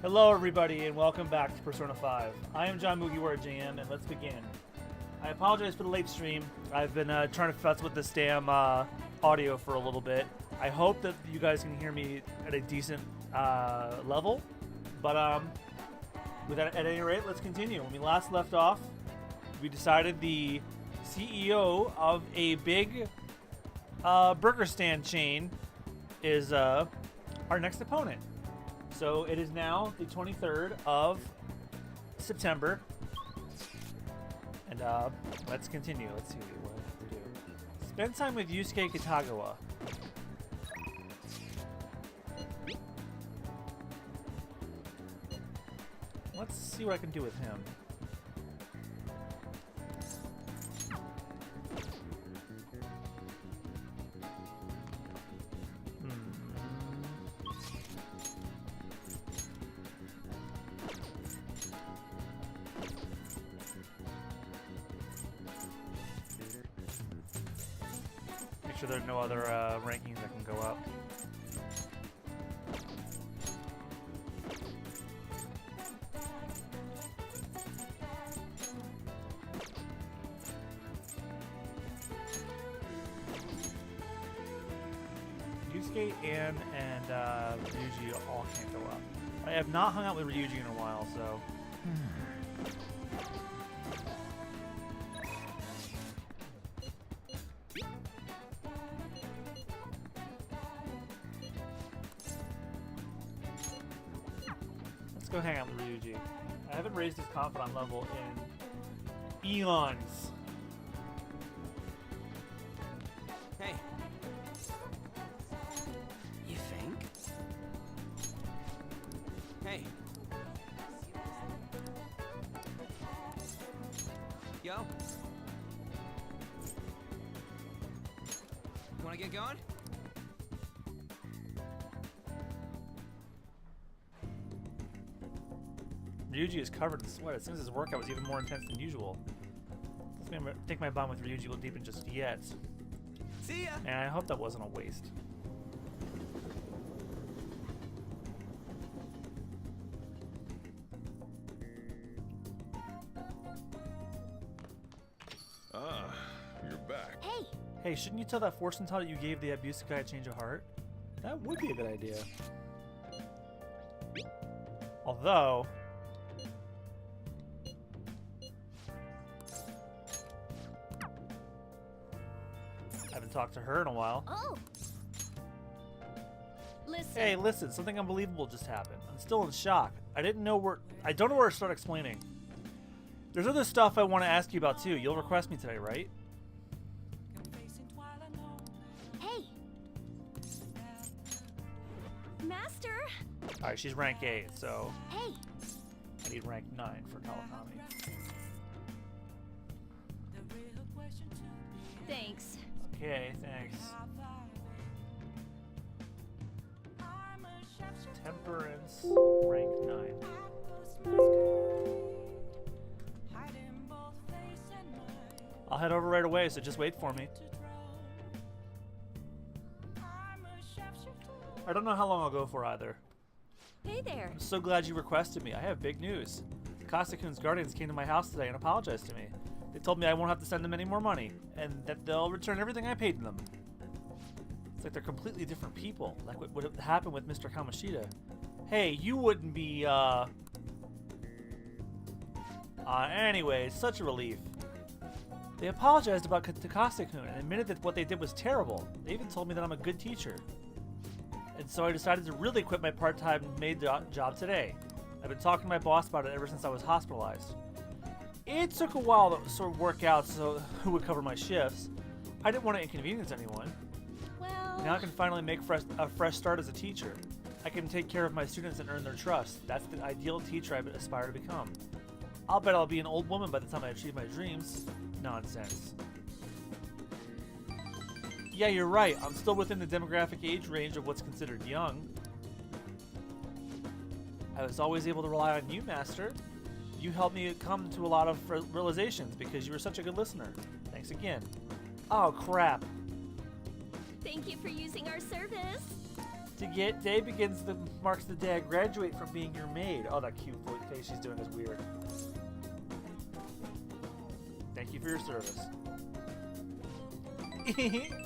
Hello everybody and welcome back to Persona 5. I am John MugiwaraJM and let's begin. I apologize for the late stream. I've been trying to fuss with this damn audio for a little bit. I hope that you guys can hear me at a decent level. But with that, at any rate, let's continue. When we last left off, we decided the CEO of a big burger stand chain is our next opponent. So it is now the 23rd of September, and let's continue. Let's see what we do. Spend time with Yusuke Kitagawa. Let's see what I can do with him. Make sure there's no other rankings that can go up. Yusuke, Ann, and Ryuji all can't go up. I have not hung out with Ryuji in a while, so... Let's go hang out with Ryuji. I haven't raised his confidant level in eons. Hey. You think? Hey. Yo. You wanna get going? Ryuji is covered in sweat. It seems his workout was even more intense than usual. Doesn't mean I think my bond with Ryuji will deepen just yet. See ya! And I hope that wasn't a waste. Ah, you're back. Hey! Hey, shouldn't you tell that fortune teller you gave the abusive guy a change of heart? That would be a good idea. Although... I haven't talked to her in a while. Oh! Listen. Hey, listen, something unbelievable just happened. I'm still in shock. I don't know where to start explaining. There's other stuff I want to ask you about too. You'll request me today, right? Hey! Master! Alright, she's rank 8, so Hey! I need rank 9 for Kawakami. Thanks. Okay, thanks. Temperance, rank 9. I'll head over right away, so just wait for me. I don't know how long I'll go for either. Hey there. I'm so glad you requested me. I have big news. Kasakun's guardians came to my house today and apologized to me. They told me I won't have to send them any more money, and that they'll return everything I paid them. It's like they're completely different people, like what would happen with Mr. Kamoshida. Hey, you wouldn't be, anyway, such a relief. They apologized about Takase-kun and admitted that what they did was terrible. They even told me that I'm a good teacher. And so I decided to really quit my part-time maid job today. I've been talking to my boss about it ever since I was hospitalized. It took a while to sort of work out so who would cover my shifts. I didn't want to inconvenience anyone. Well... Now I can finally make a fresh start as a teacher. I can take care of my students and earn their trust. That's the ideal teacher I aspire to become. I'll bet I'll be an old woman by the time I achieve my dreams. Nonsense. Yeah, you're right. I'm still within the demographic age range of what's considered young. I was always able to rely on you, Master. You helped me come to a lot of realizations because you were such a good listener. Thanks again. Oh, crap. Thank you for using our service. Day begins marks the day I graduate from being your maid. Oh, that cute face she's doing is weird. Thank you for your service.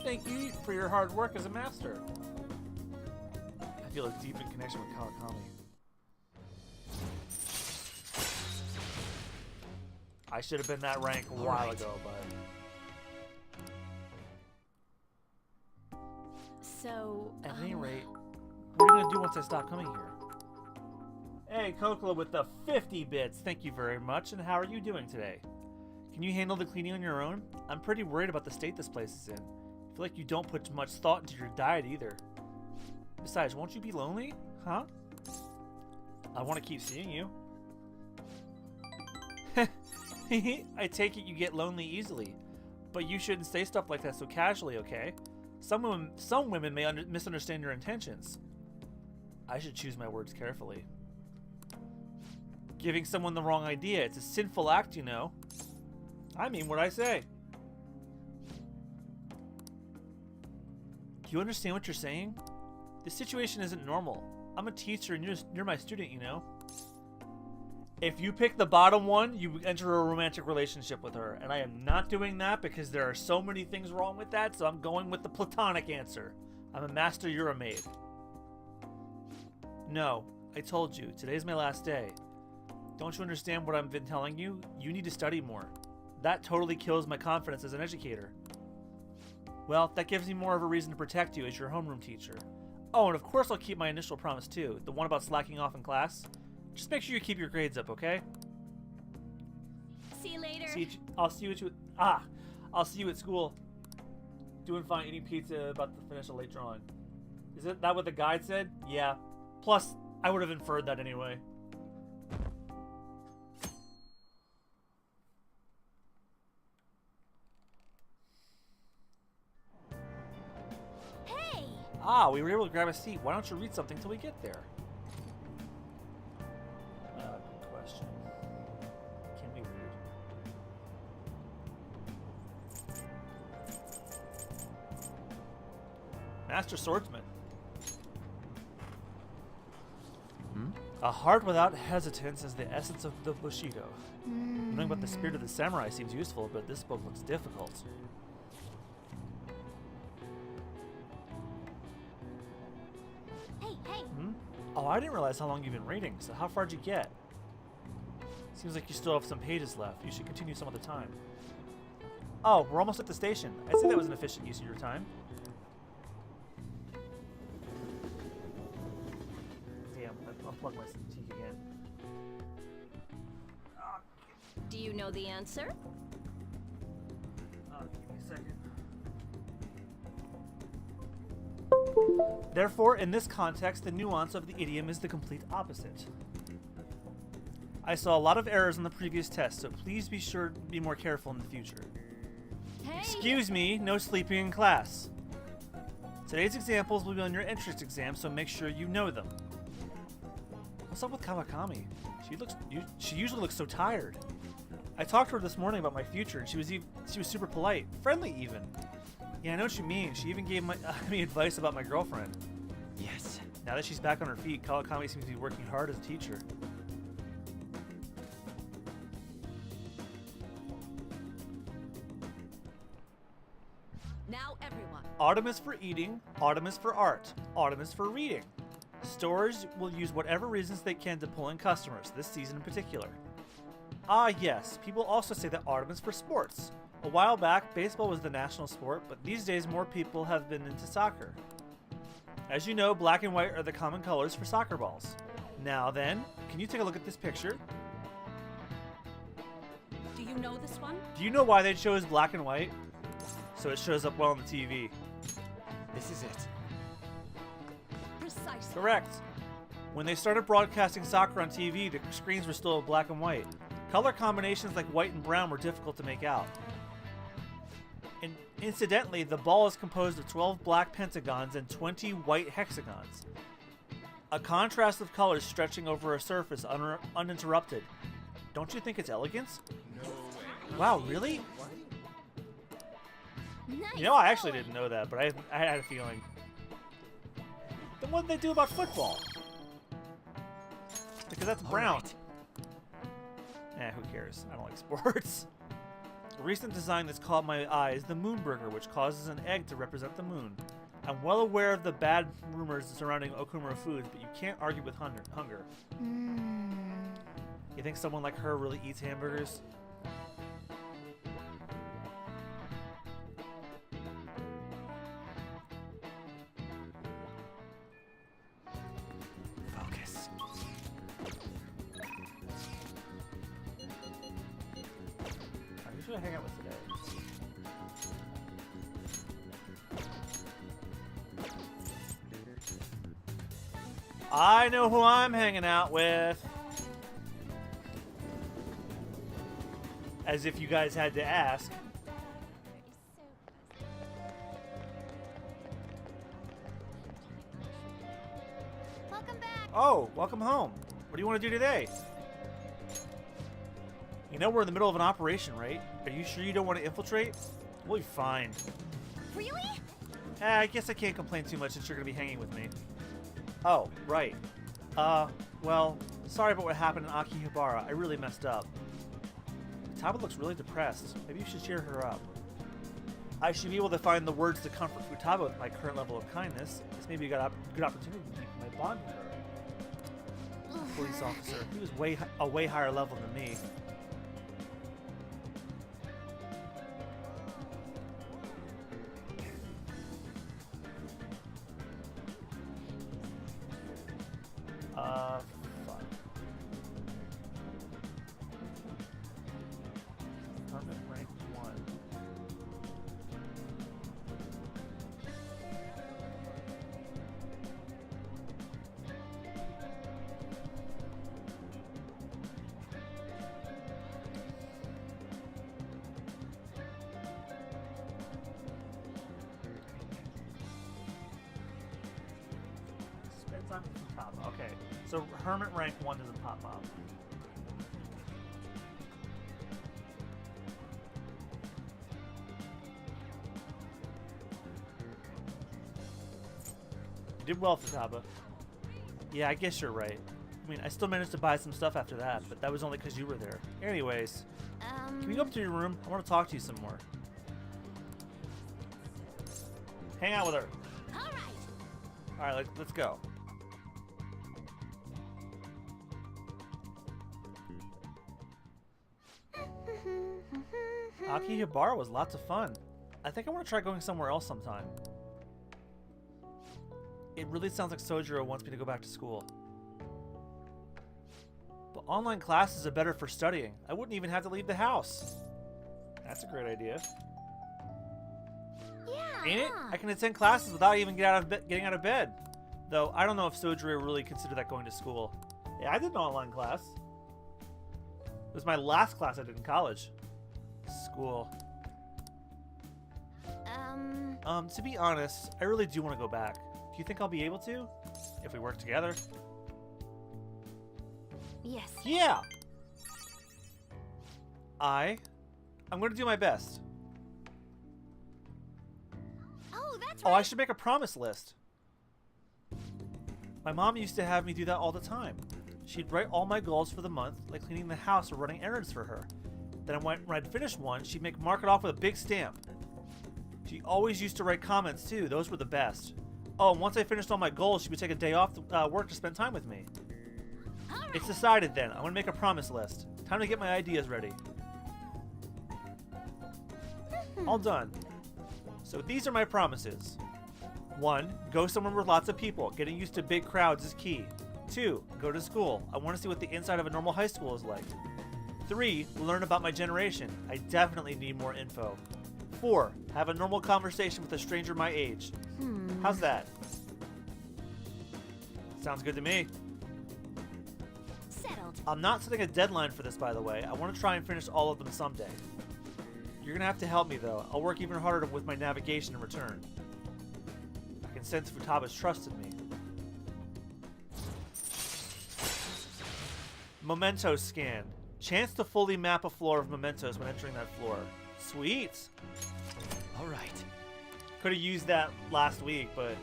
Thank you for your hard work as a master. I feel a deep in connection with Kawakami. I should have been that rank a while ago, but... So, At any rate, what are you going to do once I stop coming here? Hey, Kokla with the 50 bits. Thank you very much. And how are you doing today? Can you handle the cleaning on your own? I'm pretty worried about the state this place is in. I feel like you don't put much thought into your diet either. Besides, won't you be lonely? Huh? I want to keep seeing you. I take it you get lonely easily. But you shouldn't say stuff like that so casually, okay? Some women may misunderstand your intentions. I should choose my words carefully. Giving someone the wrong idea, it's a sinful act, you know. I mean what I say. Do you understand what you're saying? This situation isn't normal. I'm a teacher and you're my student, you know. If you pick the bottom one, you enter a romantic relationship with her. And I am not doing that because there are so many things wrong with that, so I'm going with the platonic answer. I'm a master, you're a maid. No, I told you, today's my last day. Don't you understand what I've been telling you? You need to study more. That totally kills my confidence as an educator. Well, that gives me more of a reason to protect you as your homeroom teacher. Oh, and of course I'll keep my initial promise too, the one about slacking off in class. Just make sure you keep your grades up, okay? see you later. I'll see you at school. Doing fine, eating pizza, about to finish a late drawing. Is that what the guide said? Yeah. Plus, I would have inferred that anyway. Hey! Ah, we were able to grab a seat. Why don't you read something till we get there? Good question. Can we read? Master Swordsman. A heart without hesitance is the essence of the Bushido. Knowing about the spirit of the samurai seems useful, but this book looks difficult. Hey! Oh, I didn't realize how long you've been reading, so how far'd you get? Seems like you still have some pages left. You should continue some other time. Oh, we're almost at the station. I'd say that was an efficient use of your time. Damn, I unplugged my teeth again. Do you know the answer? Give me a second. Therefore, in this context, the nuance of the idiom is the complete opposite. I saw a lot of errors on the previous test, so please be sure to be more careful in the future. Hey! Excuse me, no sleeping in class. Today's examples will be on your entrance exam, so make sure you know them. What's up with Kawakami? She usually looks so tired. I talked to her this morning about my future, and she was super polite, friendly even. Yeah, I know what you mean. She even gave me advice about my girlfriend. Yes. Now that she's back on her feet, Kawakami seems to be working hard as a teacher. Now everyone. Autumn is for eating, autumn is for art, autumn is for reading. Stores will use whatever reasons they can to pull in customers, this season in particular. Ah yes, people also say that autumn is for sports. A while back, baseball was the national sport, but these days more people have been into soccer. As you know, black and white are the common colors for soccer balls. Now then, can you take a look at this picture? Do you know this one? Do you know why they chose black and white? So it shows up well on the TV. This is it. Precisely. Correct. When they started broadcasting soccer on TV, the screens were still black and white. Color combinations like white and brown were difficult to make out. And incidentally, the ball is composed of 12 black pentagons and 20 white hexagons. A contrast of colors stretching over a surface uninterrupted. Don't you think it's elegance? No way. Wow, really? Nice You know, I actually going. didn't know that, but I had a feeling. Then what did they do about football? Because that's brown. Right. Who cares? I don't like sports. A recent design that's caught my eye is the Moon Burger, which causes an egg to represent the moon. I'm well aware of the bad rumors surrounding Okumura foods, but you can't argue with hunger. You think someone like her really eats hamburgers? Focus. Who should I hang out with today? I know who I'm hanging out with. As if you guys had to ask. Welcome back. Oh, welcome home. What do you want to do today? You know we're in the middle of an operation, right? Are you sure you don't want to infiltrate? We'll be fine. Really? I guess I can't complain too much since you're going to be hanging with me. Oh, right. Well, sorry about what happened in Akihabara. I really messed up. Futaba looks really depressed. Maybe you should cheer her up. I should be able to find the words to comfort Futaba with my current level of kindness. This may be a good opportunity to keep my bond with her. Police officer. He was a way higher level than me. Fuck. Department rank 1. Spend time with Futaba. Okay, so Hermit rank 1 doesn't pop up. You did well, Futaba. Yeah, I guess you're right. I mean, I still managed to buy some stuff after that, but that was only because you were there. Anyways, can we go up to your room? I want to talk to you some more. Hang out with her. Alright, let's go. Akihabara was lots of fun. I think I want to try going somewhere else sometime. It really sounds like Sojiro wants me to go back to school. But online classes are better for studying. I wouldn't even have to leave the house. That's a great idea. Yeah. Ain't it? I can attend classes without even getting out of bed. Though, I don't know if Sojiro really considered that going to school. Yeah, I did an online class. It was my last class I did in college. School. To be honest, I really do want to go back. Do you think I'll be able to? If we work together? Yes. Yeah! I'm going to do my best. Oh, that's Oh, right. I should make a promise list. My mom used to have me do that all the time. She'd write all my goals for the month, like cleaning the house or running errands for her. Then when I'd finish one, she'd mark it off with a big stamp. She always used to write comments too. Those were the best. Oh, and once I finished all my goals, she would take a day off work to spend time with me. All right. It's decided then. I'm going to make a promise list. Time to get my ideas ready. All done. So these are my promises. 1. Go somewhere with lots of people. Getting used to big crowds is key. 2. Go to school. I want to see what the inside of a normal high school is like. 3. Learn about my generation. I definitely need more info. 4. Have a normal conversation with a stranger my age. How's that? Sounds good to me. Settled. I'm not setting a deadline for this, by the way. I want to try and finish all of them someday. You're going to have to help me, though. I'll work even harder with my navigation in return. I can sense Futaba's trust in me. Memento scan. Chance to fully map a floor of mementos when entering that floor. Sweet! All right. Could have used that last week, but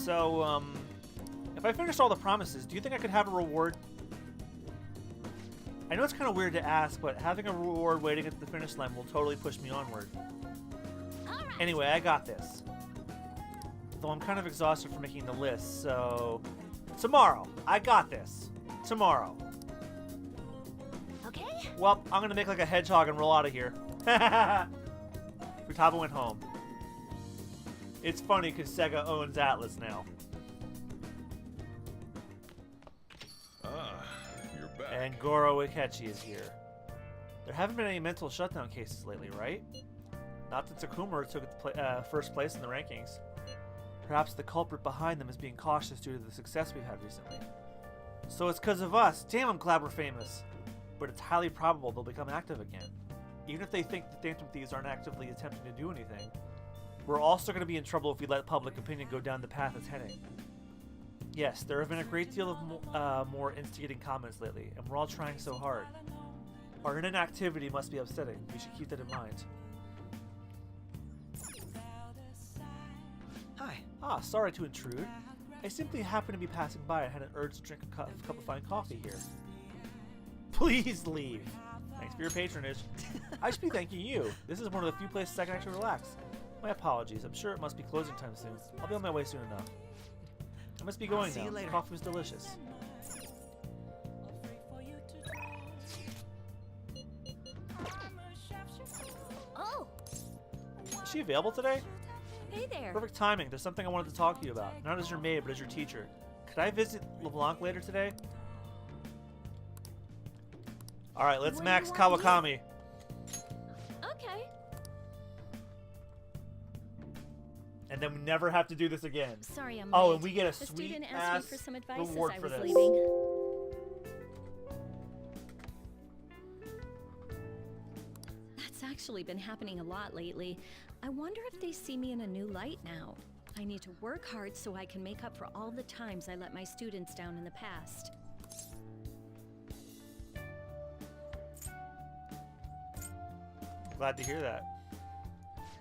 So, if I finished all the promises, do you think I could have a reward? I know it's kind of weird to ask, but having a reward waiting at the finish line will totally push me onward. All right. Anyway, I got this. Though I'm kind of exhausted from making the list, so... Tomorrow! I got this! Tomorrow. Okay. Well, I'm gonna make like a hedgehog and roll out of here. Futaba went home. It's funny because Sega owns Atlas now. Ah, you're back. And Goro Ikechi is here. There haven't been any mental shutdown cases lately, right? Not that Takumura took first place in the rankings. Perhaps the culprit behind them is being cautious due to the success we've had recently. So it's because of us. Damn, I'm glad we're famous. But it's highly probable they'll become active again. Even if they think the Phantom Thieves aren't actively attempting to do anything, we're also going to be in trouble if we let public opinion go down the path it's heading. Yes, there have been a great deal of more instigating comments lately, and we're all trying so hard. Our inactivity must be upsetting. We should keep that in mind. Hi. Ah, sorry to intrude. I simply happened to be passing by and had an urge to drink a cup of fine coffee here. Please leave. Thanks for your patronage. I should be thanking you. This is one of the few places I can actually relax. My apologies. I'm sure it must be closing time soon. I'll be on my way soon enough. I must be going now. See you later. Coffee was delicious. Oh, Is she available today? hey there. Perfect timing. There's something I wanted to talk to you about. Not as your maid, but as your teacher. Could I visit LeBlanc later today? Alright, let's What do max you want Kawakami. Okay. And then we never have to do this again. Sorry, I'm Oh, late. and we get a The sweet student ass asked me for some advice reward as I for was this. leaving. That's actually been happening a lot lately. I wonder if they see me in a new light now. I need to work hard so I can make up for all the times I let my students down in the past. Glad to hear that.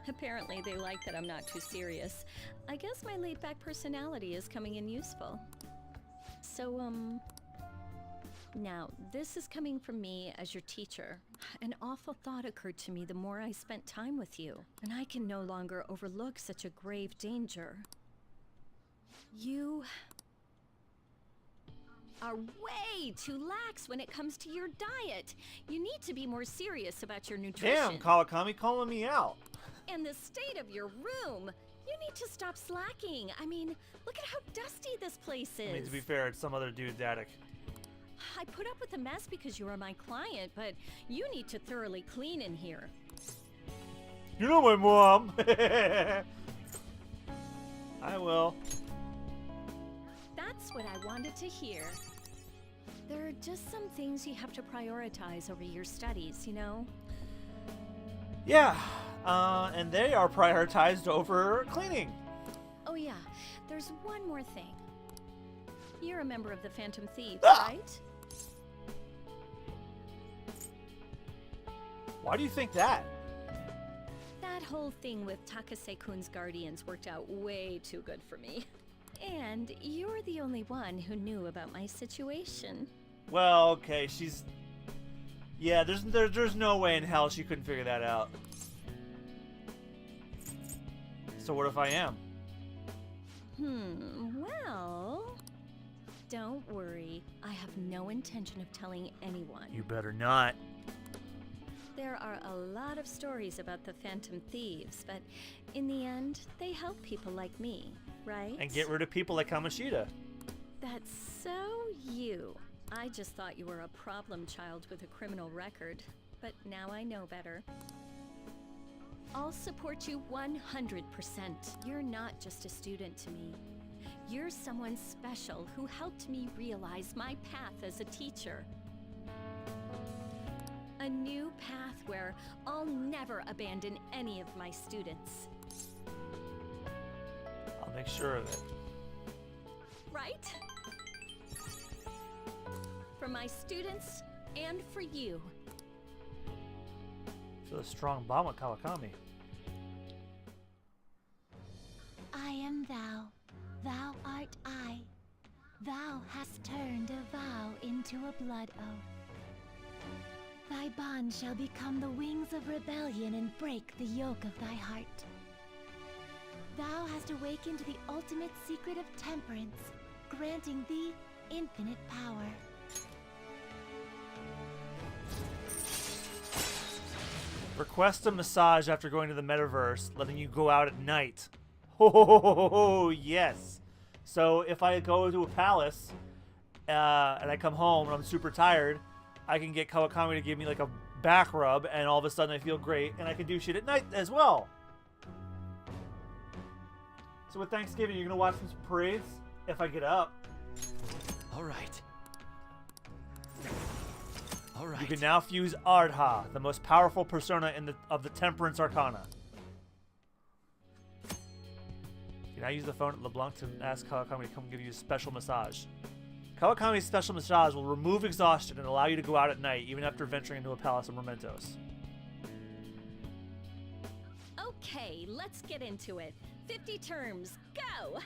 Apparently, they like that I'm not too serious. I guess my laid-back personality is coming in useful. So, now, this is coming from me as your teacher. An awful thought occurred to me the more I spent time with you, and I can no longer overlook such a grave danger. You are way too lax when it comes to your diet. You need to be more serious about your nutrition. Damn, Kawakami calling me out. And the state of your room. You need to stop slacking. I mean, look at how dusty this place is. I mean, to be fair, it's some other dude's attic. I put up with the mess because you are my client, but you need to thoroughly clean in here. You know my mom. I will. That's what I wanted to hear. There are just some things you have to prioritize over your studies, you know? Yeah, and they are prioritized over cleaning. Oh yeah, there's one more thing. You're a member of the Phantom Thieves, Ah! right? Why do you think that? That whole thing with Takase-kun's guardians worked out way too good for me. And you're the only one who knew about my situation. Well, okay, she's... Yeah, there's no way in hell she couldn't figure that out. So what if I am? Well... Don't worry. I have no intention of telling anyone. You better not. There are a lot of stories about the Phantom Thieves, but in the end, they help people like me, right? And get rid of people like Kamoshida. That's so you. I just thought you were a problem child with a criminal record, but now I know better. I'll support you 100%. You're not just a student to me. You're someone special who helped me realize my path as a teacher. A new path where I'll never abandon any of my students. I'll make sure of it. Right? For my students and for you. Feel a strong bond with Kawakami. I am thou, Thou art I. Thou hast turned a vow into a blood oath. Thy bond shall become the wings of rebellion and break the yoke of thy heart. Thou hast awakened the ultimate secret of temperance, granting thee infinite power. Request a massage after going to the metaverse, letting you go out at night. Oh, yes. So if I go to a palace and I come home and I'm super tired, I can get Kawakami to give me like a back rub, and all of a sudden I feel great, and I can do shit at night as well. So with Thanksgiving, you're gonna watch some parades if I get up. All right. All right. You can now fuse Ardha, the most powerful persona of the Temperance Arcana. You can now use the phone at LeBlanc to ask Kawakami to come give you a special massage. Kawakami's special massage will remove exhaustion and allow you to go out at night, even after venturing into a palace of mementos. Okay, let's get into it. 50 terms, go!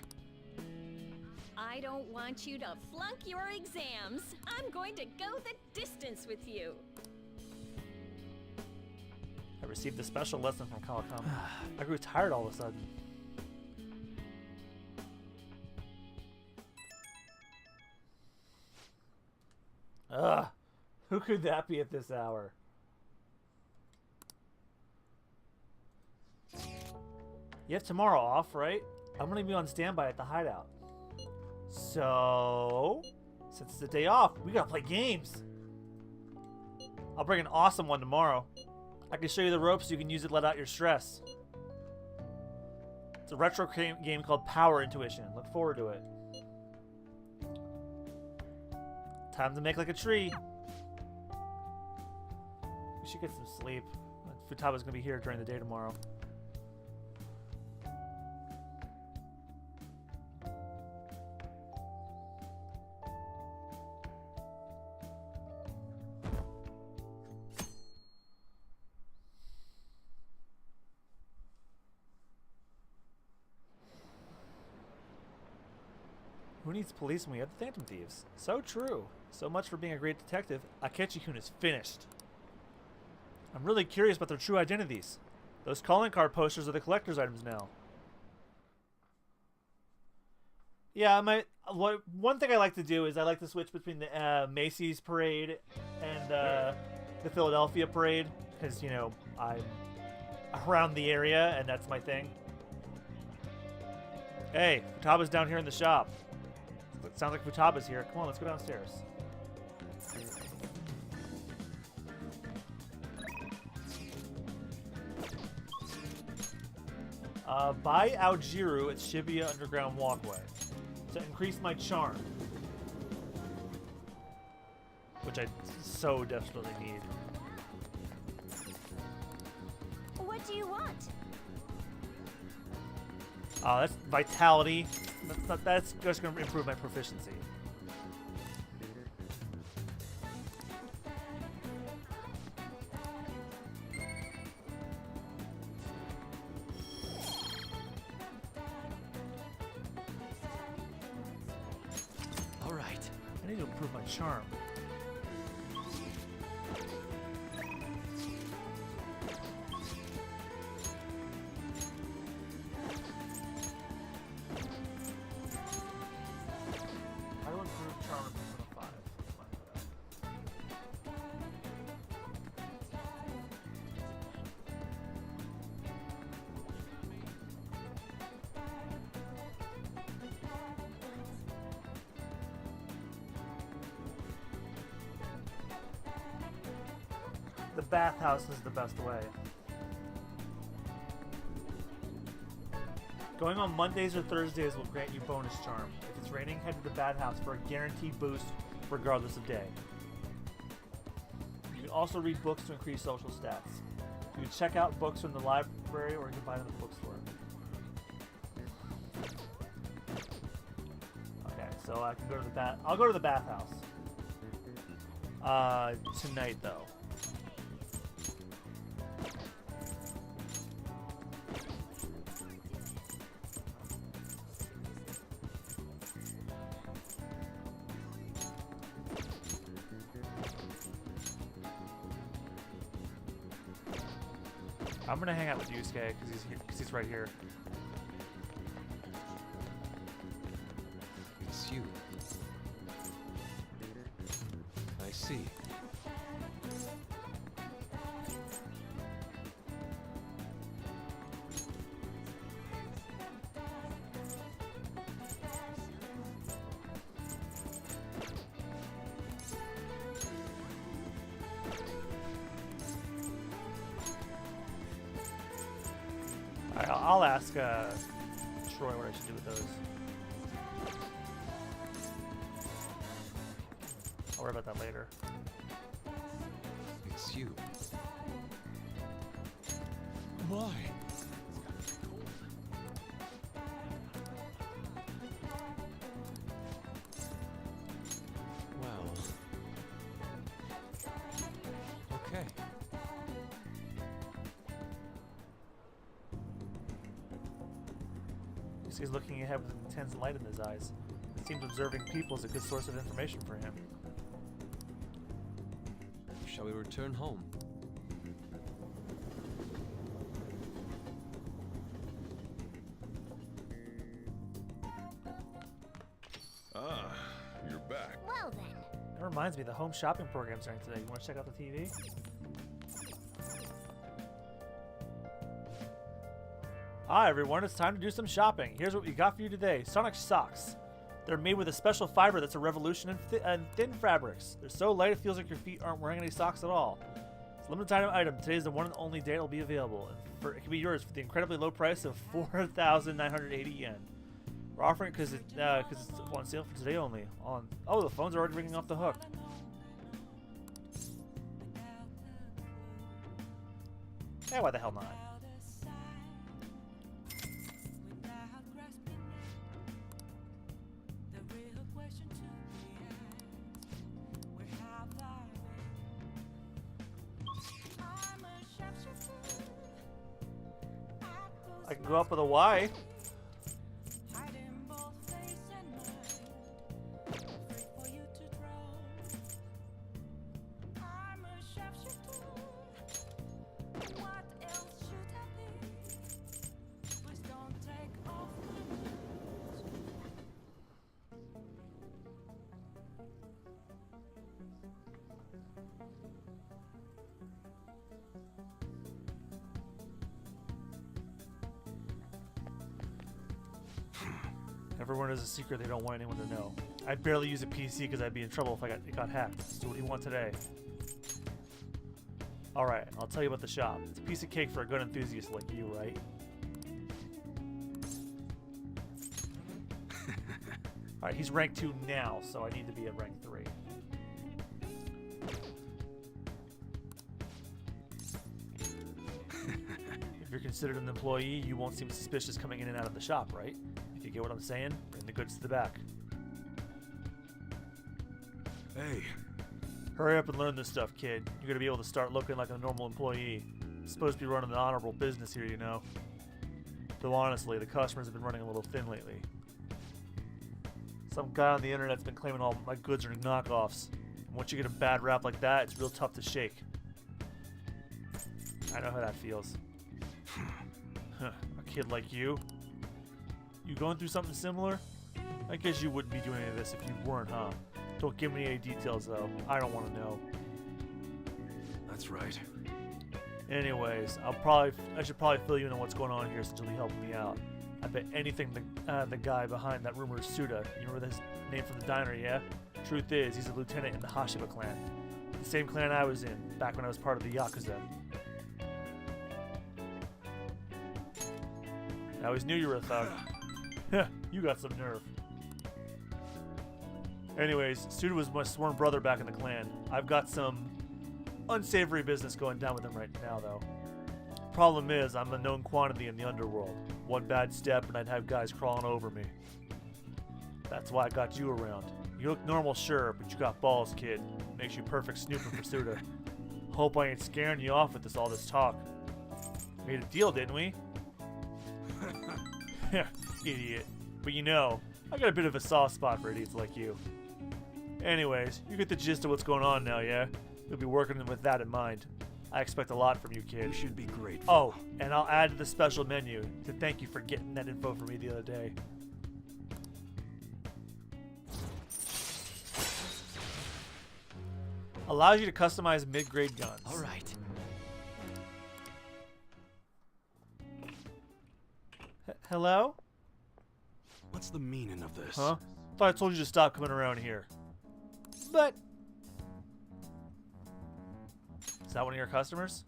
I don't want you to flunk your exams. I'm going to go the distance with you. I received a special lesson from Kawakami. I grew tired all of a sudden. Ugh. Who could that be at this hour? You have tomorrow off, right? I'm gonna be on standby at the hideout. So, since it's a day off, we gotta play games. I'll bring an awesome one tomorrow. I can show you the ropes so you can use it to let out your stress. It's a retro game called Power Intuition. Look forward to it. Time to make like a tree. We should get some sleep. Futaba's gonna be here during the day tomorrow. Who needs police when we have the Phantom Thieves? So true. So much for being a great detective. Akechi-kun is finished. I'm really curious about their true identities. Those calling card posters are the collector's items now. Yeah, one thing I like to do is I like to switch between the Macy's parade and the Philadelphia parade, because, you know, I'm around the area and that's my thing. Hey, Futaba's down here in the shop. It sounds like Futaba's here. Come on, let's go downstairs. Buy Aojiru at Shibuya Underground Walkway to increase my charm, which I so desperately need. What do you want? That's vitality. That's just going to improve my proficiency. All right. I need to improve my charm. How to improve charm in Persona 5? Let's find that out. The bathhouse is the best way. Going on Mondays or Thursdays will grant you bonus charm. If it's raining, head to the bathhouse for a guaranteed boost regardless of day. You can also read books to increase social stats. You can check out books from the library or you can buy them at the bookstore. Okay, so I can go to the I'll go to the bathhouse. Tonight though. I'm gonna hang out with Yusuke because he's right here. It's you. I see. I'll ask Troy what I should do with those. I'll worry about that later. It's you. Why? Well. Okay. He's looking ahead with intense light in his eyes. It seems observing people is a good source of information for him. Shall we return home? Ah, you're back. Well then. That reminds me, the home shopping program's starting today. You want to check out the TV? Hi everyone, it's time to do some shopping. Here's what we got for you today. Sonic socks. They're made with a special fiber that's a revolution in thin fabrics. They're so light it feels like your feet aren't wearing any socks at all. It's a limited time item. Today is the one and only day it'll be available. And it can be yours for the incredibly low price of 4,980 yen. We're offering it because it's on sale for today only. Oh, the phones are already ringing off the hook. Yeah, why the hell not? I can go up with a Y. Everyone has a secret they don't want anyone to know. I barely use a PC because I'd be in trouble if it got hacked. So what do you want today? Alright, I'll tell you about the shop. It's a piece of cake for a gun enthusiast like you, right? Alright, he's rank 2 now, so I need to be at rank 3. If you're considered an employee, you won't seem suspicious coming in and out of the shop, right? If you get what I'm saying, bring the goods to the back. Hey. Hurry up and learn this stuff, kid. You're gonna be able to start looking like a normal employee. You're supposed to be running an honorable business here, you know. Though honestly, the customers have been running a little thin lately. Some guy on the internet's been claiming all my goods are knockoffs. And once you get a bad rap like that, it's real tough to shake. I know how that feels. A kid like you? You going through something similar? I guess you wouldn't be doing any of this if you weren't, huh? Don't give me any details, though. I don't want to know. That's right. Anyways, I should probably fill you in on what's going on here since you'll be helping me out. I bet anything the guy behind that rumor is Suda. You remember his name from the diner, yeah? Truth is, he's a lieutenant in the Hashiba clan. The same clan I was in, back when I was part of the Yakuza. I always knew you were a thug. You got some nerve. Anyways, Suda was my sworn brother back in the clan. I've got some unsavory business going down with him right now, though. Problem is, I'm a known quantity in the underworld. One bad step and I'd have guys crawling over me. That's why I got you around. You look normal, sure, but you got balls, kid. Makes you perfect snooper for Suda. Hope I ain't scaring you off with all this talk. Made a deal, didn't we? Idiot. But you know, I got a bit of a soft spot for idiots like you. Anyways, you get the gist of what's going on now, yeah? You'll be working with that in mind. I expect a lot from you, You kid. should be grateful. Oh, and I'll add to the special menu to thank you for getting that info for me the other day. Allows you to customize mid-grade guns. All right. Hello? What's the meaning of this? Huh? Thought I told you to stop coming around here. But... Is that one of your customers?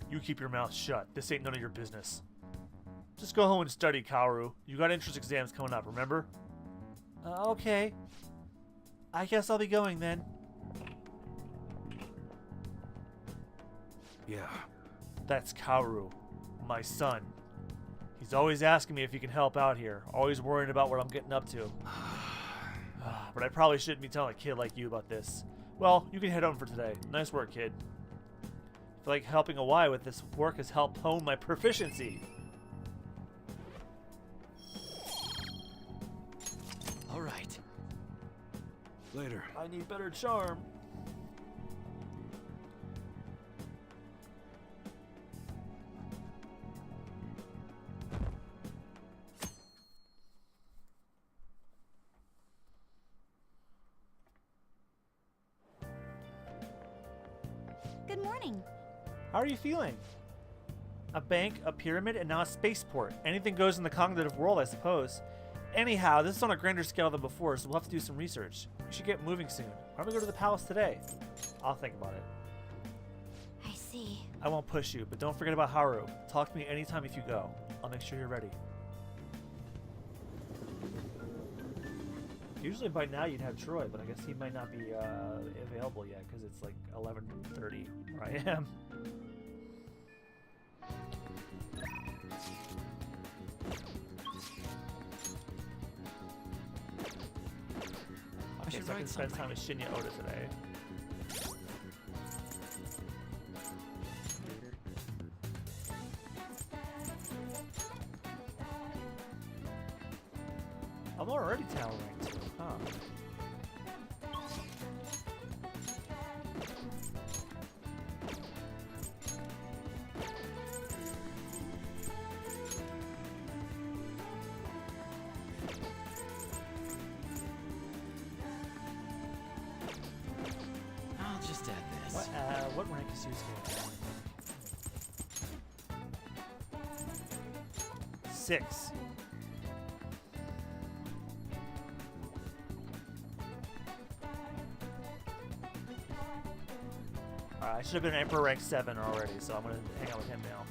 You keep your mouth shut. This ain't none of your business. Just go home and study, Kaoru. You got entrance exams coming up, remember? Okay. I guess I'll be going then. Yeah. That's Kaoru, my son. He's always asking me if he can help out here, always worrying about what I'm getting up to. But I probably shouldn't be telling a kid like you about this. Well, you can head home for today. Nice work, kid. I feel like helping a Y with this work has helped hone my proficiency. All right. Later. I need better charm. Good morning. How are you feeling? A bank, a pyramid, and now a spaceport. Anything goes in the cognitive world, I suppose. Anyhow, this is on a grander scale than before, so we'll have to do some research. We should get moving soon. Why don't we go to the palace today? I'll think about it. I see. I won't push you, but don't forget about Haru. Talk to me anytime if you go. I'll make sure you're ready. Usually by now you'd have Troy, but I guess he might not be available yet because it's like 11:30 where I am. Okay, so I can spend time with Shinya Oda today. I'm already talent ranked. Huh. I'll just add this. What rank is yours here? 6. I should have been Emperor rank 7 already, so I'm gonna hang out with him now.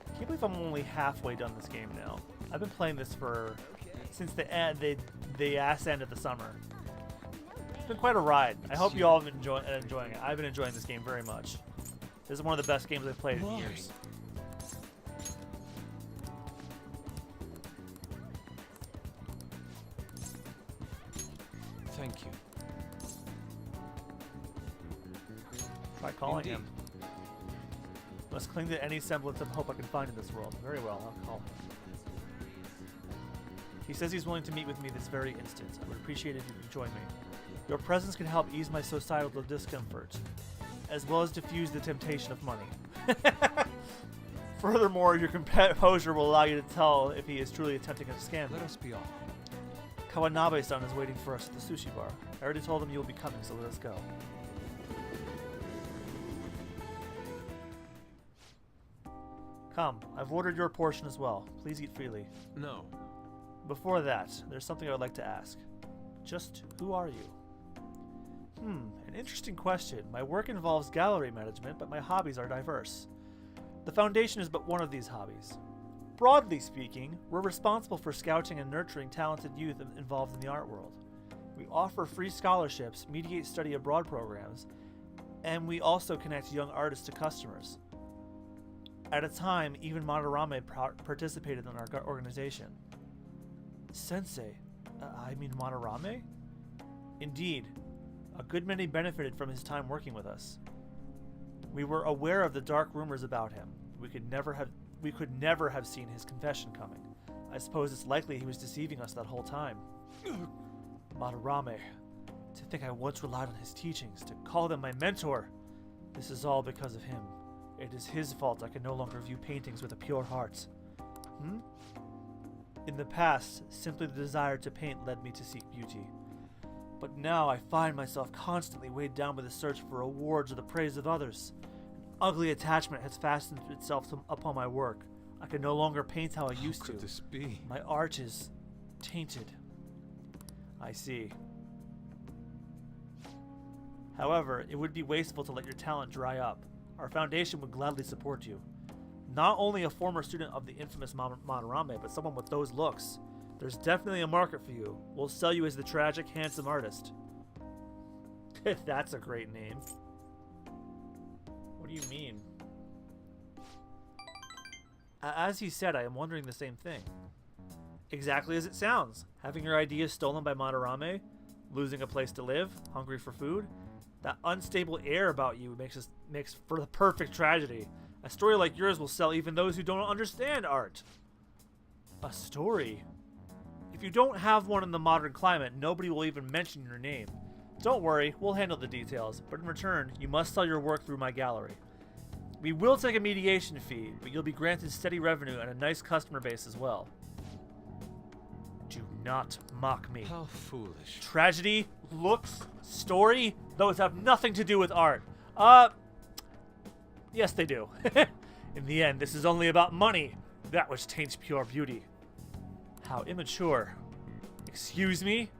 I can't believe I'm only halfway done this game now. I've been playing this since the ass end of the summer. It's been quite a ride. I hope you all have been enjoying it. I've been enjoying this game very much. This is one of the best games I've played in years. Thank you. Try calling Indeed. him. Must cling to any semblance of hope I can find in this world. Very well, I'll call him. He says he's willing to meet with me this very instant. I would appreciate it if you could join me. Your presence can help ease my societal discomfort, as well as diffuse the temptation of money. Furthermore, your composure will allow you to tell if he is truly attempting a scam. Let us be off. Kawanabe-san is waiting for us at the sushi bar. I already told him you will be coming, so let us go. Come, I've ordered your portion as well. Please eat freely. No. Before that, there's something I would like to ask. Just who are you? An interesting question. My work involves gallery management, but my hobbies are diverse. The Foundation is but one of these hobbies. Broadly speaking, we're responsible for scouting and nurturing talented youth involved in the art world. We offer free scholarships, mediate study abroad programs, and we also connect young artists to customers. At a time, even Madarame participated in our organization. Sensei, I mean Madarame? Indeed, a good many benefited from his time working with us. We were aware of the dark rumors about him. We could never have seen his confession coming. I suppose it's likely he was deceiving us that whole time. Madarame, to think I once relied on his teachings, to call them my mentor. This is all because of him. It is his fault I can no longer view paintings with a pure heart. In the past, simply the desire to paint led me to seek beauty. But now I find myself constantly weighed down by the search for awards or the praise of others. An ugly attachment has fastened itself upon my work. I can no longer paint how I used to. How could this be? My art is tainted. I see. However, it would be wasteful to let your talent dry up. Our foundation would gladly support you. Not only a former student of the infamous Madarame, but someone with those looks. There's definitely a market for you. We'll sell you as the tragic, handsome artist. That's a great name. What do you mean? As he said, I am wondering the same thing. Exactly as it sounds. Having your ideas stolen by Madarame, losing a place to live, hungry for food. That unstable air about you makes for the perfect tragedy. A story like yours will sell even those who don't understand art. A story? If you don't have one in the modern climate, nobody will even mention your name. Don't worry, we'll handle the details, but in return, you must sell your work through my gallery. We will take a mediation fee, but you'll be granted steady revenue and a nice customer base as well. Do not mock me. How foolish. Tragedy, looks, story, those have nothing to do with art. Yes they do. In the end, this is only about money, that which taints pure beauty. How immature. Excuse me?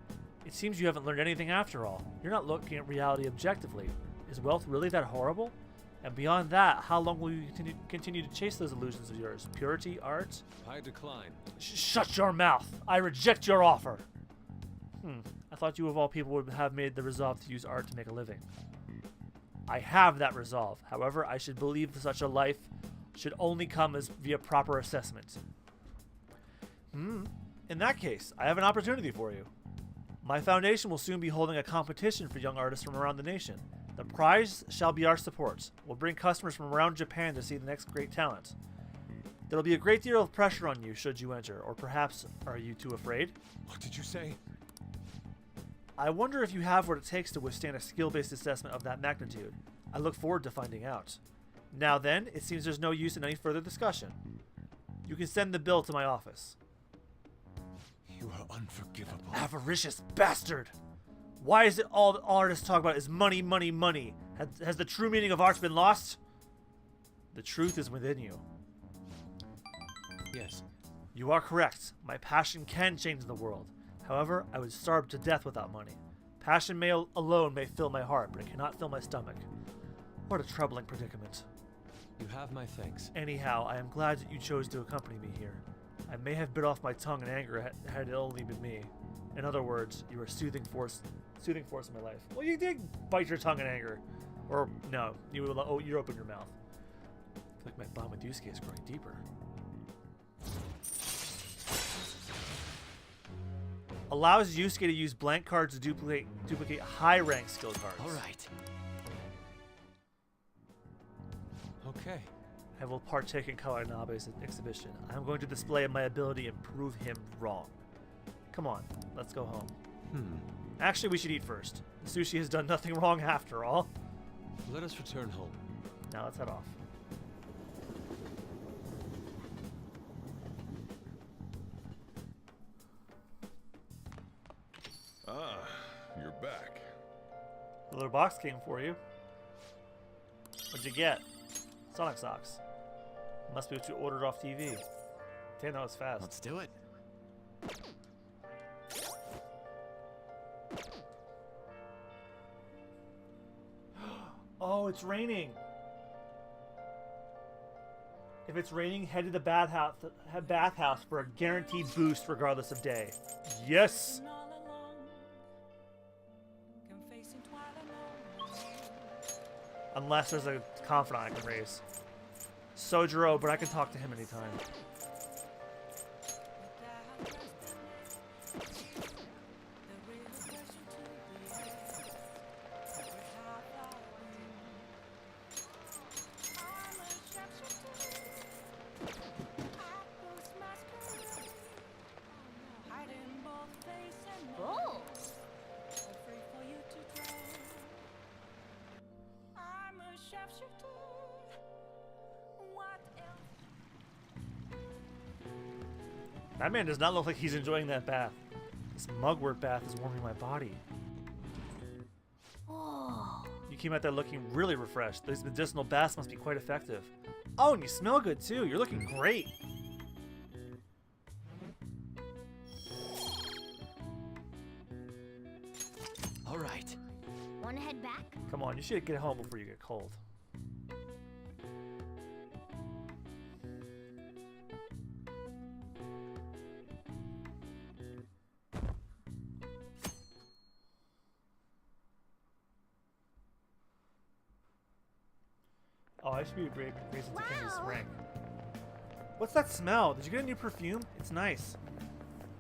It seems you haven't learned anything after all. You're not looking at reality objectively. Is wealth really that horrible? And beyond that, how long will you continue to chase those illusions of yours? Purity, art? I decline. Shut your mouth! I reject your offer! I thought you of all people would have made the resolve to use art to make a living. I have that resolve. However, I should believe such a life should only come as via proper assessment. In that case, I have an opportunity for you. My foundation will soon be holding a competition for young artists from around the nation. The prize shall be our support. We'll bring customers from around Japan to see the next great talent. There will be a great deal of pressure on you should you enter, or perhaps are you too afraid? What did you say? I wonder if you have what it takes to withstand a skill-based assessment of that magnitude. I look forward to finding out. Now then, it seems there's no use in any further discussion. You can send the bill to my office. You are unforgivable. Avaricious bastard! Why is it all artists talk about is money, money, money? Has the true meaning of art been lost? The truth is within you. Yes. You are correct. My passion can change the world. However, I would starve to death without money. Passion alone may fill my heart, but it cannot fill my stomach. What a troubling predicament. You have my thanks. Anyhow, I am glad that you chose to accompany me here. I may have bit off my tongue in anger had it only been me. In other words, you are soothing force in my life. Well, you did bite your tongue in anger. Or, no, you open your mouth. I feel like my Bamaduske is growing deeper. Allows Yusuke to use blank cards to duplicate high-rank skill cards. All right. Okay. I will partake in Kawanabe's exhibition. I'm going to display my ability and prove him wrong. Come on, let's go home. Actually, we should eat first. The sushi has done nothing wrong after all. Let us return home. Now let's head off. Ah, you're back. The little box came for you. What'd you get? Sonic socks. Must be what you ordered off TV. Damn, that was fast. Let's do it. Oh, it's raining. If it's raining, head to the bathhouse for a guaranteed boost regardless of day. Yes! Unless there's a confidant I can raise. Sojiro, but I can talk to him anytime. That man does not look like he's enjoying that bath. This mugwort bath is warming my body. Oh. You came out there looking really refreshed. These medicinal baths must be quite effective. Oh, and you smell good too. You're looking great. All right. Wanna head back? Come on, you should get home before you get cold. Oh, I should be a great reason to change this Wow. rank. What's that smell? Did you get a new perfume? It's nice.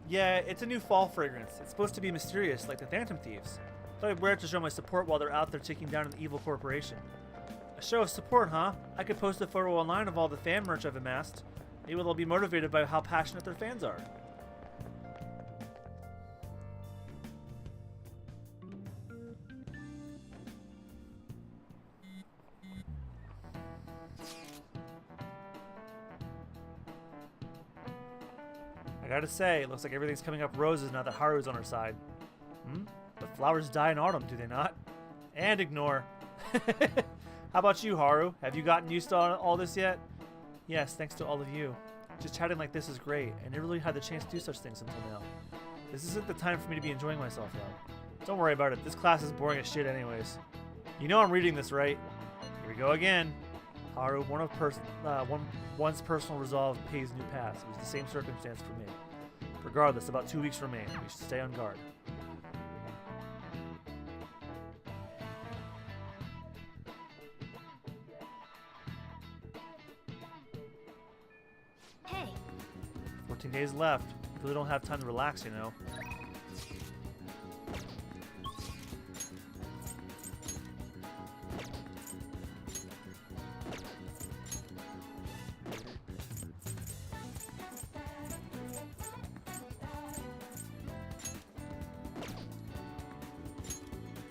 Yeah, it's a new fall fragrance. It's supposed to be mysterious, like the Phantom Thieves. Thought I'd wear it to show my support while they're out there taking down an evil corporation. A show of support, huh? I could post a photo online of all the fan merch I've amassed. Maybe they'll be motivated by how passionate their fans are. I gotta say, it looks like everything's coming up roses now that Haru's on her side. Hmm? But flowers die in autumn, do they not? And ignore. How about you, Haru? Have you gotten used to all this yet? Yes, thanks to all of you. Just chatting like this is great. I never really had the chance to do such things until now. This isn't the time for me to be enjoying myself, though. Don't worry about it. This class is boring as shit anyways. You know I'm reading this, right? Here we go again. Haru, one's personal resolve pays new paths. It was the same circumstance for me. Regardless, about 2 weeks remain. We should stay on guard. Hey. 14 days left. Really don't have time to relax, you know.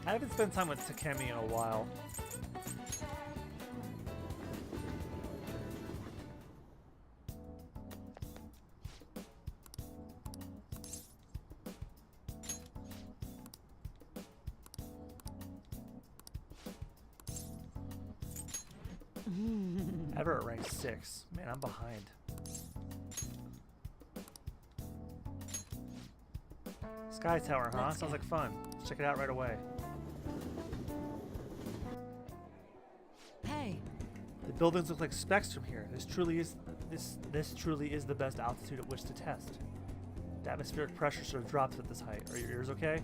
I haven't spent time with Takemi in a while. Ever at rank 6. Man, I'm behind. Sky Tower, huh? Let's Sounds go. like fun. Let's check it out right away. Hey. The buildings look like specks from here. This truly is the best altitude at which to test. The atmospheric pressure sort of drops at this height. Are your ears okay?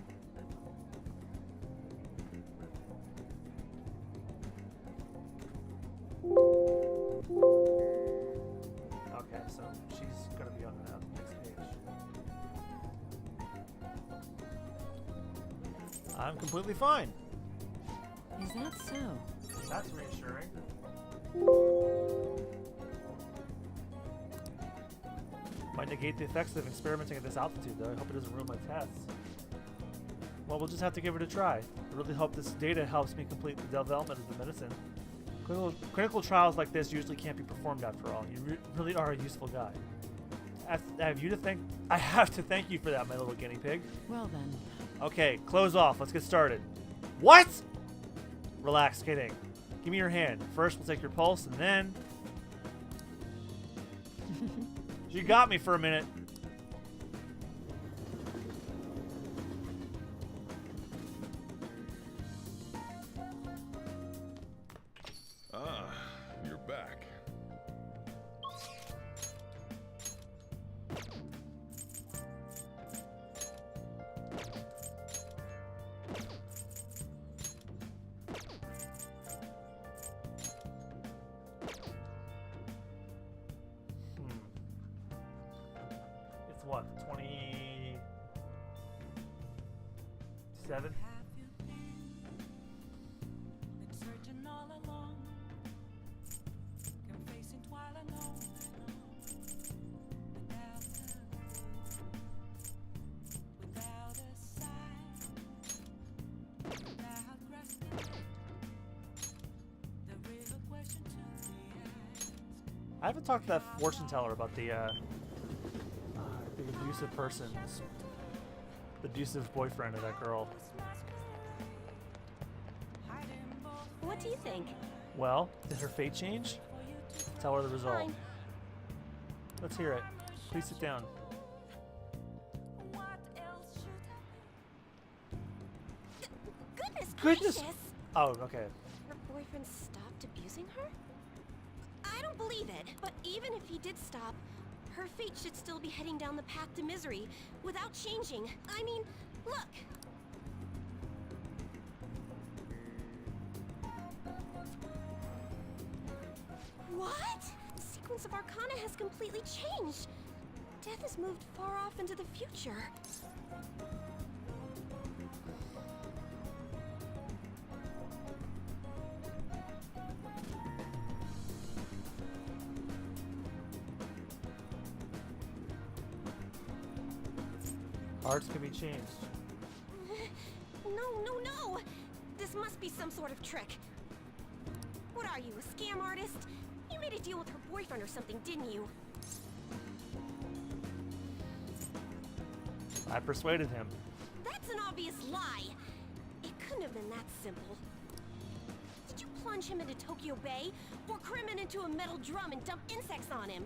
Okay, so she's gonna be on the next page. I'm completely fine. Is that so? That's reassuring. Might negate the effects of experimenting at this altitude, though. I hope it doesn't ruin my tests. Well, we'll just have to give it a try. I really hope this data helps me complete the development of the medicine. Clinical trials like this usually can't be performed after all. You really are a useful guy. I have to thank you for that, my little guinea pig. Well then. Okay, close off. Let's get started. What? Relax, kidding. Give me your hand. First, we'll take your pulse, and then... You got me for a minute. Ah, you're back. It's what, 27? I haven't talked to that fortune teller about the abusive persons. The abusive boyfriend of that girl. What do you think? Well, did her fate change? Tell her the result. Fine. Let's hear it. Please sit down. Goodness Goodness- gracious! Oh, okay. Her boyfriend stopped abusing her? I don't believe it. But even if he did stop, her fate should still be heading down the path to misery without changing. I mean, look. What? The sequence of Arcana has completely changed. Death has moved far off into the future. Hearts can be changed. No! This must be some sort of trick. What are you, a scam artist? You made a deal with her boyfriend or something, didn't you? I persuaded him. That's an obvious lie. It couldn't have been that simple. Did you plunge him into Tokyo Bay? Or cram him into a metal drum and dump insects on him?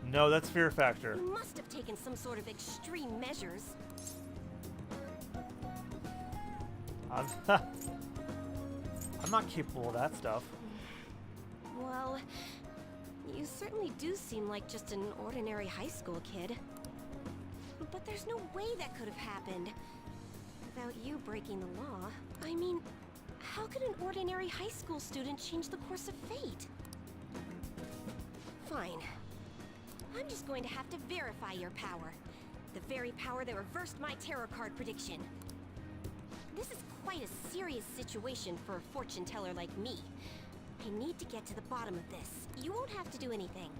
No, that's Fear Factor. You must have taken some sort of extreme measures. I'm, I'm not capable of that stuff. Well, you certainly do seem like just an ordinary high school kid. But there's no way that could have happened without you breaking the law. I mean, how could an ordinary high school student change the course of fate? Fine. I'm just going to have to verify your power. The very power that reversed my tarot card prediction. This is quite a serious situation for a fortune teller like me. I need to get to the bottom of this. You won't have to do anything.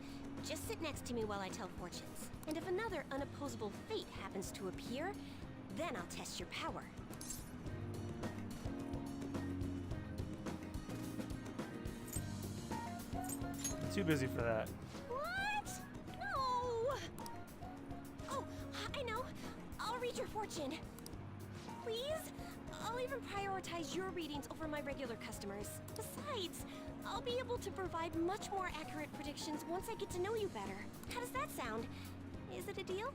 Just sit next to me while I tell fortunes. And if another unopposable fate happens to appear, then I'll test your power. I'm too busy for that. What? No! Oh, I know. I'll read your fortune. Please? I'll even prioritize your readings over my regular customers. Besides, I'll be able to provide much more accurate predictions once I get to know you better. How does that sound? Is it a deal?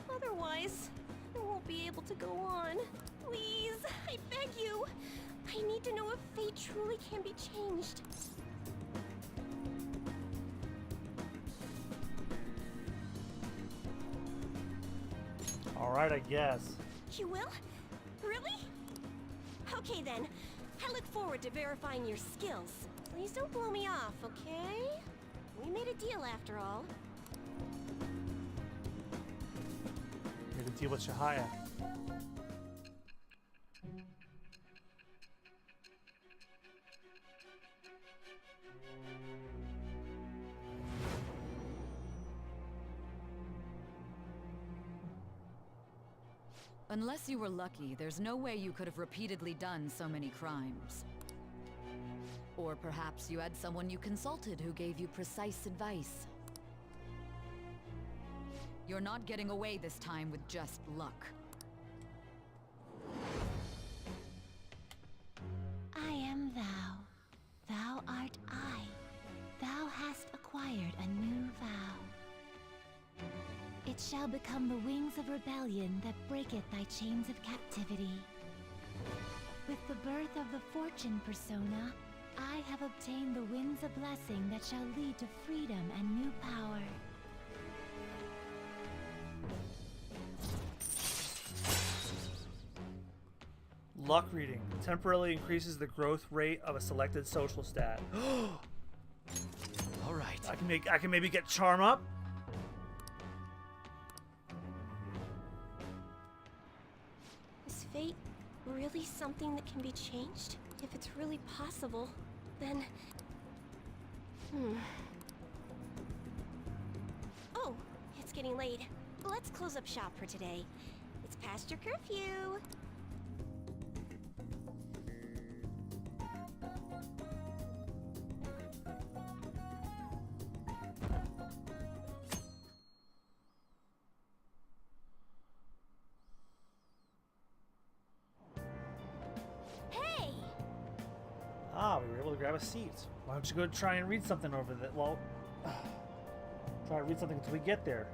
Otherwise, I won't be able to go on. Please, I beg you. I need to know if fate truly can be changed. Alright, I guess. You will? Really? Okay then. I look forward to verifying your skills. Please don't blow me off, okay? We made a deal after all. Made a deal with Shahaya. Unless you were lucky, there's no way you could have repeatedly done so many crimes. Or perhaps you had someone you consulted who gave you precise advice. You're not getting away this time with just luck. I am thou. Thou art I. Thou hast acquired a new vow. It shall become the wings of rebellion that breaketh thy chains of captivity. With the birth of the fortune persona, I have obtained the winds of blessing that shall lead to freedom and new power. Luck reading temporarily increases the growth rate of a selected social stat. All right. I can maybe get charm up. Is fate really something that can be changed? If it's really possible, then... Oh, it's getting late. Let's close up shop for today. It's past your curfew. grab a seat. Why don't you go try and read something over that? Well, try to read something until we get there.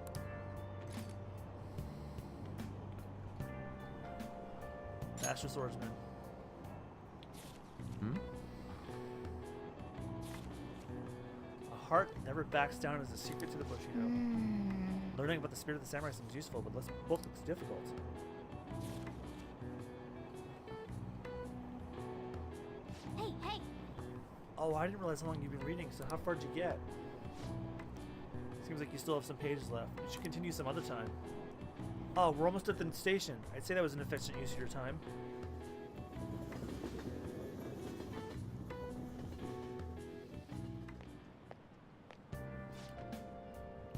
Master Swordsman. Hmm? A heart that never backs down is a secret to the Bushido. Learning about the spirit of the samurai seems useful, but both looks difficult. Hey, hey! Oh, I didn't realize how long you've been reading, so how far did you get? Seems like you still have some pages left. You should continue some other time. Oh, we're almost at the station. I'd say that was an efficient use of your time.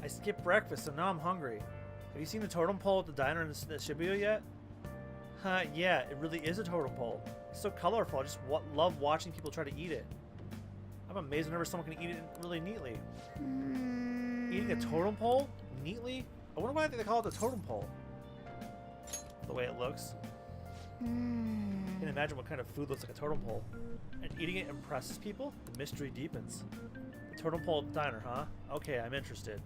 I skipped breakfast, so now I'm hungry. Have you seen the totem pole at the diner in the Shibuya yet? Huh, yeah, it really is a totem pole. It's so colorful, I just love watching people try to eat it. I'm amazed whenever someone can eat it really neatly. Eating a totem pole? Neatly? I wonder why they call it the totem pole. The way it looks. I can imagine what kind of food looks like a totem pole. And eating it impresses people? The mystery deepens. The totem pole at the diner, huh? Okay, I'm interested.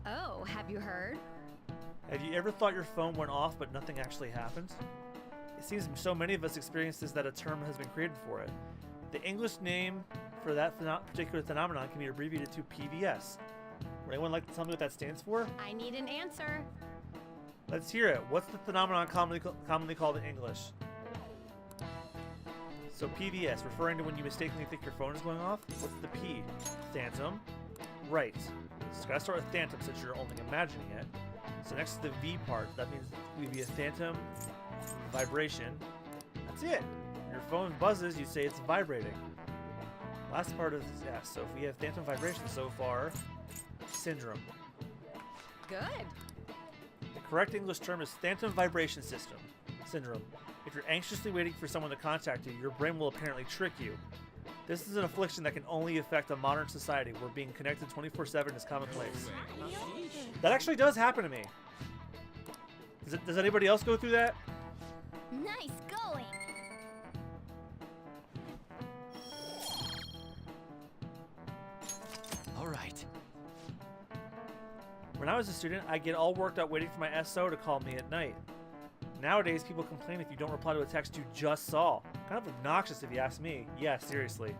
Oh, have you heard? Have you ever thought your phone went off but nothing actually happened? It seems so many of us experience this that a term has been created for it. The English name for that particular phenomenon can be abbreviated to PVS. Would anyone like to tell me what that stands for? I need an answer. Let's hear it. What's the phenomenon commonly called in English? So PVS, referring to when you mistakenly think your phone is going off. What's the P? Phantom. Right. So gotta start with phantom since you're only imagining it. So next to the V part, that means it would be a phantom vibration. That's it. Your phone buzzes, you say it's vibrating. Last part is, yeah, so if we have phantom vibration so far, syndrome. Good. The correct English term is phantom vibration system syndrome. If you're anxiously waiting for someone to contact you, your brain will apparently trick you. This is an affliction that can only affect a modern society where being connected 24/7 is commonplace. That actually does happen to me. Does anybody else go through that? Nice going! All right. When I was a student, I'd get all worked up waiting for my SO to call me at night. Nowadays, people complain if you don't reply to a text you just saw. Kind of obnoxious if you ask me. Yeah, seriously.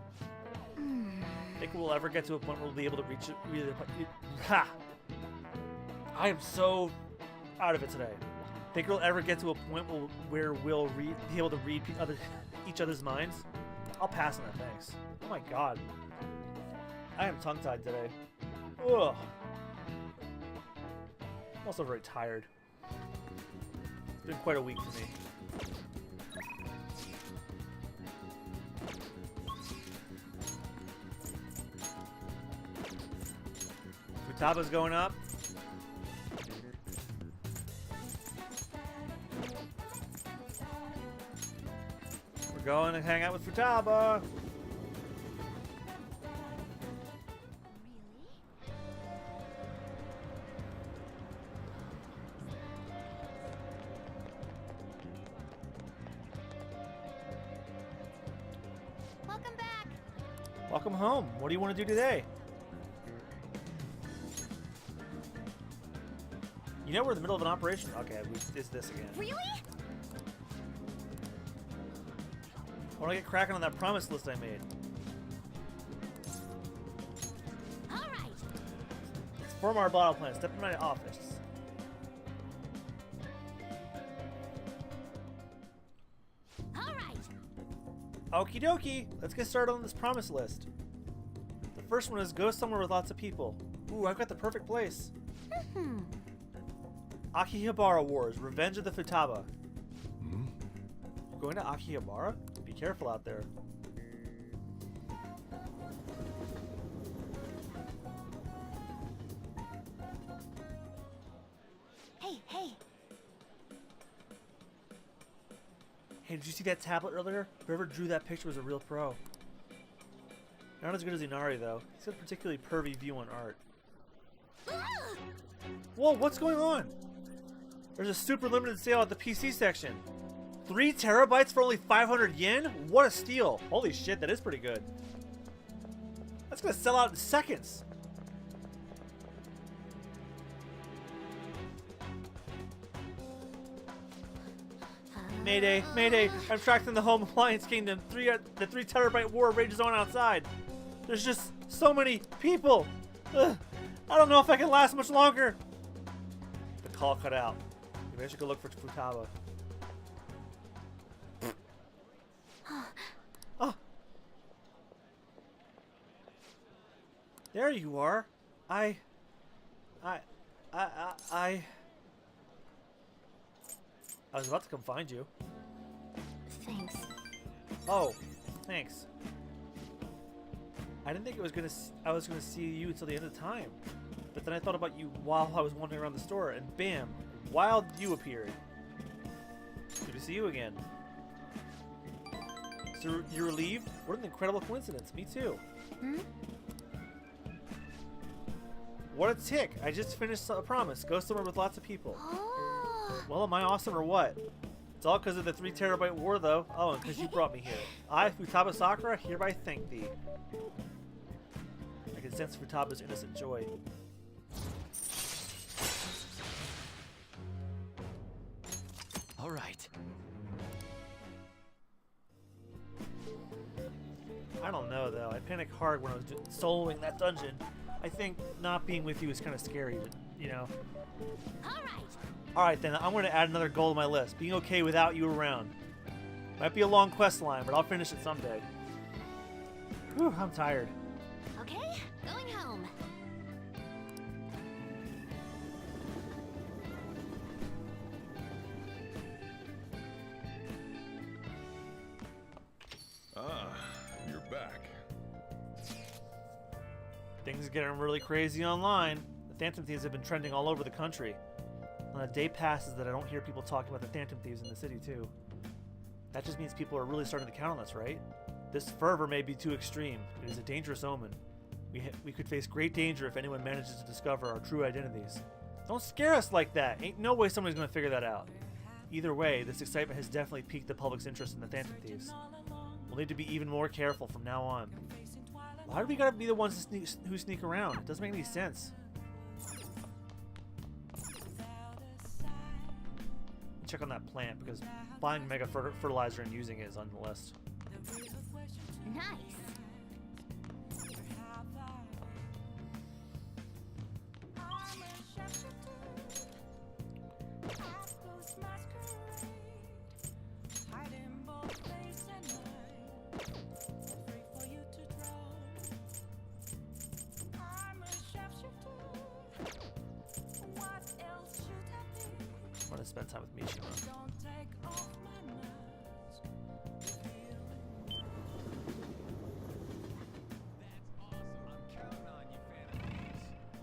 Think we'll ever get to a point where we'll be able to reach it? Ha! I am so out of it today. Think we'll ever get to a point where we'll be able to read each other's minds? I'll pass on that, thanks. Oh my god. I am tongue-tied today. Ugh. I'm also very tired. It's been quite a week for me. Futaba's going up. We're going to hang out with Futaba. Welcome back! Welcome home. What do you want to do today? You know we're in the middle of an operation. Okay, it's this again. Really? I want to get cracking on that promise list I made. Alright! Let's form our battle plan. Step in my office. Alright! Okie dokie. Let's get started on this promise list. The first one is go somewhere with lots of people. Ooh, I've got the perfect place. Akihabara Wars, Revenge of the Futaba. You're going to Akihabara? Be careful out there. Hey, hey! Hey, did you see that tablet earlier? Whoever drew that picture was a real pro. Not as good as Inari, though. He's got a particularly pervy view on art. Whoa, what's going on? There's a super limited sale at the PC section. 3 terabytes for only 500 yen? What a steal. Holy shit, that is pretty good. That's gonna sell out in seconds. Mayday, mayday, I'm trapped in the home appliance kingdom. The 3 terabyte war rages on outside. There's just so many people. Ugh, I don't know if I can last much longer. The call cut out. Maybe I should go look for Futaba. Oh. There you are. I was about to come find you. Thanks. Oh, thanks. I didn't think I was gonna see you until the end of time. But then I thought about you while I was wandering around the store, and bam, wild you appeared. Good to see you again. So you're relieved? What an incredible coincidence. Me too. Hmm? What a tick. I just finished a promise. Go somewhere with lots of people. Oh. Well, am I awesome or what? It's all because of the 3 terabyte war, though. Oh, and because you brought me here. I, Futaba Sakura, hereby thank thee. I can sense Futaba's innocent joy. All right. I don't know, though. I panicked hard when I was soloing that dungeon. I think not being with you is kind of scary, you know? Alright then, I'm going to add another goal to my list. Being okay without you around. Might be a long quest line, but I'll finish it someday. Whew, I'm tired. Okay, going home. Ah, you're back. Things are getting really crazy online. The Phantom Thieves have been trending all over the country. Not a day passes that I don't hear people talking about the Phantom Thieves in the city, too. That just means people are really starting to count on us, right? This fervor may be too extreme. It is a dangerous omen. We could face great danger if anyone manages to discover our true identities. Don't scare us like that! Ain't no way somebody's gonna figure that out. Either way, this excitement has definitely piqued the public's interest in the Phantom Thieves. We'll need to be even more careful from now on. Why do we gotta be the ones who sneak around? It doesn't make any sense. Check on that plant, because buying mega fertilizer and using it is on the list. Nice. I want to spend time with Mishima.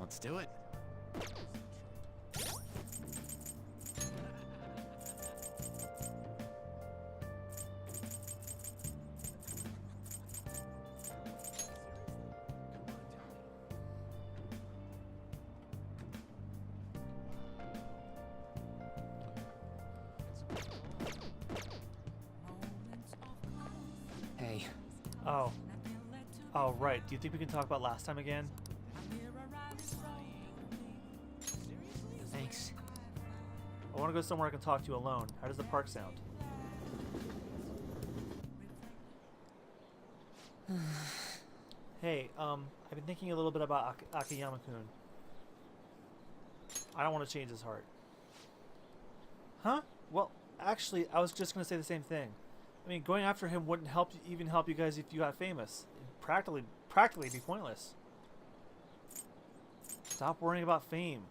Let's do it. Hey. Oh. Oh, right. Do you think we can talk about last time again? Thanks. I want to go somewhere I can talk to you alone. How does the park sound? Hey, I've been thinking a little bit about Akiyama-kun. I don't want to change his heart. Huh? Well, actually, I was just going to say the same thing. I mean, going after him wouldn't even help you guys if you got famous. It'd practically be pointless. Stop worrying about fame.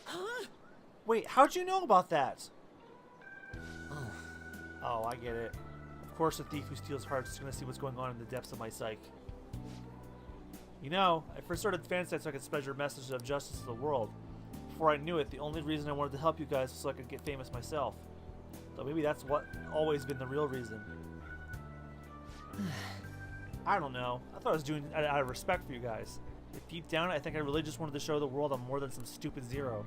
Huh? Wait, how'd you know about that? Oh, I get it. Of course, the thief who steals hearts is going to see what's going on in the depths of my psyche. You know, I first started fantasizing so I could spread your message of justice to the world. Before I knew it, the only reason I wanted to help you guys was so I could get famous myself. So maybe that's what always been the real reason. I don't know. I thought I was doing it out of respect for you guys. But deep down, I think I really just wanted to show the world I'm more than some stupid zero.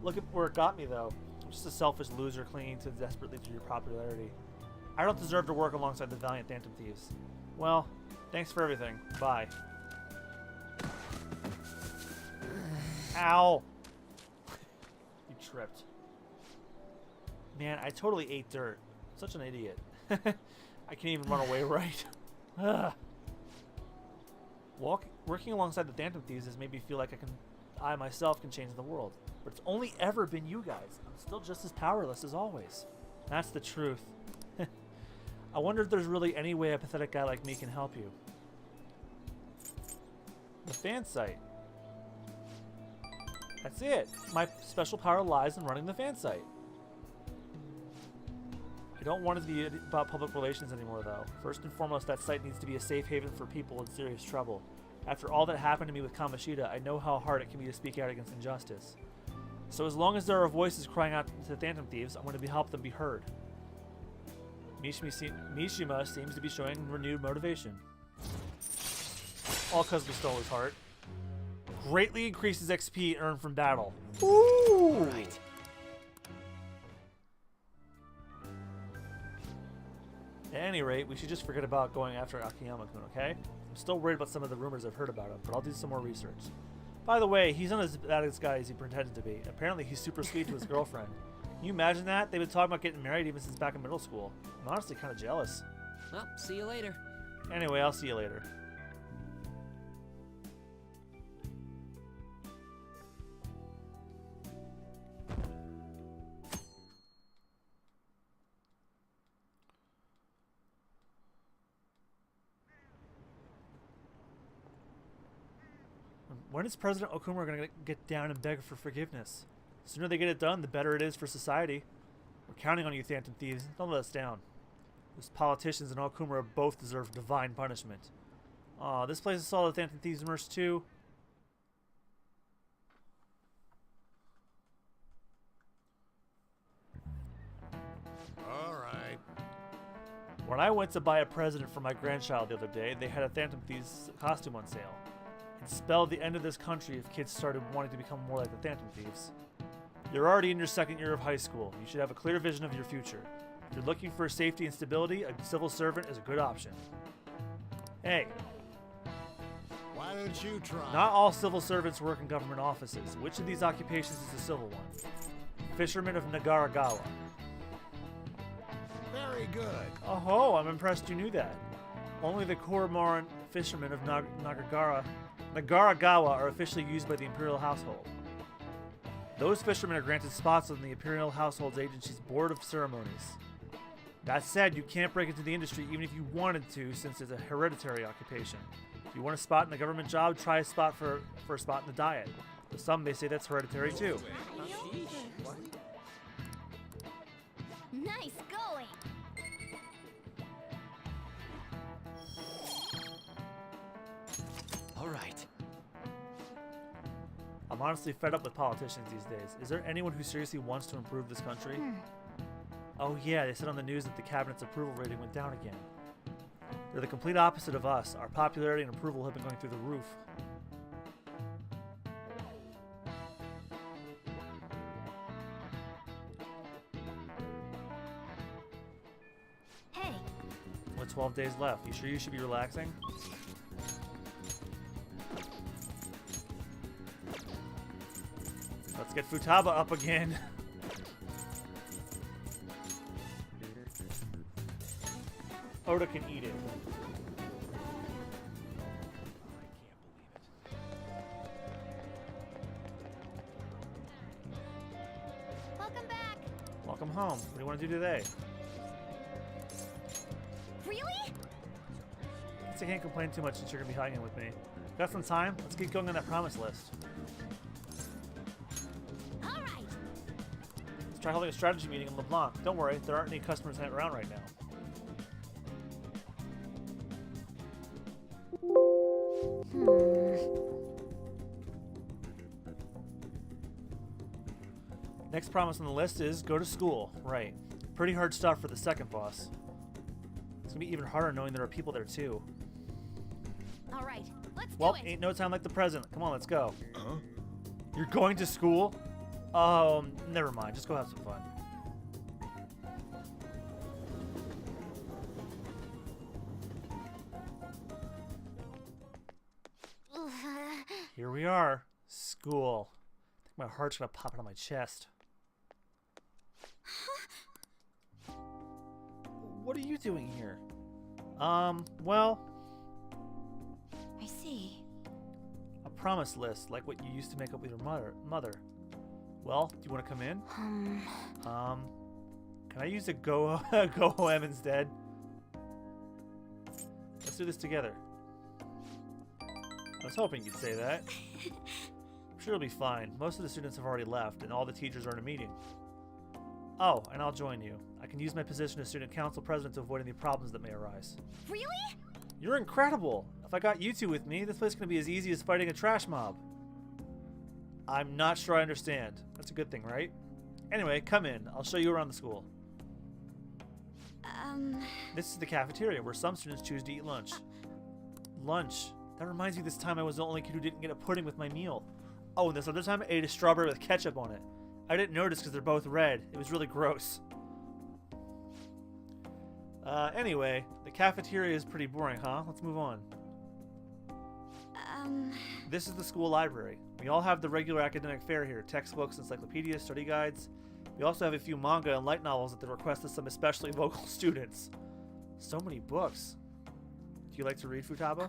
Look at where it got me, though. I'm just a selfish loser clinging to desperately to your popularity. I don't deserve to work alongside the valiant Phantom Thieves. Well, thanks for everything. Bye. Ow! You tripped. Man, I totally ate dirt. Such an idiot. I can't even run away right. Ugh. Working alongside the Phantom Thieves has made me feel like I myself can change the world. But it's only ever been you guys. I'm still just as powerless as always. That's the truth. I wonder if there's really any way a pathetic guy like me can help you. The fan site. That's it. My special power lies in running the fan site. I don't want it to be about public relations anymore, though. First and foremost, that site needs to be a safe haven for people in serious trouble. After all that happened to me with Kamoshida, I know how hard it can be to speak out against injustice. So as long as there are voices crying out to the Phantom Thieves, I'm going to help them be heard. Mishima seems to be showing renewed motivation. All because we stole his heart. Greatly increases XP earned from battle. Ooh! All right. At any rate, we should just forget about going after Akiyama-kun, okay? I'm still worried about some of the rumors I've heard about him, but I'll do some more research. By the way, he's not as bad a guy as he pretended to be. Apparently, he's super sweet to his girlfriend. Can you imagine that? They've been talking about getting married even since back in middle school. I'm honestly kind of jealous. Well, see you later. Anyway, I'll see you later. When is President Okuma going to get down and beg for forgiveness? The sooner they get it done, the better it is for society. We're counting on you, Phantom Thieves. Don't let us down. Those politicians and Okuma both deserve divine punishment. Aw, this place is all the Phantom Thieves immersed too. All right. When I went to buy a present for my grandchild the other day, they had a Phantom Thieves costume on sale. It spelled the end of this country if kids started wanting to become more like the Phantom Thieves. You're already in your second year of high school. You should have a clear vision of your future. If you're looking for safety and stability, a civil servant is a good option. Hey, Why don't you try? not all civil servants work in government offices. Which of these occupations is a civil one? Fisherman of Nagaragawa. Very good. Oh, I'm impressed you knew that. Only the Koromoran fishermen of Nagaragawa are officially used by the Imperial Household. Those fishermen are granted spots on the Imperial Household's agency's Board of Ceremonies. That said, you can't break into the industry even if you wanted to, since it's a hereditary occupation. If you want a spot in a government job, try a spot for a spot in the Diet. But some may say that's hereditary too. Nice going! All right. I'm honestly fed up with politicians these days. Is there anyone who seriously wants to improve this country? Oh yeah, they said on the news that the cabinet's approval rating went down again. They're the complete opposite of us. Our popularity and approval have been going through the roof. Hey, Only 12 days left. You sure you should be relaxing? Let's get Futaba up again. Oda can eat it. welcome back! Welcome home. What do you want to do today? Really? Guess I can't complain too much since you're gonna be hanging with me. Got some time? Let's get going on that promise list. Alright! Let's try holding a strategy meeting in LeBlanc. Don't worry, there aren't any customers around right now. Next promise on the list is go to school. Right. Pretty hard stuff for the second boss. It's gonna be even harder knowing there are people there too. Alright, Let's Well, do it. ain't no time like the present. Come on, let's go. Huh? You're going to school? Oh, never mind. Just go have some fun. Here we are. School. I think my heart's gonna pop out of my chest. What are you doing here? Well, I see. a promise list, like what you used to make up with your mother. Well, do you want to come in? Can I use a Go-O-M instead? Let's do this together. I was hoping you'd say that. I'm sure it'll be fine. Most of the students have already left, and all the teachers are in a meeting. Oh, and I'll join you. I can use my position as student council president to avoid any problems that may arise. Really? You're incredible! If I got you two with me, this place is going to be as easy as fighting a trash mob. I'm not sure I understand. That's a good thing, right? Anyway, come in. I'll show you around the school. This is the cafeteria, where some students choose to eat lunch. Lunch? That reminds me this time I was the only kid who didn't get a pudding with my meal. Oh, and this other time I ate a strawberry with ketchup on it. I didn't notice because they're both red. It was really gross. Anyway, the cafeteria is pretty boring, huh? Let's move on. This is the school library. We all have the regular academic fare here. Textbooks, encyclopedias, study guides. We also have a few manga and light novels at the request of some especially vocal students. So many books. Do you like to read, Futaba?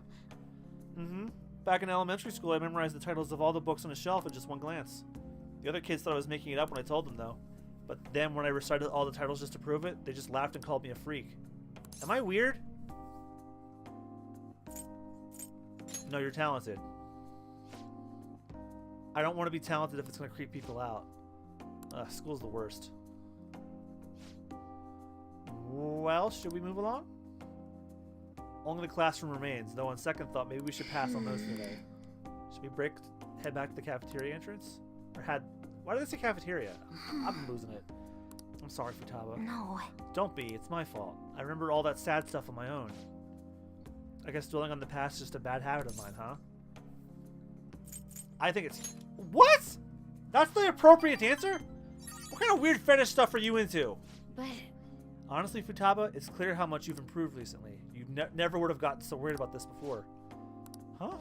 Mm-hmm. Back in elementary school, I memorized the titles of all the books on the shelf in just one glance. The other kids thought I was making it up when I told them, though. But then when I recited all the titles just to prove it, they just laughed and called me a freak. Am I weird? No, you're talented. I don't want to be talented if it's going to creep people out. School's the worst. Well, should we move along? Only the classroom remains, though on second thought, maybe we should pass on those today. Should we head back to the cafeteria entrance? Why did they say cafeteria? I'm losing it. I'm sorry, Futaba. No. Don't be, it's my fault. I remember all that sad stuff on my own. I guess dwelling on the past is just a bad habit of mine, huh? I think it's... What?! That's the appropriate answer? What kind of weird fetish stuff are you into? But... Honestly, Futaba, it's clear how much you've improved recently. You never would have gotten so worried about this before. Huh?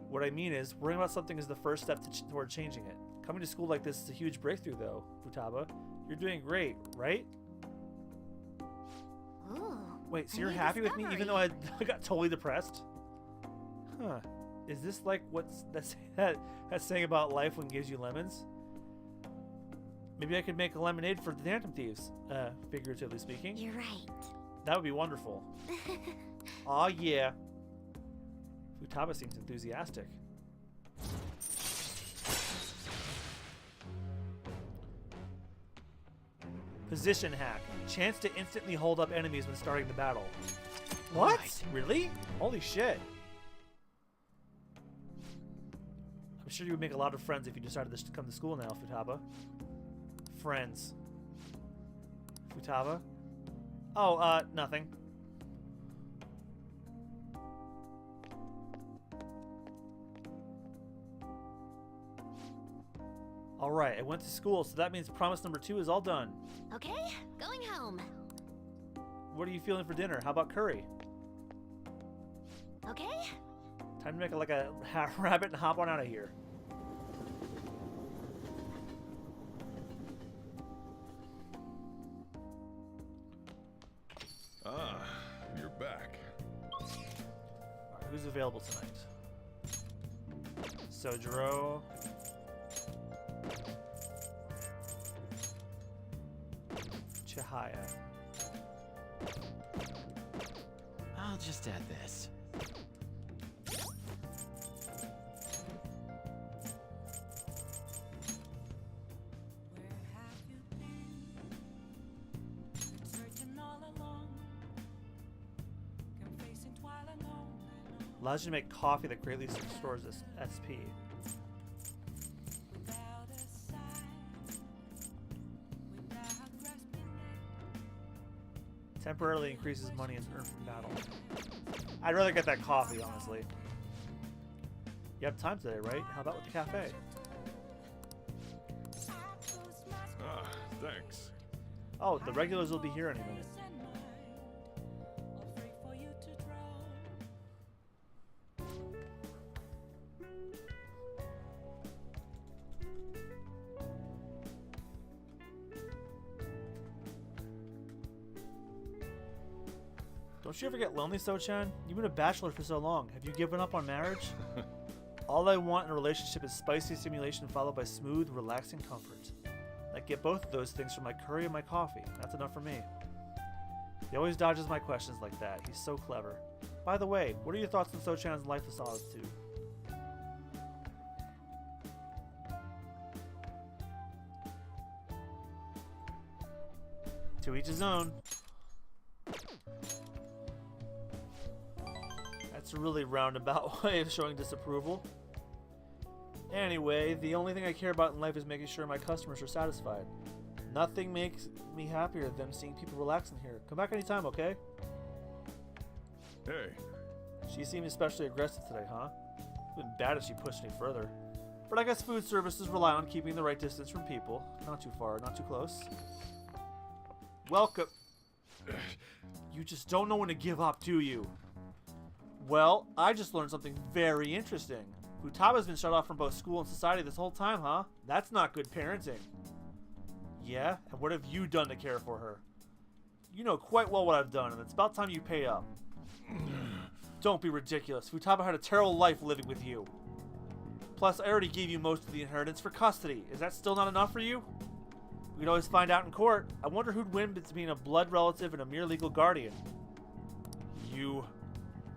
What I mean is, worrying about something is the first step toward changing it. Coming to school like this is a huge breakthrough, though, Futaba. You're doing great, right? Ooh, Wait, so a you're new happy with me even though discovery. I got totally depressed? Huh. Is this like what's that's saying about life when it gives you lemons? Maybe I could make a lemonade for the Phantom Thieves, figuratively speaking. You're right. That would be wonderful. Aw, yeah. Futaba seems enthusiastic. Position hack. Chance to instantly hold up enemies when starting the battle. What? Right. Really? Holy shit. I'm sure you would make a lot of friends if you decided to come to school now, Futaba. Friends. Futaba? Oh, nothing. Alright, I went to school, so that means promise number 2 is all done. Okay, going home. What are you feeling for dinner? How about curry? Okay? Time to make it like a rabbit and hop on out of here. Ah, you're back. Alright, who's available tonight? Sojiro. Chihaya. I'll just add this. Allows you to make coffee that greatly restores this SP. Temporarily increases money as earned from battle. I'd rather get that coffee, honestly. You have time today, right? How about with the cafe? Ah, thanks. Oh, the regulars will be here any minute. Don't you ever get lonely, So-chan? You've been a bachelor for so long. Have you given up on marriage? All I want in a relationship is spicy stimulation followed by smooth, relaxing comfort. I get both of those things from my curry and my coffee. That's enough for me. He always dodges my questions like that. He's so clever. By the way, what are your thoughts on So-chan's life of solitude? To each his own. That's a really roundabout way of showing disapproval. Anyway, the only thing I care about in life is making sure my customers are satisfied. Nothing makes me happier than seeing people relaxing here. Come back anytime, okay? Hey, She seemed especially aggressive today, huh? It would have been bad if she pushed any further. But I guess food services rely on keeping the right distance from people. Not too far, not too close. Welcome. You just don't know when to give up, do you? Well, I just learned something very interesting. Futaba's been shut off from both school and society this whole time, huh? That's not good parenting. Yeah? And what have you done to care for her? You know quite well what I've done, and it's about time you pay up. Don't be ridiculous. Futaba had a terrible life living with you. Plus, I already gave you most of the inheritance for custody. Is that still not enough for you? We could always find out in court. I wonder who'd win between a blood relative and a mere legal guardian. You...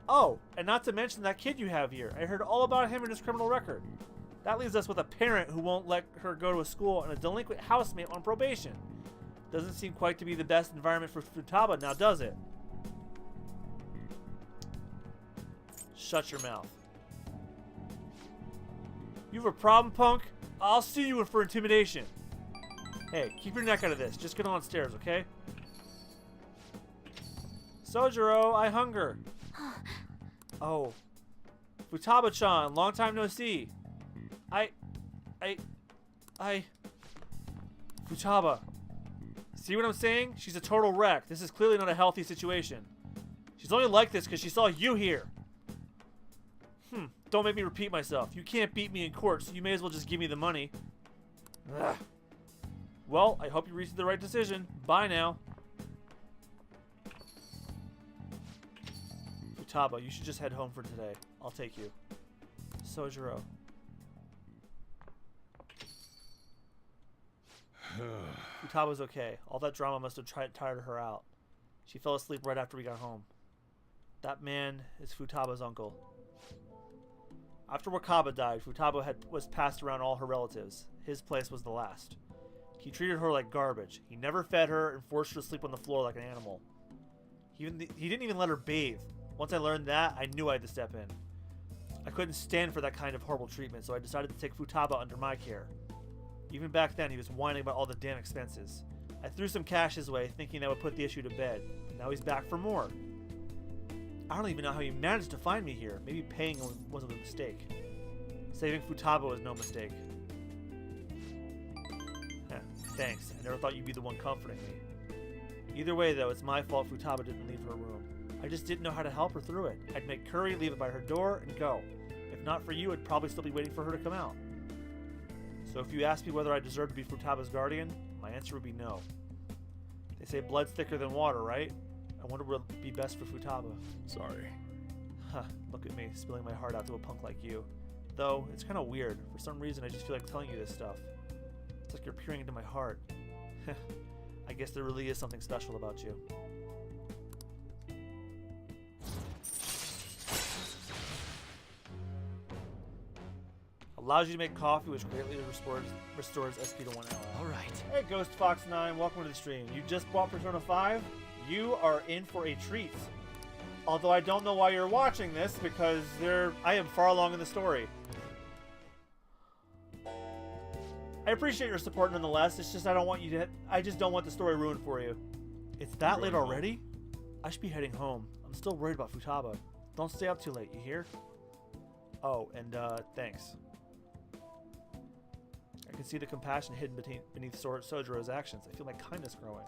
Oh, and not to mention that kid you have here. I heard all about him and his criminal record. That leaves us with a parent who won't let her go to a school and a delinquent housemate on probation. Doesn't seem quite to be the best environment for Futaba now, does it? Shut your mouth. You have a problem, punk? I'll sue you for intimidation. Hey, keep your neck out of this. Just get on stairs, okay? Sojiro, I hunger. Oh. Futaba-chan, long time no see. Futaba. See what I'm saying? She's a total wreck. This is clearly not a healthy situation. She's only like this because she saw you here. Don't make me repeat myself. You can't beat me in court, so you may as well just give me the money. Ugh. Well, I hope you reached the right decision. Bye now. Futaba, you should just head home for today. I'll take you. Sojiro. Futaba's okay. All that drama must have tired her out. She fell asleep right after we got home. That man is Futaba's uncle. After Wakaba died, Futaba was passed around all her relatives. His place was the last. He treated her like garbage. He never fed her and forced her to sleep on the floor like an animal. He didn't even let her bathe. Once I learned that, I knew I had to step in. I couldn't stand for that kind of horrible treatment, so I decided to take Futaba under my care. Even back then, he was whining about all the damn expenses. I threw some cash his way, thinking that would put the issue to bed. Now he's back for more. I don't even know how he managed to find me here. Maybe paying was a mistake. Saving Futaba was no mistake. Thanks. I never thought you'd be the one comforting me. Either way, though, it's my fault Futaba didn't leave her room. I just didn't know how to help her through it. I'd make curry, leave it by her door, and go. If not for you, I'd probably still be waiting for her to come out. So if you ask me whether I deserve to be Futaba's guardian, my answer would be no. They say blood's thicker than water, right? I wonder what would be best for Futaba. Sorry. Huh, look at me, spilling my heart out to a punk like you. Though, it's kind of weird. For some reason, I just feel like telling you this stuff. It's like you're peering into my heart. I guess there really is something special about you. Allows you to make coffee, which greatly restores SP to 1 hour. Alright. Hey, Ghost Fox 9, welcome to the stream. You just bought Persona 5? You are in for a treat. Although I don't know why you're watching this, because I am far along in the story. I appreciate your support nonetheless. It's just I just don't want the story ruined for you. It's that late already? I should be heading home. I'm still worried about Futaba. Don't stay up too late, you hear? Oh, and thanks. I can see the compassion hidden beneath Sojiro's actions. I feel my kindness growing.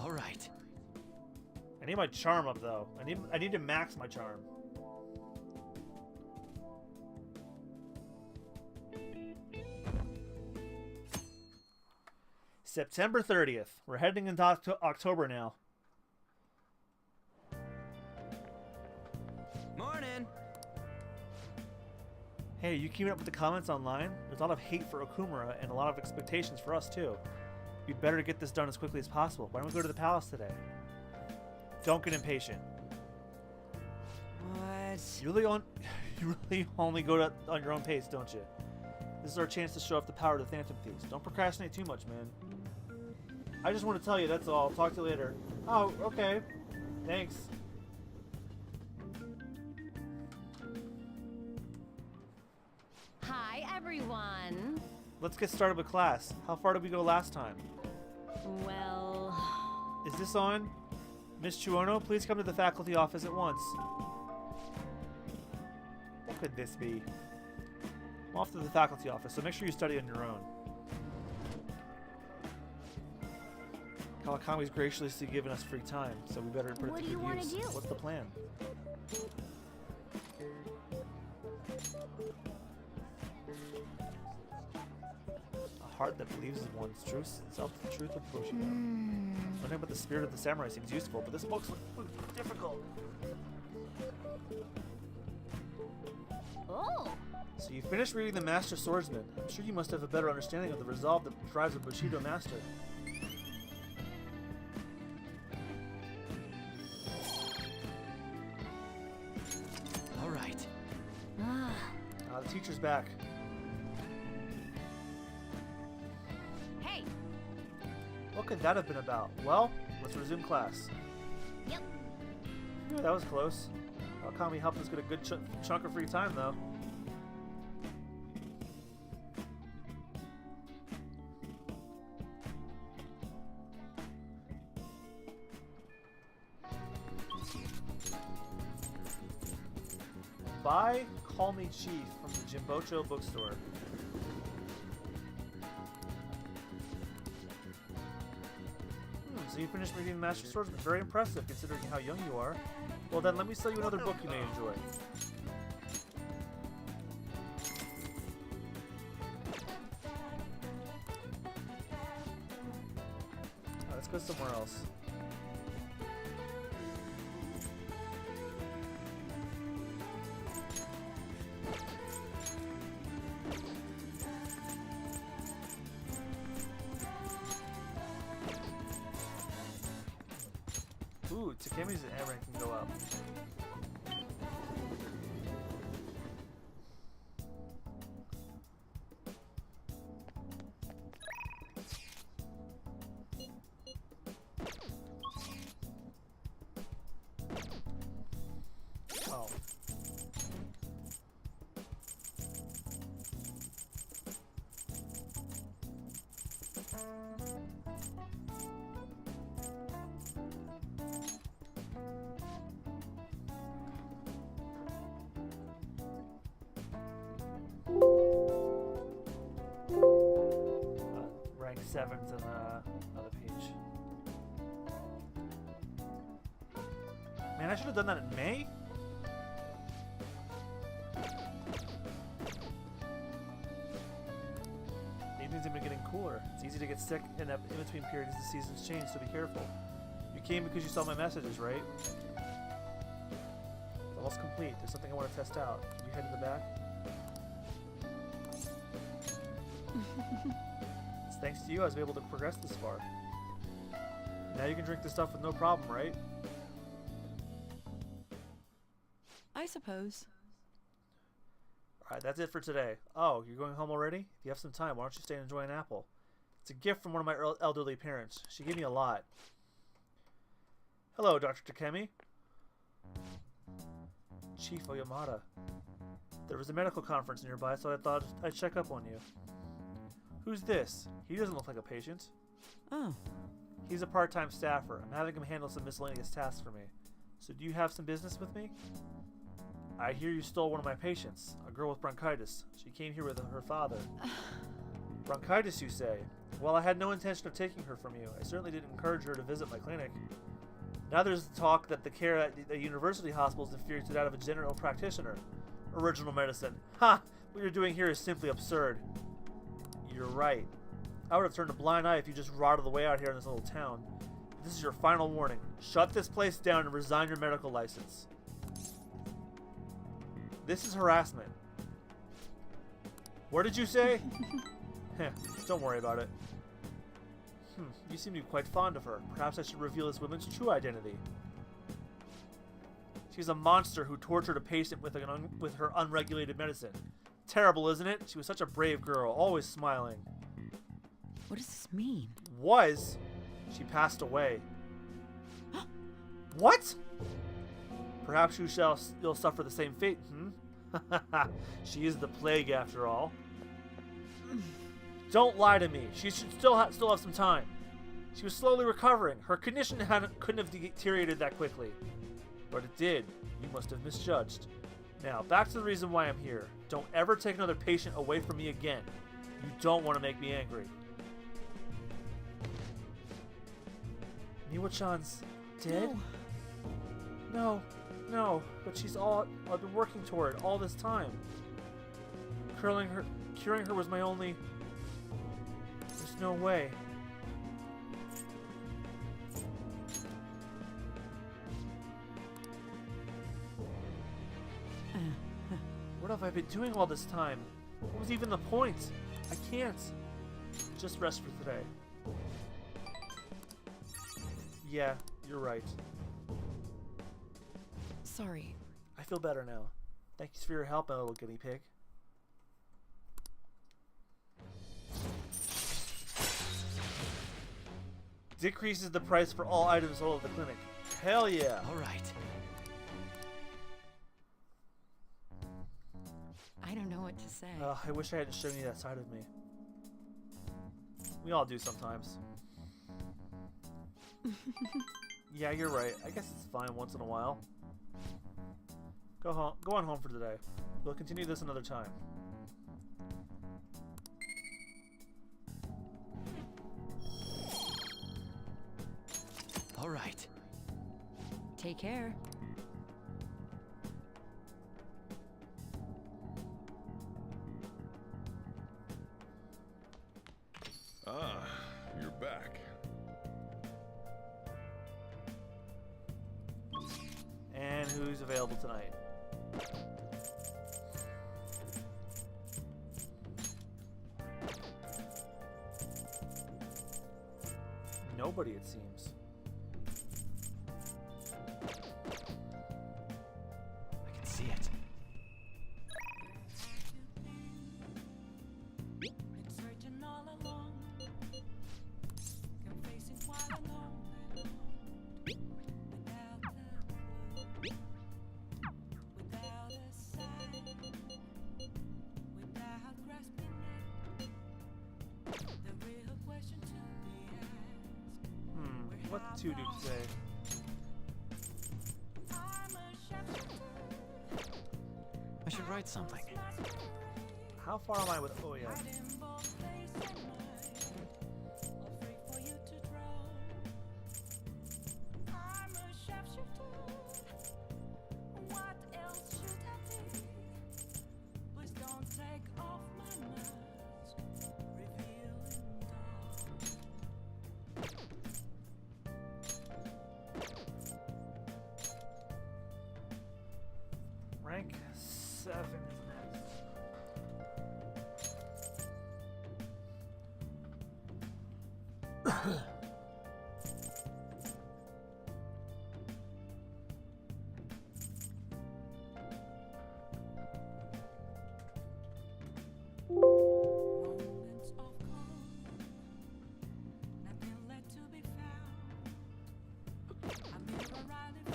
All right. I need my charm up though. I need to max my charm. September 30th. We're heading into October now. Morning. Hey, you keeping up with the comments online? There's a lot of hate for Okumura and a lot of expectations for us too. We'd better get this done as quickly as possible. Why don't we go to the palace today? Don't get impatient. What? You really only go on your own pace, don't you? This is our chance to show off the power of the Phantom Thieves. Don't procrastinate too much, man. I just want to tell you, that's all. Talk to you later. Oh, okay. Thanks. Hi, everyone. Let's get started with class. How far did we go last time? Well... Is this on? Miss Chuono, please come to the faculty office at once. What could this be? I'm off to the faculty office, so make sure you study on your own. Kawakami's graciously given us free time, so we better put it to good use. What do you want to do? What's the plan? A heart that believes in one's truth, the truth of Bushido. Learning about the spirit of the samurai seems useful, but this book's difficult. Oh! So you finished reading The Master Swordsman. I'm sure you must have a better understanding of the resolve that drives a Bushido master. All right. The teacher's back. Hey! What could that have been about? Well, let's resume class. Yep. Yeah, that was close. Kawakami helped us get a good chunk of free time, though. Buy Call Me Chief from the Jimbocho bookstore. So you finished reading The Master Swordsman. Very impressive, considering how young you are. Well then, let me sell you another book you may enjoy. Let's go somewhere else. Ooh, Takemi's A rank can go up. Oh. Rank 7's on another page. Man, I should have done that in May? Evenings have been getting cooler. It's easy to get sick in between periods as the seasons change, so be careful. You came because you saw my messages, right? It's almost complete. There's something I want to test out. Can you head to the back? It's thanks to you I was able to progress this far. Now you can drink this stuff with no problem, right? I suppose. Alright, that's it for today. Oh, you're going home already? If you have some time, why don't you stay and enjoy an apple? It's a gift from one of my elderly parents. She gave me a lot. Hello, Dr. Takemi. Chief Oyamada. There was a medical conference nearby, so I thought I'd check up on you. Who's this? He doesn't look like a patient. Oh, He's a part-time staffer. I'm having him handle some miscellaneous tasks for me. So do you have some business with me? I hear you stole one of my patients, a girl with bronchitis. She came here with her father. Bronchitis, you say? Well, I had no intention of taking her from you. I certainly didn't encourage her to visit my clinic. Now there's talk that the care at the university hospital is inferior to that of a general practitioner. Original medicine. Ha! What you're doing here is simply absurd. You're right. I would have turned a blind eye if you just rotted the way out here in this little town. This is your final warning. Shut this place down and resign your medical license. This is harassment. What did you say? Heh, don't worry about it. You seem to be quite fond of her. Perhaps I should reveal this woman's true identity. She's a monster who tortured a patient with her unregulated medicine. Terrible, isn't it? She was such a brave girl, always smiling. What does this mean? Was? She passed away. What? Perhaps you'll suffer the same fate, She is the plague after all. Don't lie to me. She should still have some time. She was slowly recovering. Her condition couldn't have deteriorated that quickly. But it did. You must have misjudged. Now, back to the reason why I'm here. Don't ever take another patient away from me again. You don't want to make me angry. Miwa-chan's dead? No, but she's all I've been working toward all this time. Curing her was my only... There's no way. What have I been doing all this time? What was even the point? I can't. Just rest for today. Yeah, you're right. Sorry. I feel better now. Thanks for your help, my little guinea pig. Decreases the price for all items sold at the clinic. Hell yeah! All right. I don't know what to say. I wish I hadn't shown you that side of me. We all do sometimes. Yeah, you're right. I guess it's fine once in a while. Go on home for today. We'll continue this another time. All right. Take care. Ah, you're back. And who's available tonight? Nobody, it seems. I can see it. What to do today? I should write something. How far am I with... Oh, yeah. Rank 7 is next.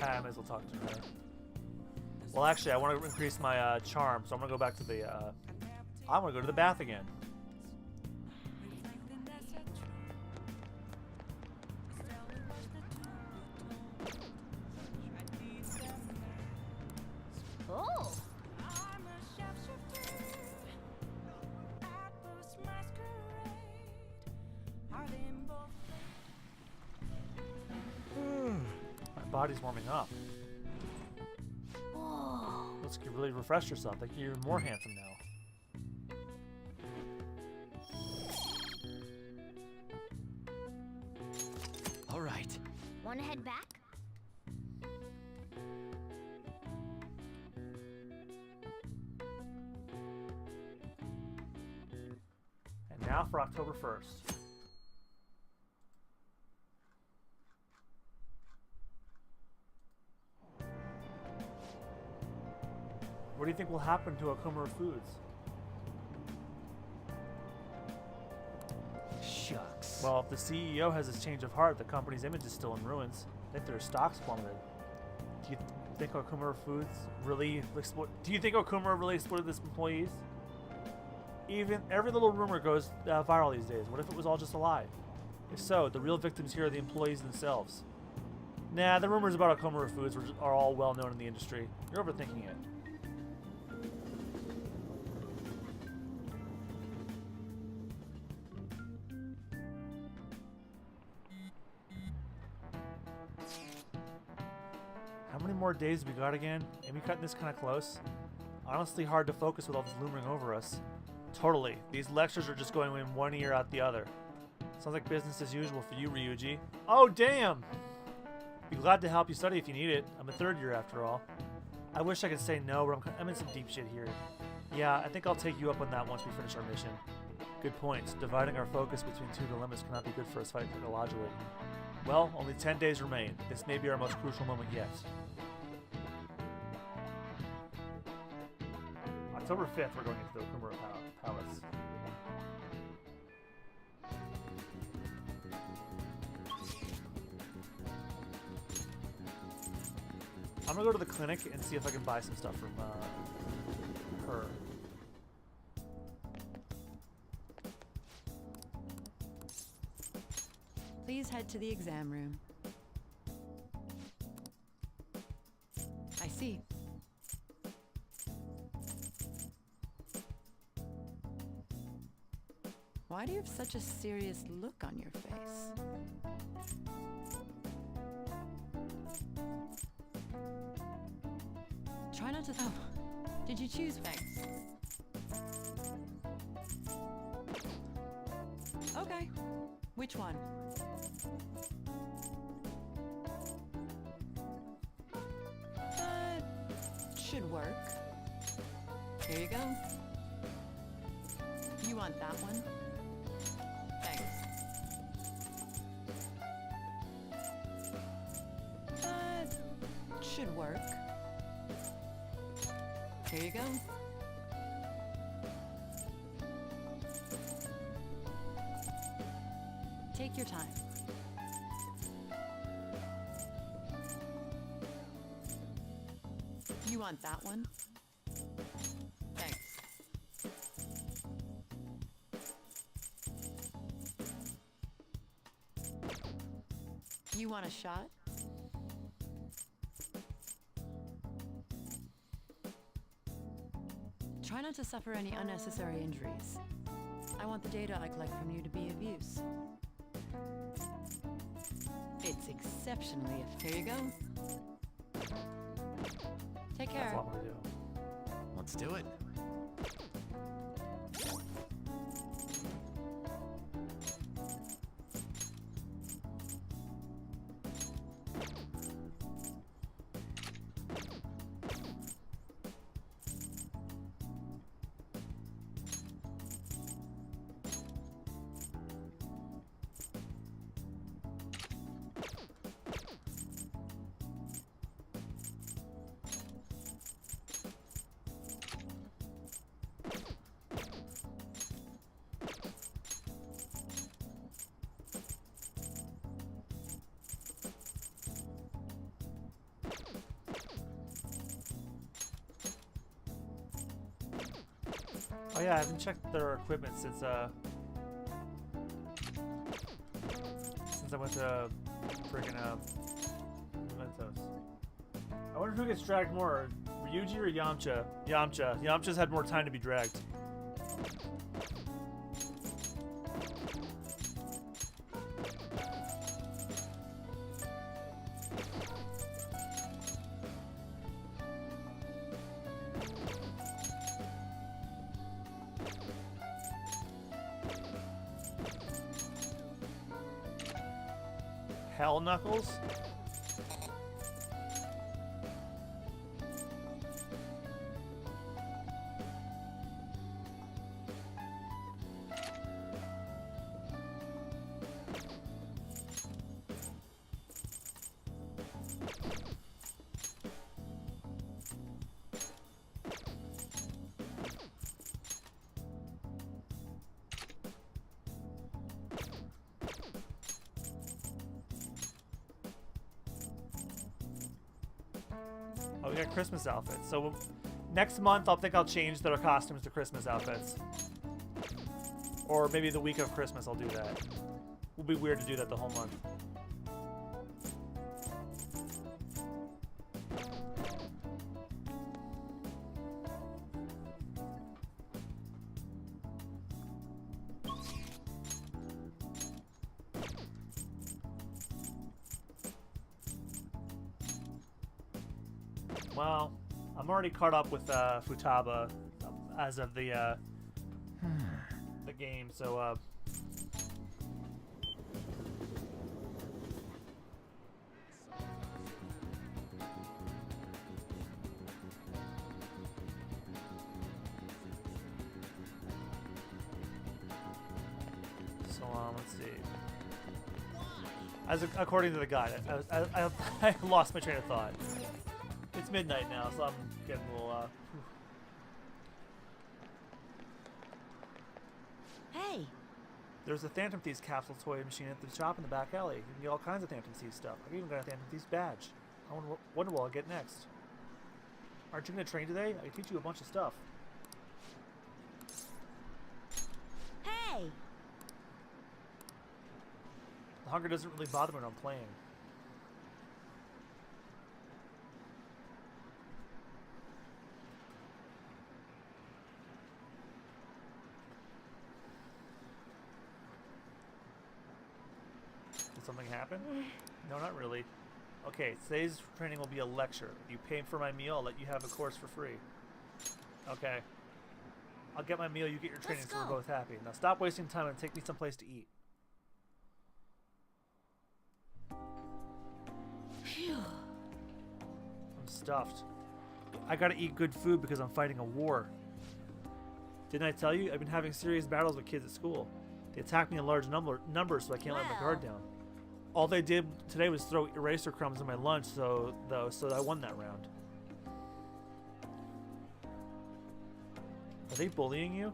I might as well talk to her. Well, actually, I want to increase my charm, so I'm going to go back to the... I'm going to go to the bath again. body's warming up. Oh. Looks like you really refreshed yourself. Like you're more handsome now. All right. Wanna head back? And now for October 1st. What do you think will happen to Okumura Foods? Shucks. Well, if the CEO has this change of heart, the company's image is still in ruins. I think their stocks plummeted. Do you think Okumura Foods really Do you think Okumura really exploited its employees? Even every little rumor goes viral these days. What if it was all just a lie? If so, the real victims here are the employees themselves. Nah, the rumors about Okumura Foods are all well known in the industry. You're overthinking it. How many more days we got again? Ain't we cutting this kind of close? Honestly hard to focus with all this looming over us. Totally. These lectures are just going in one ear out the other. Sounds like business as usual for you, Ryuji. Oh, damn! Be glad to help you study if you need it. I'm a third year after all. I wish I could say no, but I'm in some deep shit here. Yeah, I think I'll take you up on that once we finish our mission. Good points. Dividing our focus between two dilemmas cannot be good for us fighting technologically. Well, only 10 days remain. This may be our most crucial moment yet. October 5th, we're going into the Okumura Palace. I'm gonna go to the clinic and see if I can buy some stuff from her. Please head to the exam room. I see. Why do you have such a serious look on your face? Try not to. Oh, did you choose? Thanks. Okay. Which one? Should work. Here you go. You want that one? Thanks. Should work. Here you go. Take your time. You want that one? Thanks. You want a shot? Try not to suffer any unnecessary injuries. I want the data I collect from you to be of use. It's exceptionally Here you go. Take care. That's what I'm gonna do. Let's do it. Oh yeah, I haven't checked their equipment since I went to friggin' Mementos. I wonder who gets dragged more, Ryuji or Yamcha? Yamcha. Yamcha's had more time to be dragged. hell, Knuckles? Oh, we got Christmas outfits. So next month, I'll change their costumes to Christmas outfits. Or maybe the week of Christmas, I'll do that. It will be weird to do that the whole month. Well, I'm already caught up with Futaba as of the game, so let's see. According to the guide, I lost my train of thought. It's midnight now, so I'm getting a little, Hey! There's a Phantom Thieves capsule toy machine at the shop in the back alley. You can get all kinds of Phantom Thieves stuff. I've even got a Phantom Thieves badge. I wonder what I'll get next. Aren't you going to train today? I can teach you a bunch of stuff. Hey! The hunger doesn't really bother me when I'm playing. Something happen? No, not really. Okay, today's training will be a lecture. If you pay for my meal, I'll let you have a course for free. Okay. I'll get my meal, you get your training, so we're both happy. Now stop wasting time and take me someplace to eat. Phew. I'm stuffed. I gotta eat good food because I'm fighting a war. Didn't I tell you? I've been having serious battles with kids at school. They attack me in large numbers, so I can't let my guard down. All they did today was throw eraser crumbs in my lunch, so I won that round. Are they bullying you?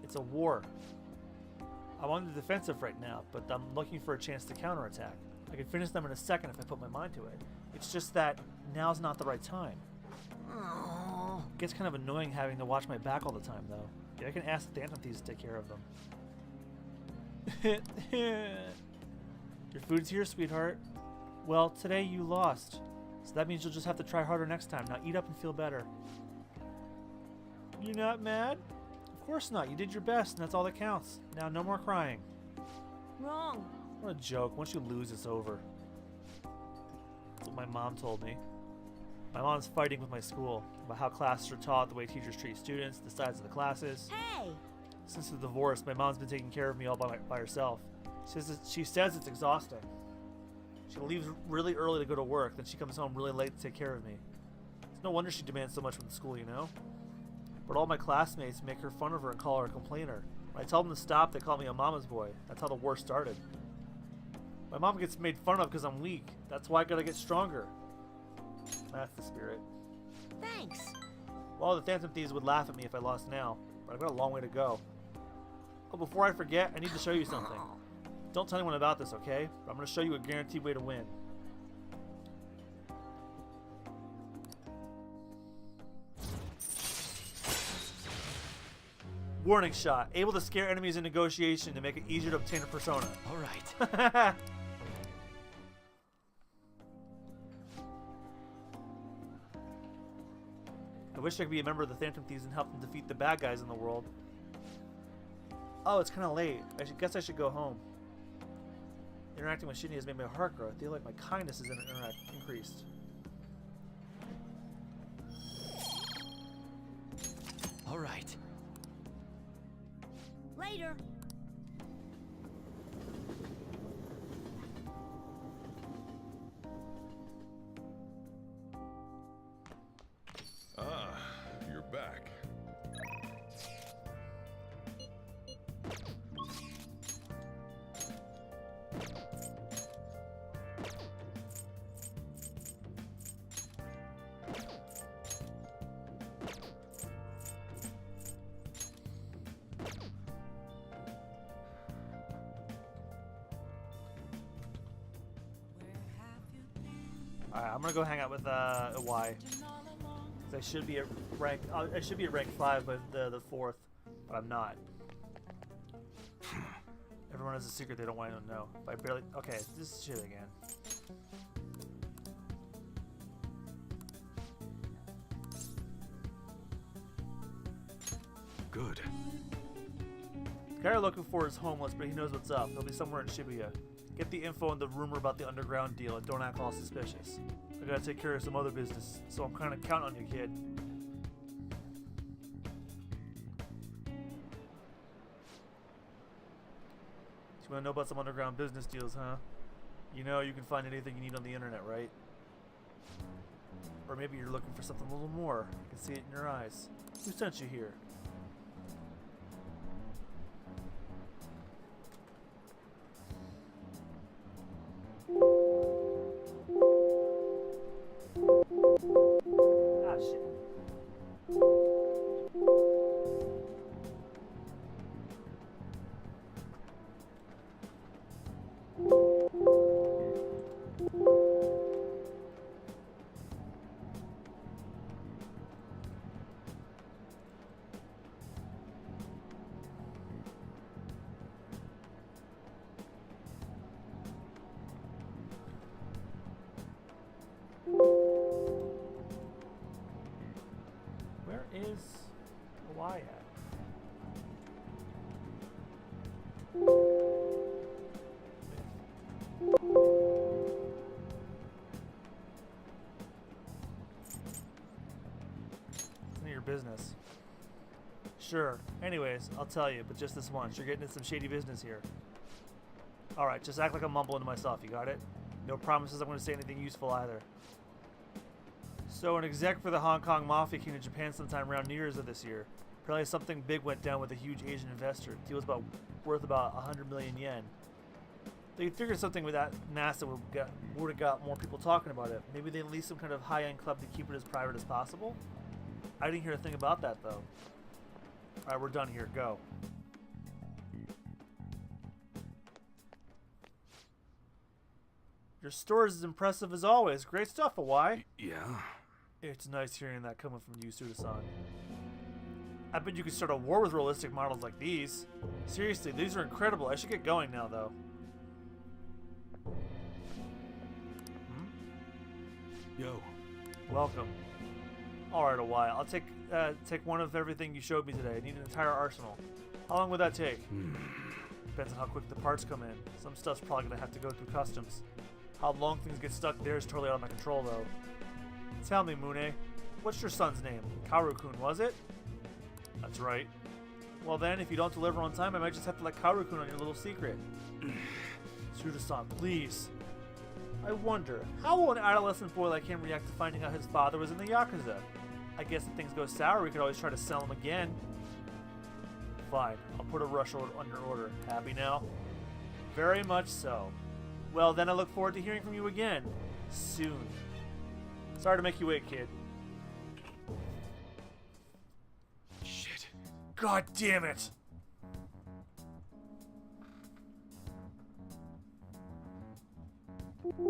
It's a war. I'm on the defensive right now, but I'm looking for a chance to counterattack. I can finish them in a second if I put my mind to it. It's just that now's not the right time. Oh. It gets kind of annoying having to watch my back all the time, though. Yeah, I can ask the Phantom Thieves to take care of them. Your food's here, sweetheart. Well, today you lost. So that means you'll just have to try harder next time. Now eat up and feel better. You're not mad? Of course not. You did your best, and that's all that counts. Now, no more crying. Wrong. What a joke. Once you lose, it's over. That's what my mom told me. My mom's fighting with my school about how classes are taught, the way teachers treat students, the size of the classes. Hey! Since the divorce, my mom's been taking care of me all by herself. She says it's exhausting. She leaves really early to go to work, then she comes home really late to take care of me. It's no wonder she demands so much from the school, you know? But all my classmates make her fun of her and call her a complainer. When I tell them to stop, they call me a mama's boy. That's how the war started. My mom gets made fun of because I'm weak. That's why I gotta get stronger. That's the spirit. Thanks. Well, the Phantom Thieves would laugh at me if I lost now, but I've got a long way to go. Oh, before I forget, I need to show you something. Don't tell anyone about this, okay? But I'm going to show you a guaranteed way to win. Warning shot. Able to scare enemies in negotiation to make it easier to obtain a persona. All right. I wish I could be a member of the Phantom Thieves and help them defeat the bad guys in the world. Oh, it's kind of late. Guess I should go home. Interacting with Shinny has made my heart grow. I feel like my kindness is increased. All right. Later. Alright, I'm gonna go hang out with Y. 'Cause I should be at rank. I should be at rank 5 by the 4th, but I'm not. Everyone has a secret they don't want to know. But I barely. Okay, this shit again. Good. The guy you're looking for is homeless, but he knows what's up. He'll be somewhere in Shibuya. Get the info and the rumor about the underground deal, and don't act all suspicious. I gotta take care of some other business, so I'm kind of counting on you, kid. You wanna know about some underground business deals, huh? You know you can find anything you need on the internet, right? Or maybe you're looking for something a little more. I can see it in your eyes. Who sent you here? Ah, shit. Where is Hawaii at? It's none of your business. Sure. Anyways, I'll tell you, but just this once. You're getting into some shady business here. Alright, just act like I'm mumbling to myself, you got it? No promises I'm going to say anything useful either. So an exec for the Hong Kong Mafia came to Japan sometime around New Year's of this year. Apparently something big went down with a huge Asian investor. The deal was worth about 100 million yen. They figured something with that massive would have got more people talking about it. Maybe they leased some kind of high-end club to keep it as private as possible? I didn't hear a thing about that, though. Alright, we're done here. Go. Your store is as impressive as always. Great stuff, Hawaii. Yeah. It's nice hearing that coming from you, Suda-san. I bet you could start a war with realistic models like these. Seriously, these are incredible. I should get going now, though. Yo. Welcome. Alright, Hawaii. I'll take one of everything you showed me today. I need an entire arsenal. How long would that take? Depends on how quick the parts come in. Some stuff's probably going to have to go through customs. How long things get stuck there is totally out of my control, though. Tell me, Mune, what's your son's name? Karu-kun, was it? That's right. Well then, if you don't deliver on time, I might just have to let Karu-kun on your little secret. Suda-san, please. I wonder, how will an adolescent boy like him react to finding out his father was in the Yakuza? I guess if things go sour, we could always try to sell him again. Fine, I'll put a rush order on your order. Happy now? Very much so. Well, then I look forward to hearing from you again. Soon. Sorry to make you wait, kid. Shit. God damn it! Okay.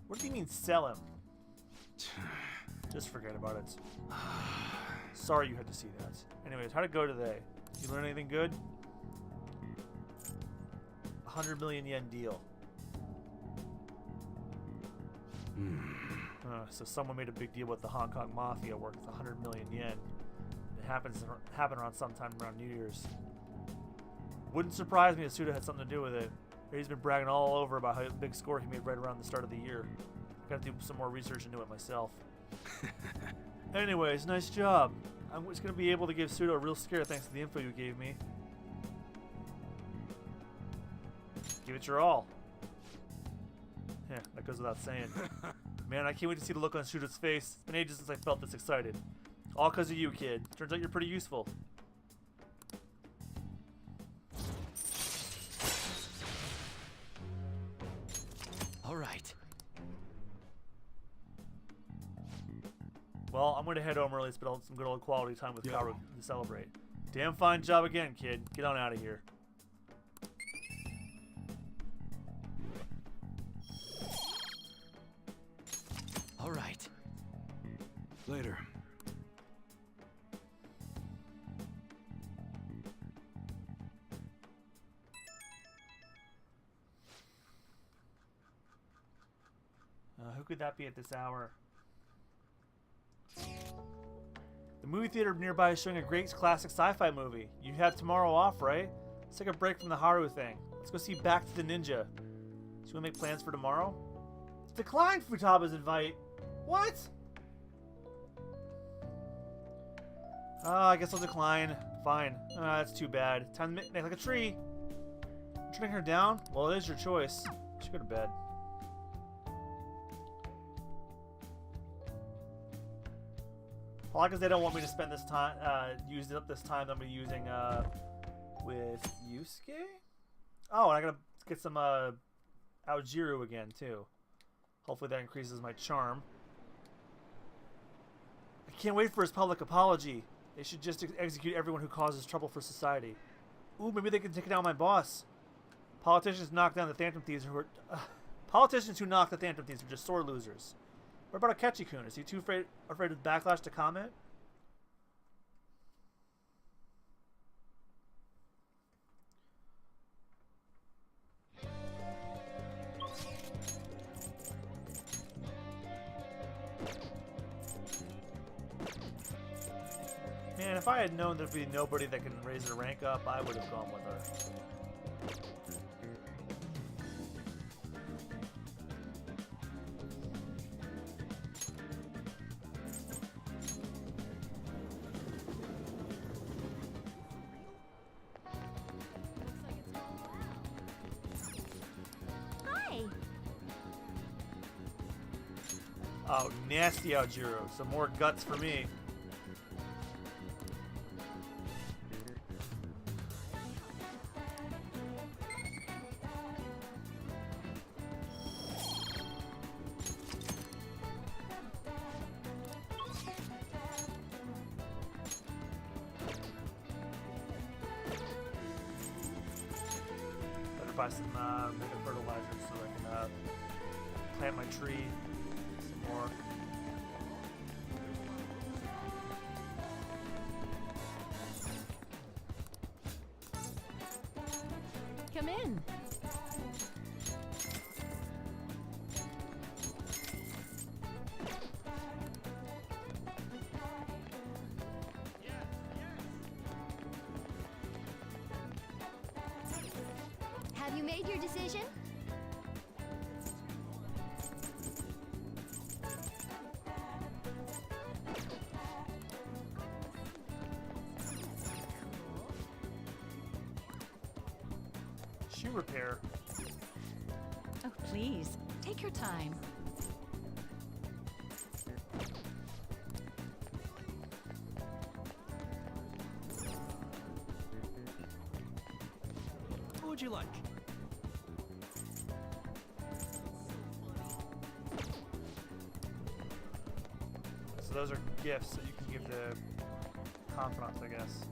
What do you mean sell him? Just forget about it. Sorry you had to see that. Anyways, how'd it go today? You learn anything good? 100 million yen deal. So someone made a big deal with the Hong Kong Mafia worth 100 million yen. It happened around sometime around New Year's. Wouldn't surprise me if Suda had something to do with it. He's been bragging all over about how big score he made right around the start of the year. Gotta do some more research into it myself. Anyways, nice job. I'm just gonna be able to give Suda a real scare thanks to the info you gave me. Give it your all. Yeah, that goes without saying. Man, I can't wait to see the look on Suda's face. It's been ages since I felt this excited. All because of you, kid. Turns out you're pretty useful. All right. Well, I'm going to head home early, spend some good old quality time with Karu to celebrate. Damn fine job again, kid. Get on out of here. All right. Later. Who could that be at this hour? The movie theater nearby is showing a great classic sci-fi movie. You have tomorrow off, right? Let's take a break from the Haru thing. Let's go see Back to the Ninja. So you want to make plans for tomorrow? Decline Futaba's invite. What? I guess I'll decline. Fine. That's too bad. Time to make like a tree. You're turning her down? Well, it is your choice. You should go to bed. Probably because they don't want me to spend this time, use up this time that I'm going to be using with Yusuke? Oh, and I gotta get some Aojiru again, too. Hopefully that increases my charm. I can't wait for his public apology. They should just execute everyone who causes trouble for society. Ooh, maybe they can take down my boss. Politicians knock down the Phantom Thieves who are... politicians who knock the Phantom Thieves are just sore losers. What about Akechi-kun? Is he too afraid of backlash to comment? Man, if I had known there'd be nobody that can raise her rank up, I would have gone with her. Oh, nasty Aojiru. Some more guts for me. Better buy some mega fertilizer so I can plant my tree. More. Come in. Have you made your decision? Shoe repair. Oh, please. Take your time. What would you like? So those are gifts that you can give to confidants, I guess.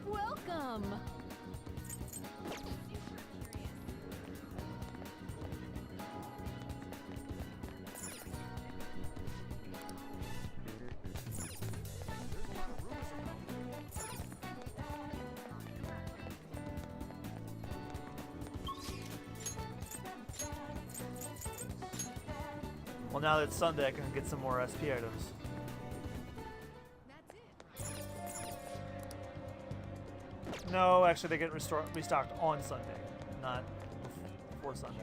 Welcome. Well, now that it's Sunday, I can get some more SP items. No, actually, they get restocked on Sunday, not before Sunday.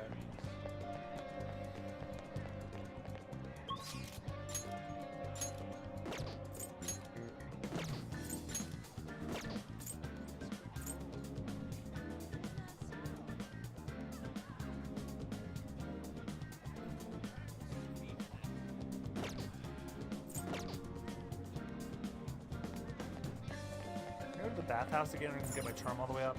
Go to the bathhouse again and get my charm all the way up.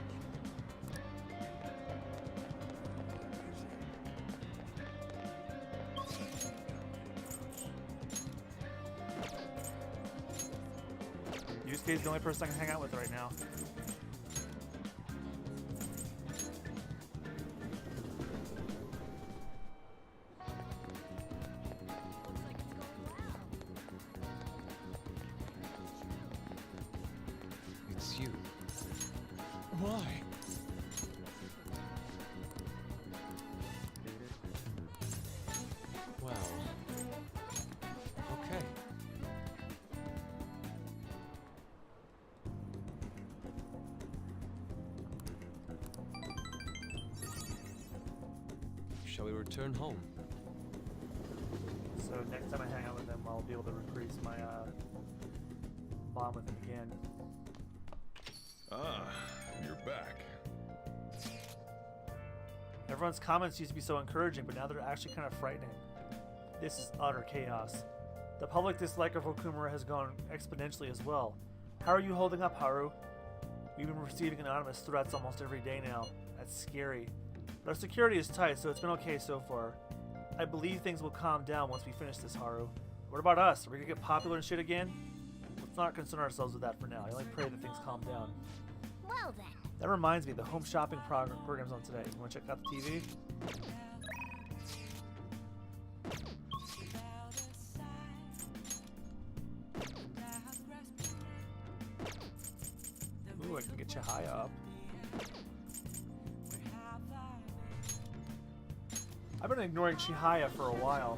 Yusuke's the only person I can hang out with right now. It's you. Why? Well, okay. Shall we return home? So next time I hang out with him, I'll be able to increase my bond with him again. Ah, you're back. Everyone's comments used to be so encouraging, but now they're actually kind of frightening. This is utter chaos. The public dislike of Okumura has gone exponentially as well. How are you holding up, Haru? We've been receiving anonymous threats almost every day now. That's scary. But our security is tight, so it's been okay so far. I believe things will calm down once we finish this, Haru. What about us? Are we gonna get popular and shit again? Let's not concern ourselves with that for now. I only pray that things calm down. Well then. That reminds me, the home shopping program's on today. You wanna check out the TV? Ooh, I can get you high up. I've been ignoring Chihaya for a while.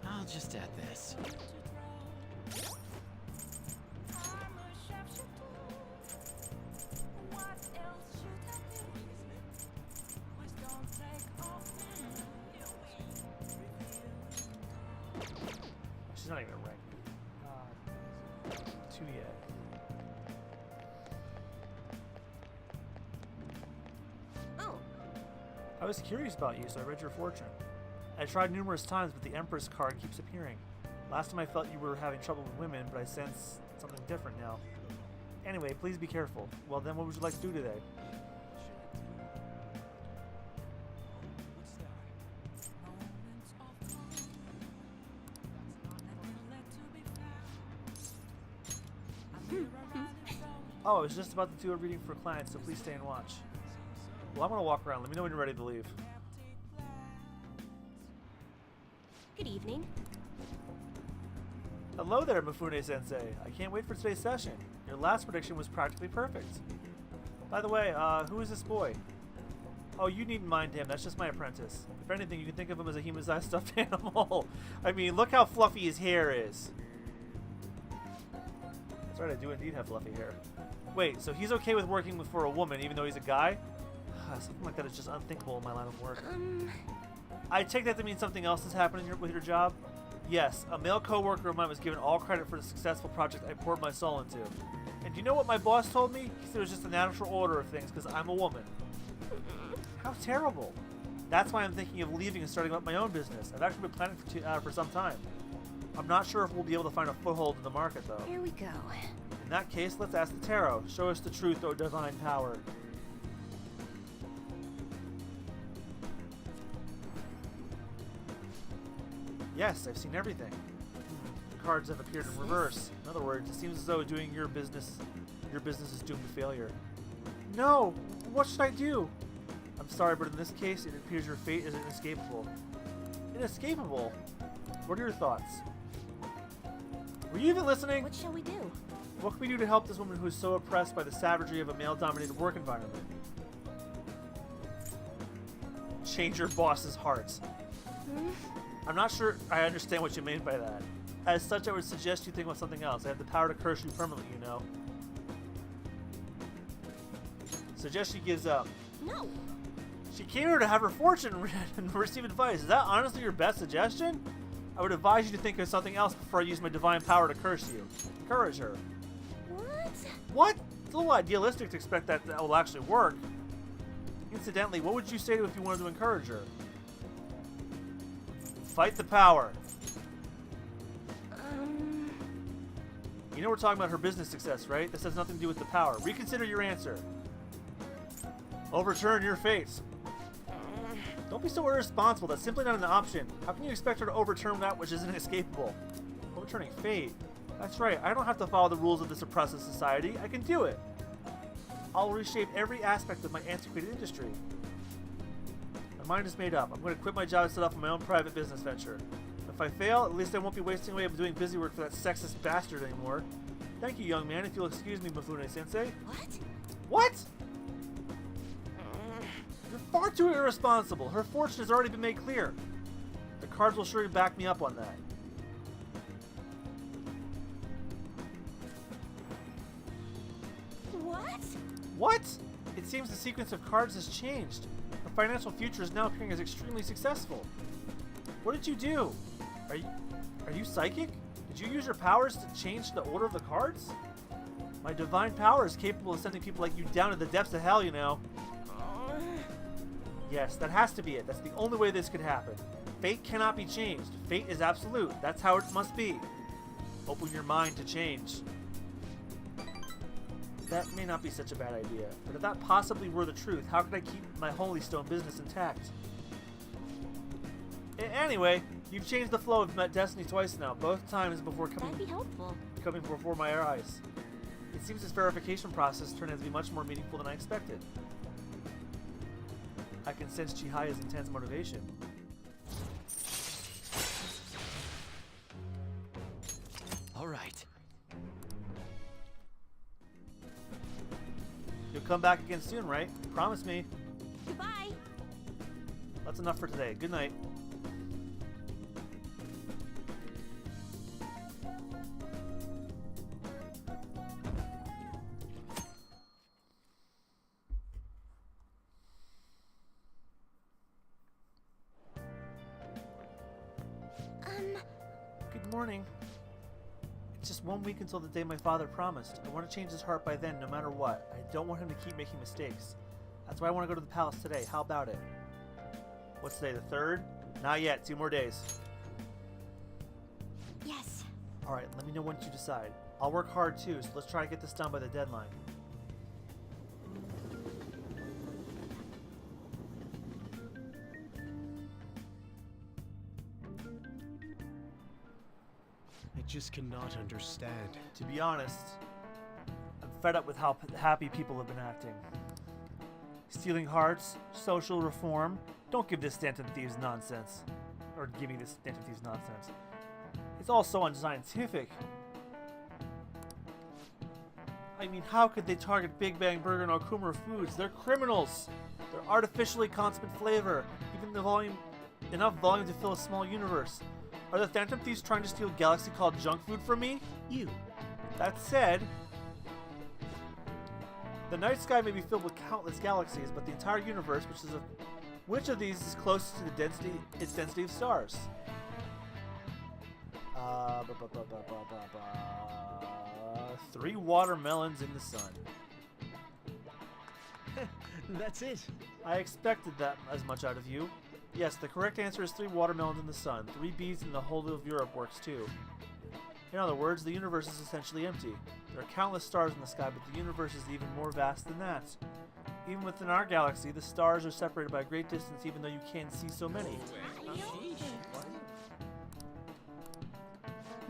I'll just add this. She's not even ranked. 2 yet. Oh, I was curious about you, so I read your fortune. I tried numerous times, but the Empress card keeps appearing. Last time I felt you were having trouble with women, but I sense something different now. Anyway, please be careful. Well then, what would you like to do today? Oh, I was just about to do a reading for clients, so please stay and watch. Well, I'm gonna walk around. Let me know when you're ready to leave. good evening. Hello there, Mifune-sensei. I can't wait for today's session. Your last prediction was practically perfect. By the way, who is this boy? Oh, you needn't mind him. That's just my apprentice. If anything, you can think of him as a human-sized stuffed animal. I mean, look how fluffy his hair is. That's right, I do indeed have fluffy hair. Wait, so he's okay with working for a woman even though he's a guy? Something like that is just unthinkable in my line of work. I take that to mean something else has happened with your job? Yes, a male coworker of mine was given all credit for the successful project I poured my soul into. And do you know what my boss told me? He said it was just the natural order of things because I'm a woman. How terrible. That's why I'm thinking of leaving and starting up my own business. I've actually been planning for some time. I'm not sure if we'll be able to find a foothold in the market, though. Here we go. In that case, let's ask the tarot. Show us the truth, O divine power. Yes, I've seen everything. The cards have appeared in reverse. In other words, it seems as though doing your business is doomed to failure. No! What should I do? I'm sorry, but in this case, it appears your fate is inescapable. Inescapable? What are your thoughts? Were you even listening? What shall we do? What can we do to help this woman who is so oppressed by the savagery of a male-dominated work environment? Change your boss's heart. I'm not sure I understand what you mean by that. As such, I would suggest you think about something else. I have the power to curse you permanently, you know. Suggest she gives up. No. She came here to have her fortune read and receive advice. Is that honestly your best suggestion? I would advise you to think of something else before I use my divine power to curse you. Encourage her. What? What? It's a little idealistic to expect that will actually work. Incidentally, what would you say to if you wanted to encourage her? Fight the power. You know we're talking about her business success, right? This has nothing to do with the power. Reconsider your answer. Overturn your fate. Don't be so irresponsible. That's simply not an option. How can you expect her to overturn that which is inescapable? Overturning fate? That's right. I don't have to follow the rules of this oppressive society. I can do it. I'll reshape every aspect of my antiquated industry. My mind is made up. I'm going to quit my job and set off on my own private business venture. If I fail, at least I won't be wasting away doing busy work for that sexist bastard anymore. Thank you, young man. If you'll excuse me, Mifune-sensei. What? What? You're far too irresponsible. Her fortune has already been made clear. The cards will surely back me up on that. What? What? It seems the sequence of cards has changed. Her financial future is now appearing as extremely successful. What did you do? Are you psychic? Did you use your powers to change the order of the cards? My divine power is capable of sending people like you down to the depths of hell, you know. Yes, that has to be it. That's the only way this could happen. Fate cannot be changed. Fate is absolute. That's how it must be. Open your mind to change. That may not be such a bad idea, but if that possibly were the truth, how could I keep my Holy Stone business intact? Anyway, you've changed the flow of destiny twice now, both times before That'd be helpful. coming before my eyes. It seems this verification process turned out to be much more meaningful than I expected. I can sense Chihiya's intense motivation. All right. You'll come back again soon, right? Promise me. Goodbye. That's enough for today. Good night. Good morning. It's just 1 week until the day my father promised. I want to change his heart by then, no matter what. I don't want him to keep making mistakes. That's why I want to go to the palace today. How about it? What's today, the 3rd? Not yet. 2 more days. Yes. Alright, let me know once you decide. I'll work hard too, so let's try to get this done by the deadline. I just cannot understand. To be honest, I'm fed up with how happy people have been acting. Stealing hearts, social reform. Don't give this Stanton Thieves nonsense. Or give me this Stanton Thieves nonsense. It's all so unscientific. I mean, how could they target Big Bang Burger and Okumura Foods? They're criminals! They're artificially consummate flavor, even enough volume to fill a small universe. Are the Phantom Thieves trying to steal a galaxy called junk food from me? You. That said, the night sky may be filled with countless galaxies, but the entire universe, which of these is closest to its density of stars? 3 watermelons in the sun. That's it. I expected that as much out of you. Yes, the correct answer is 3 watermelons in the sun. 3 bees in the whole of Europe works too. In other words, the universe is essentially empty. There are countless stars in the sky, but the universe is even more vast than that. Even within our galaxy, the stars are separated by a great distance, even though you can't see so many.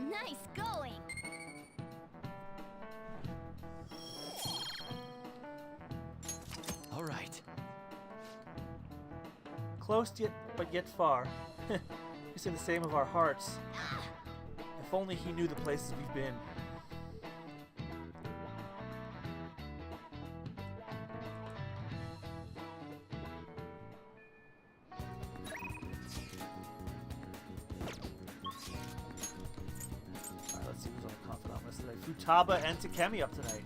Nice going. All right. Close but yet far. You say the same of our hearts. If only he knew the places we've been. Alright, let's see who's on the confidant list today. Futaba and Takemi up tonight.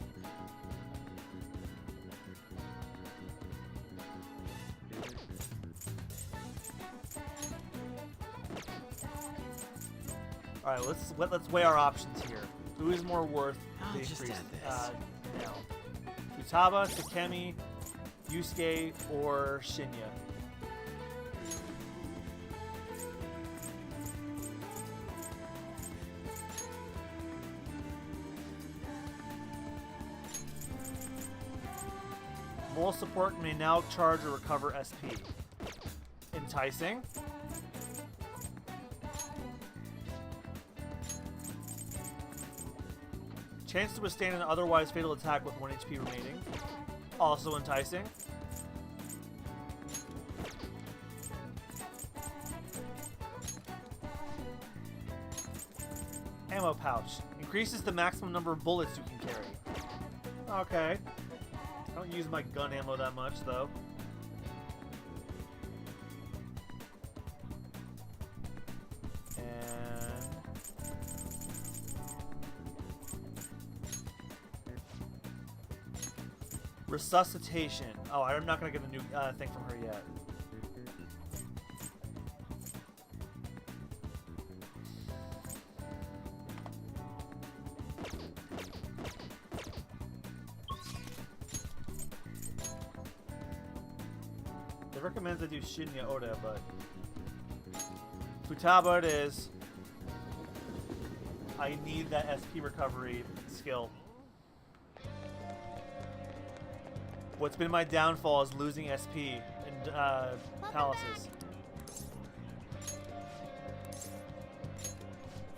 All right, let's weigh our options here. Who is more worth I'll the just increase? add this. Now, Futaba, Takemi, Yusuke, or Shinya? Moral support may now charge or recover SP. In Enticing. Chance to withstand an otherwise fatal attack with 1 HP remaining. Also enticing. Ammo pouch. Increases the maximum number of bullets you can carry. Okay. I don't use my gun ammo that much, though. And... resuscitation. Oh, I'm not going to get a new thing from her yet. They recommend I do Shinya Oda, but Futaba it is. I need that SP recovery skill. What's been my downfall is losing SP in palaces.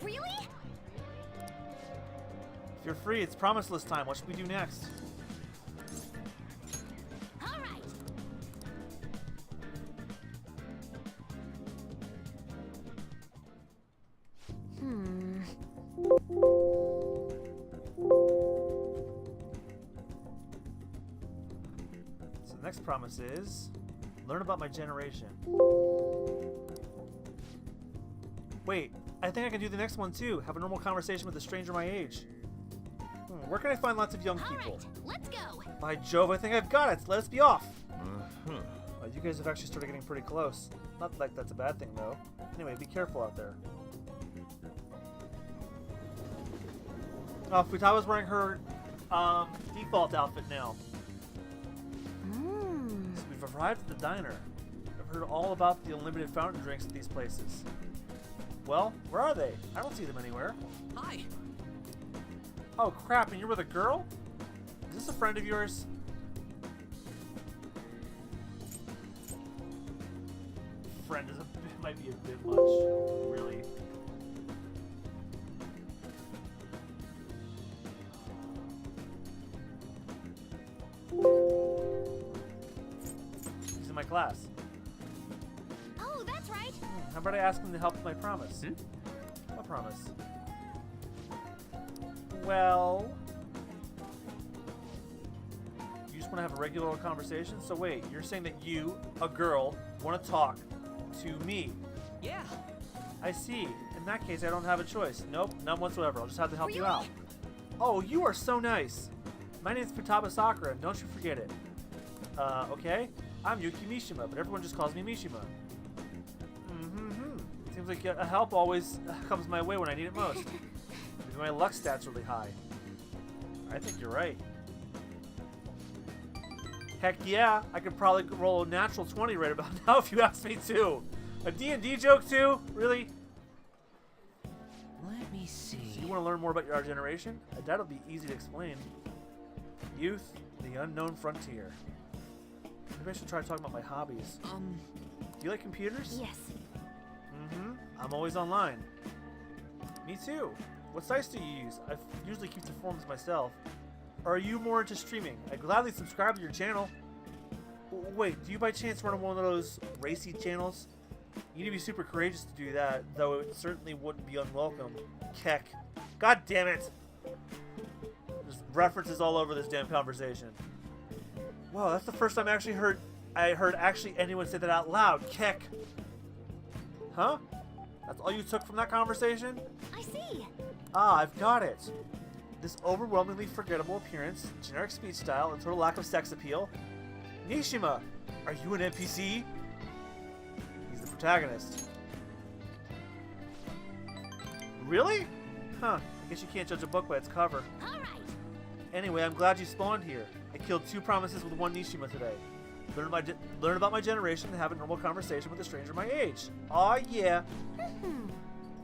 Really? If you're free, it's promise list time. What should we do next? All right. So the next promise is learn about my generation. Wait, I think I can do the next one too. Have a normal conversation with a stranger my age. Where can I find lots of young people? All right, let's go. By Jove, I think I've got it. Let us be off. You guys have actually started getting pretty close. Not like that's a bad thing, though. Anyway, be careful out there. Oh, Futaba's wearing her default outfit now. So we've arrived at the diner. I've heard all about the unlimited fountain drinks at these places. Well, where are they? I don't see them anywhere. Hi. Oh, crap, and you're with a girl? Is this a friend of yours? Friend is might be a bit much, really. He's in my class. Oh, that's right. How about I ask him to help with my promise? What promise? Well... you just want to have a regular old conversation? So wait, you're saying that you, a girl, want to talk to me? Yeah. I see. In that case, I don't have a choice. Nope, none whatsoever. I'll just have to help you Really? out. Oh, you are so nice. My name's Futaba Sakura, and don't you forget it. Okay? I'm Yuki Mishima, but everyone just calls me Mishima. Seems like a help always comes my way when I need it most. Maybe my luck stat's really high. I think you're right. Heck yeah, I could probably roll a natural 20 right about now if you ask me to. A D&D joke too? Really? Let me see. So you want to learn more about our generation? I doubt it'll be easy to explain. Youth, the unknown frontier. Maybe I should try talking about my hobbies. Do you like computers? Yes. I'm always online. Me too. What sites do you use? I usually keep the forums myself. Or are you more into streaming? I'd gladly subscribe to your channel. Wait, do you by chance run one of those racy channels? You need to be super courageous to do that, though it certainly wouldn't be unwelcome. Keck. God damn it! There's references all over this damn conversation. Wow, that's the first time I heard anyone say that out loud. Keck. Huh? That's all you took from that conversation? I see. Ah, I've got it. This overwhelmingly forgettable appearance, generic speech style, and total lack of sex appeal. Nishima, are you an NPC? He's the protagonist. Really? Huh, I guess you can't judge a book by its cover. All right. Anyway, I'm glad you spawned here. I killed 2 promises with 1 Nishima today. Learn about my generation and have a normal conversation with a stranger my age. Aw, yeah.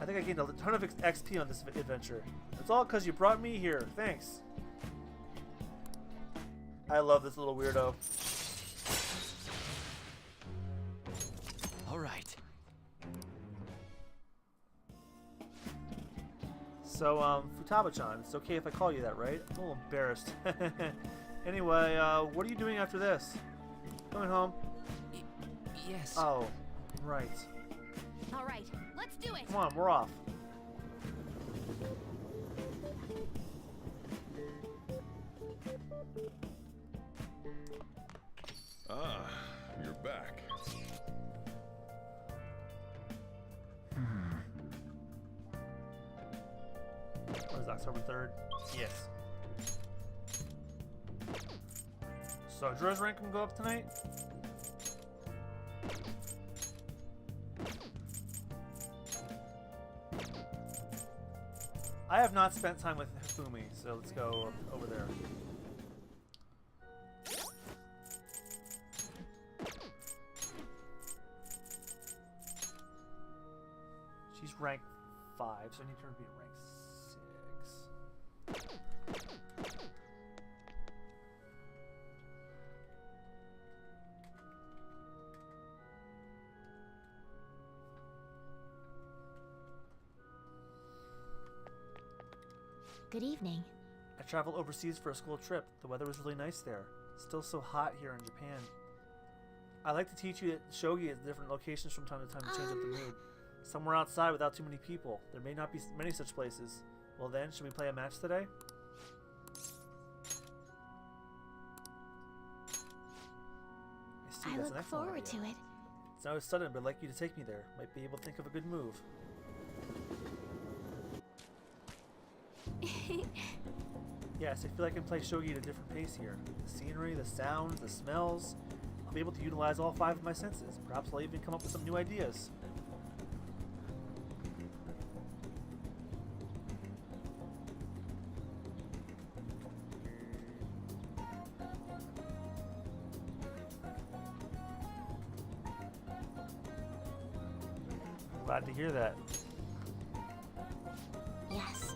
I think I gained a ton of XP on this adventure. It's all because you brought me here. Thanks. I love this little weirdo. All right. So, Futaba-chan, it's okay if I call you that, right? I'm a little embarrassed. Anyway, what are you doing after this? Coming home? Yes. Oh, right. All right, let's do it. Come on, we're off. Ah, you're back. What is that, October 3rd? Yes. So, Drew's rank can go up tonight? I have not spent time with Hifumi, so let's go over there. She's rank 5, so I need her to be rank 6. Good evening. I traveled overseas for a school trip. The weather was really nice there. Still so hot here in Japan. I like to teach you shogi at different locations from time to time to change up the mood. Somewhere outside without too many people. There may not be many such places. Well then, should we play a match today? I see, I that's an look excellent forward idea. to it. It's not as sudden, but I'd like you to take me there. Might be able to think of a good move. Yes, I feel I can play shogi at a different pace here. The scenery, the sounds, the smells. I'll be able to utilize all 5 of my senses. Perhaps I'll even come up with some new ideas. Glad to hear that. Yes.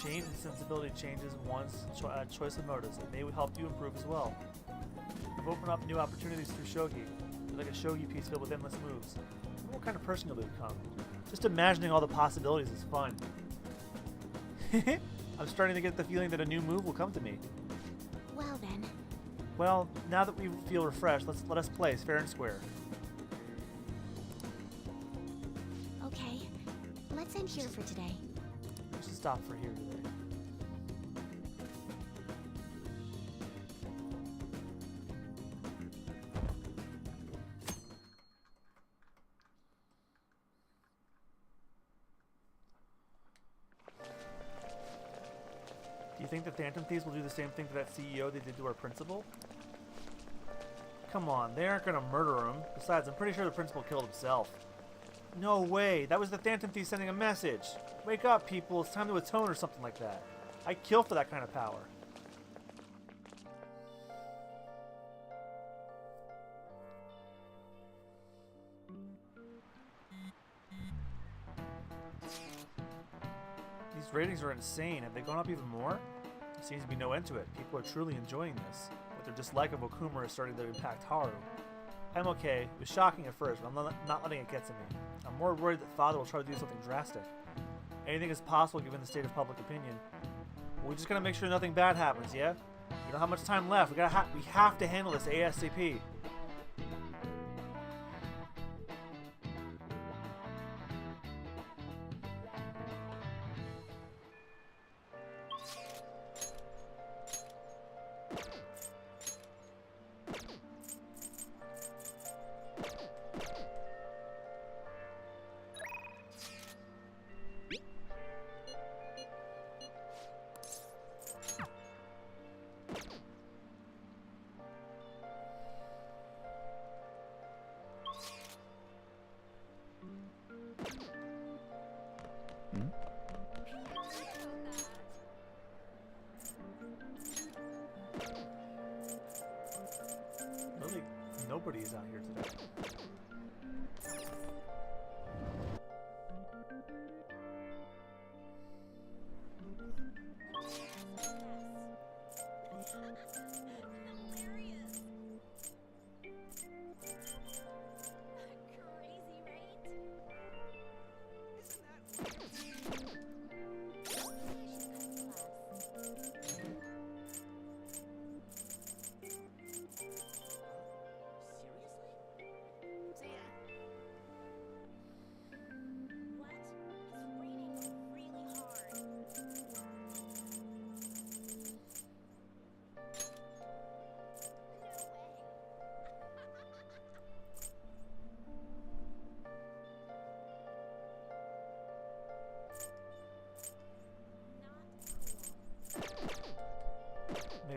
Change and sensibility changes one's choice of motives. It may help you improve as well. I've opened up new opportunities through shogi. It's like a shogi piece filled with endless moves. I wonder what kind of person you'll become. Just imagining all the possibilities is fun. I'm starting to get the feeling that a new move will come to me. Well then. Well, now that we feel refreshed, let us play fair and square. Okay. Let's end here for today. We should stop for here today. Do you think the Phantom Thieves will do the same thing to that CEO they did to our principal? Come on, they aren't gonna murder him. Besides, I'm pretty sure the principal killed himself. No way, that was the Phantom Thief sending a message. Wake up, people, it's time to atone or something like that. I'd kill for that kind of power. These ratings are insane. Have they gone up even more? There seems to be no end to it. People are truly enjoying this, but their dislike of Okuma is starting to impact Haru. I'm okay. It was shocking at first, but I'm not letting it get to me. I'm more worried that Father will try to do something drastic. Anything is possible given the state of public opinion. We're just gonna make sure nothing bad happens, yeah? We don't have much time left. We have to handle this ASAP. Really, nobody is out here today. Hilarious. Crazy, right? Isn't that weird?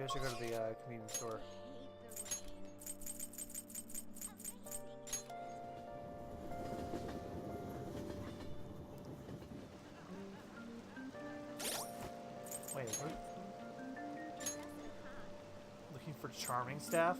Maybe I should go to the convenience store. Wait, what? Looking for charming staff?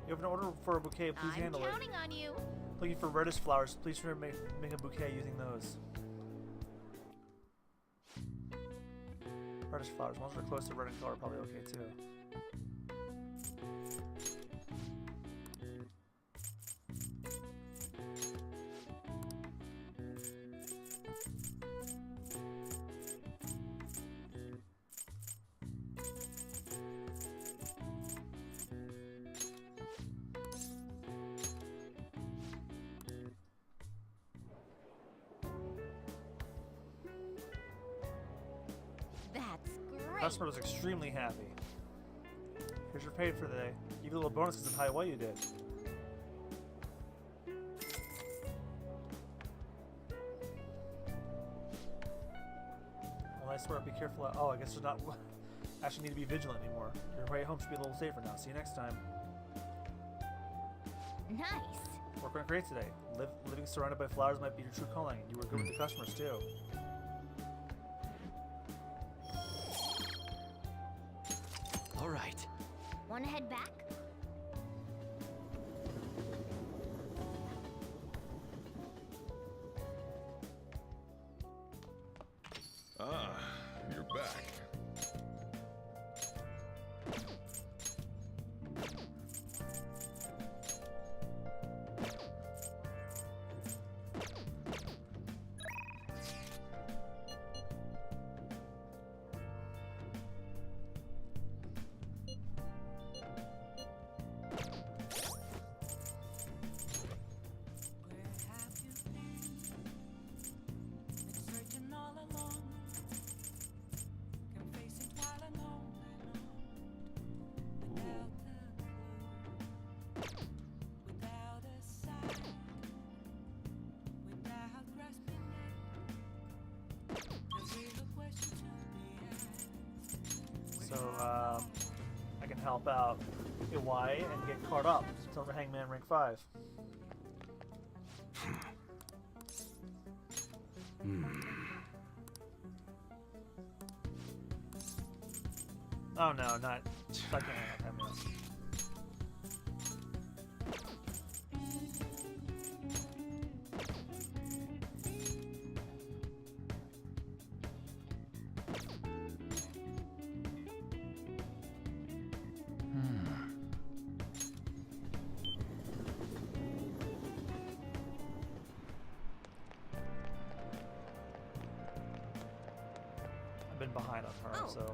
You have an order for a bouquet, please handle it. I'm counting on you. Looking for reddish flowers, please remember to make a bouquet using those. Reddish flowers, ones that are close to red in color are probably okay too. That's great. Customer was extremely happy. Here's your pay for the day. Give you a little bonus because of how well you did. Well, I swear, be careful. Oh, I guess there's not. Actually, need to be vigilant anymore. Your way home should be a little safer now. See you next time. Nice. Work went great today. Living surrounded by flowers might be your true calling. You were good with the customers too. All right. Wanna head back? Ah, you're back. So, I can help out Iwai and get caught up. Silver Hangman rank 5. Oh no, not. I can't hang out 10 minutes. I've been behind on her, so.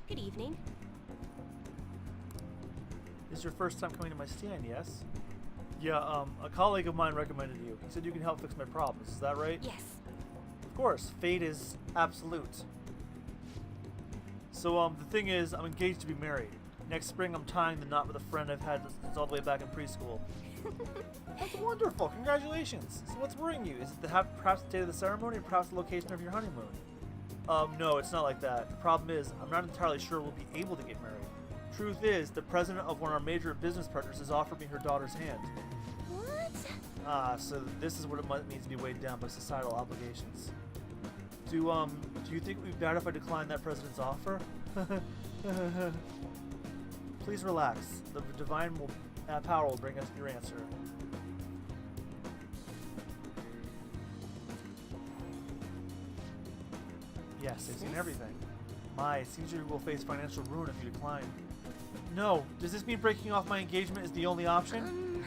Good evening. This is your first time coming to my stand, yes? Yeah, a colleague of mine recommended you. He said you can help fix my problems. Is that right? Yes. Of course. Fate is absolute. So, the thing is, I'm engaged to be married. Next spring, I'm tying the knot with a friend I've had since all the way back in preschool. That's wonderful. Congratulations. So what's worrying you? Is it perhaps the date of the ceremony or perhaps the location of your honeymoon? No, it's not like that. The problem is, I'm not entirely sure we'll be able to get married. Truth is, the president of one of our major business partners has offered me her daughter's hand. What? So this is what it means to be weighed down by societal obligations. Do you think it would be bad if I declined that president's offer? Please relax. The divine will That power will bring us your answer. Yes, they've seen everything. My, it seems you will face financial ruin if you decline. No, does this mean breaking off my engagement is the only option?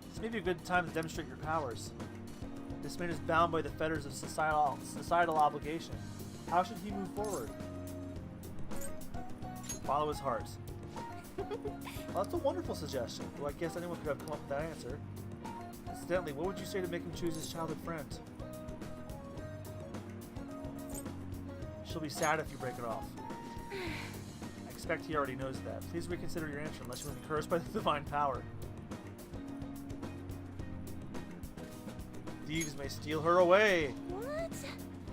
This may be a good time to demonstrate your powers. This man is bound by the fetters of societal obligation. How should he move forward? Follow his heart. Well, that's a wonderful suggestion. Well, I guess anyone could have come up with that answer. Incidentally, what would you say to make him choose his childhood friend? She'll be sad if you break it off. I expect he already knows that. Please reconsider your answer unless you want to be cursed by the divine power. Thieves may steal her away. What?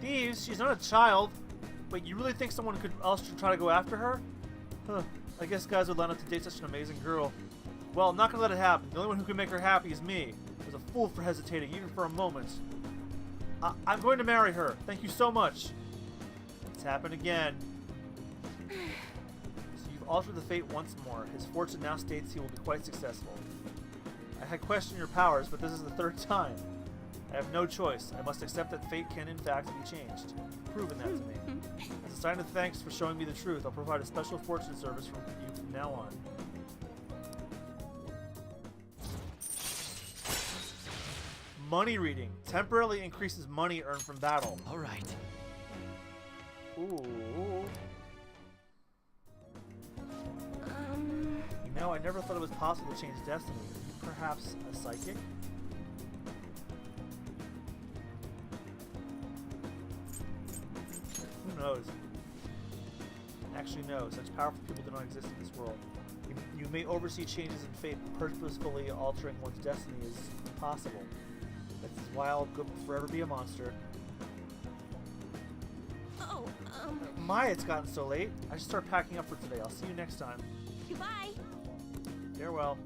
Thieves? She's not a child. Wait, you really think someone else should try to go after her? Huh. I guess guys would line up to date such an amazing girl. Well, I'm not gonna let it happen. The only one who can make her happy is me. I was a fool for hesitating, even for a moment. I'm going to marry her. Thank you so much. It's happened again. So you've altered the fate once more. His fortune now states he will be quite successful. I had questioned your powers, but this is the third time. I have no choice. I must accept that fate can in fact be changed. You've proven that to me. As a sign of thanks for showing me the truth, I'll provide a special fortune service from you from now on. Money reading. Temporarily increases money earned from battle. All right. Ooh. You know, I never thought it was possible to change destiny. Perhaps a psychic? Who knows? Actually, no. Such powerful people do not exist in this world. You may oversee changes in fate, purposefully altering one's destiny is impossible. That's why I'll forever be a monster. Oh, My, it's gotten so late. I should start packing up for today. I'll see you next time. goodbye. Farewell.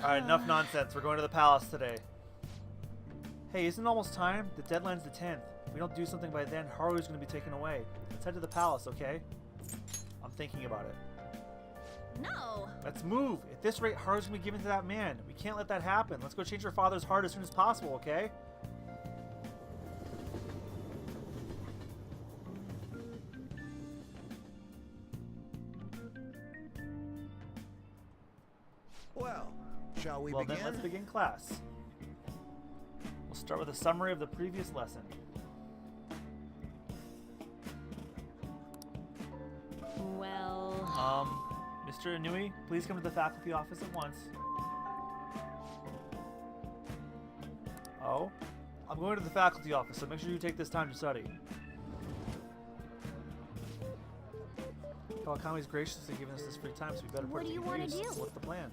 Alright, enough nonsense. We're going to the palace today. Hey, isn't it almost time? The deadline's the 10th. If we don't do something by then, Haru's going to be taken away. Let's head to the palace, okay? I'm thinking about it. No! Let's move! At this rate, Haru's going to be given to that man. We can't let that happen. Let's go change her father's heart as soon as possible, okay? Well, shall we Well, begin? then let's begin class. We'll start with a summary of the previous lesson. Well... Mr. Inui, please come to the faculty office at once. Oh? I'm going to the faculty office, so make sure you take this time to study. Kawakami's graciously given us this free time, so we better What put do it you to wanna use. do? What's the plan?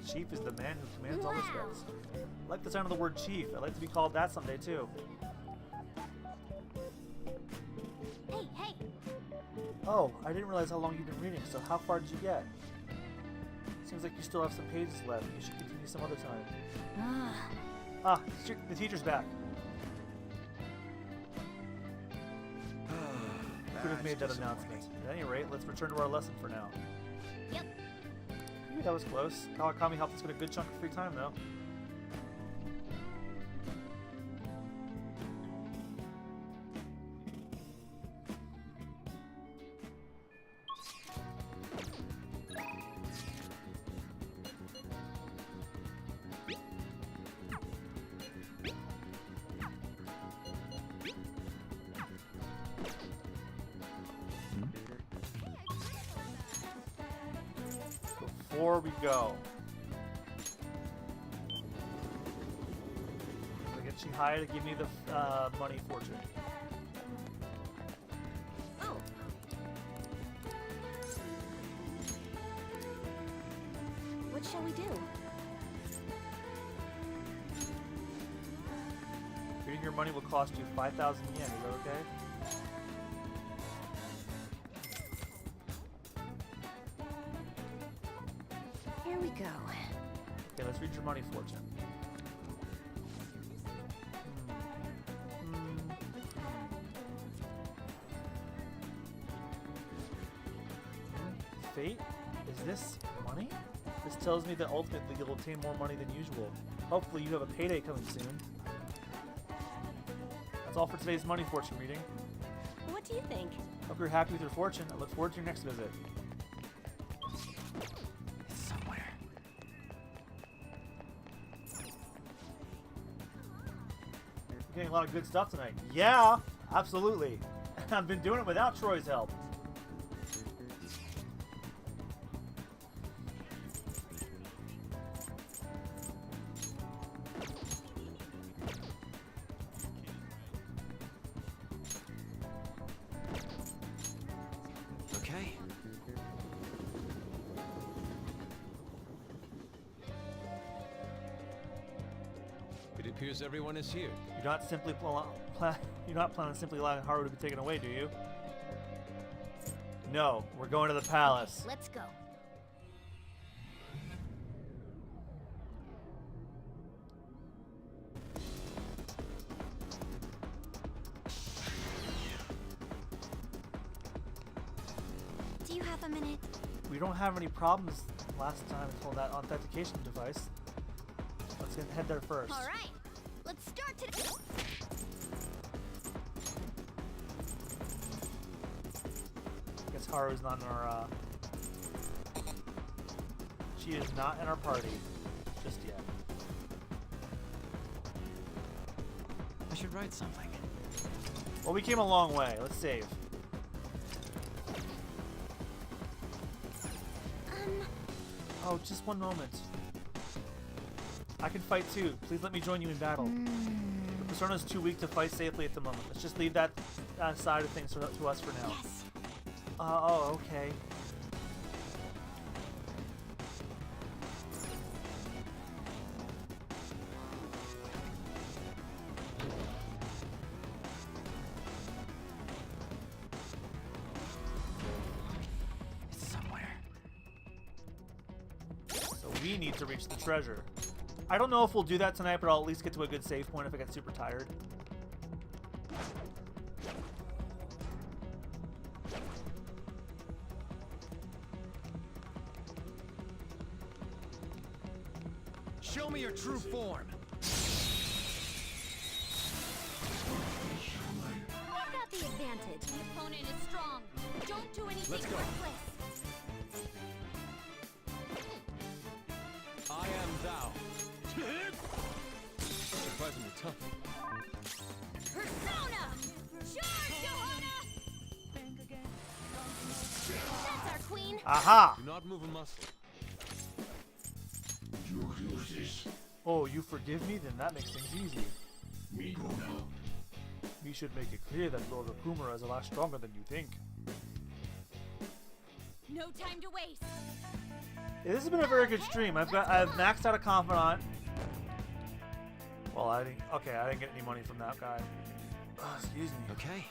Chief is the man who commands all respects. I like the sound of the word chief. I'd like to be called that someday too. Hey, hey! Oh, I didn't realize how long you've been reading, so how far did you get? Seems like you still have some pages left. You should continue some other time. Ah, the teacher's back. Could have made that announcement. At any rate, let's return to our lesson for now. Yep. That was close. Kawakami helped us get a good chunk of free time, though. Before we go, I get Chihaya to give me the money fortune. Oh. What shall we do? Reading your your money will cost you 5,000 yen. Is that okay? Here we go. Okay, let's read your money fortune. Fate? Is this money? This tells me that ultimately you'll obtain more money than usual. Hopefully you have a payday coming soon. That's all for today's money fortune reading. What do you think? Hope you're happy with your fortune. I look forward to your next visit. It's somewhere. You're getting a lot of good stuff tonight. Yeah, absolutely. I've been doing it without Troy's help. Okay. It appears everyone is here. You're not simply you're not planning on simply allowing Haru to be taken away, do you? No, we're going to the palace. Let's go. Do you have a minute? We don't have any problems last time until that authentication device. Let's head there first. All right. Let's start today. Guess Haru's not in our, She is not in our party just yet. I should write something. Well, we came a long way. Let's save. Oh, just one moment. I can fight too. Please let me join you in battle. The Persona's too weak to fight safely at the moment. Let's just leave that side of things to us for now. Yes. Oh, okay. It's somewhere. So we need to reach the treasure. I don't know if we'll do that tonight, but I'll at least get to a good save point if I get super tired. Show me your true form. I've got the advantage. The opponent is strong. Don't do anything Let's go. reckless. I am thou. Surprisingly tough. Persona! Charge, Johanna! That's our queen. Aha! Do not move a muscle. Oh, you forgive me? Then that makes things easy. We should make it clear that Lord Okumura is a lot stronger than you think. No time to waste. Yeah, this has been a very good stream. I've maxed out a confidant. Well, I didn't get any money from that guy. Oh, excuse me. Okay.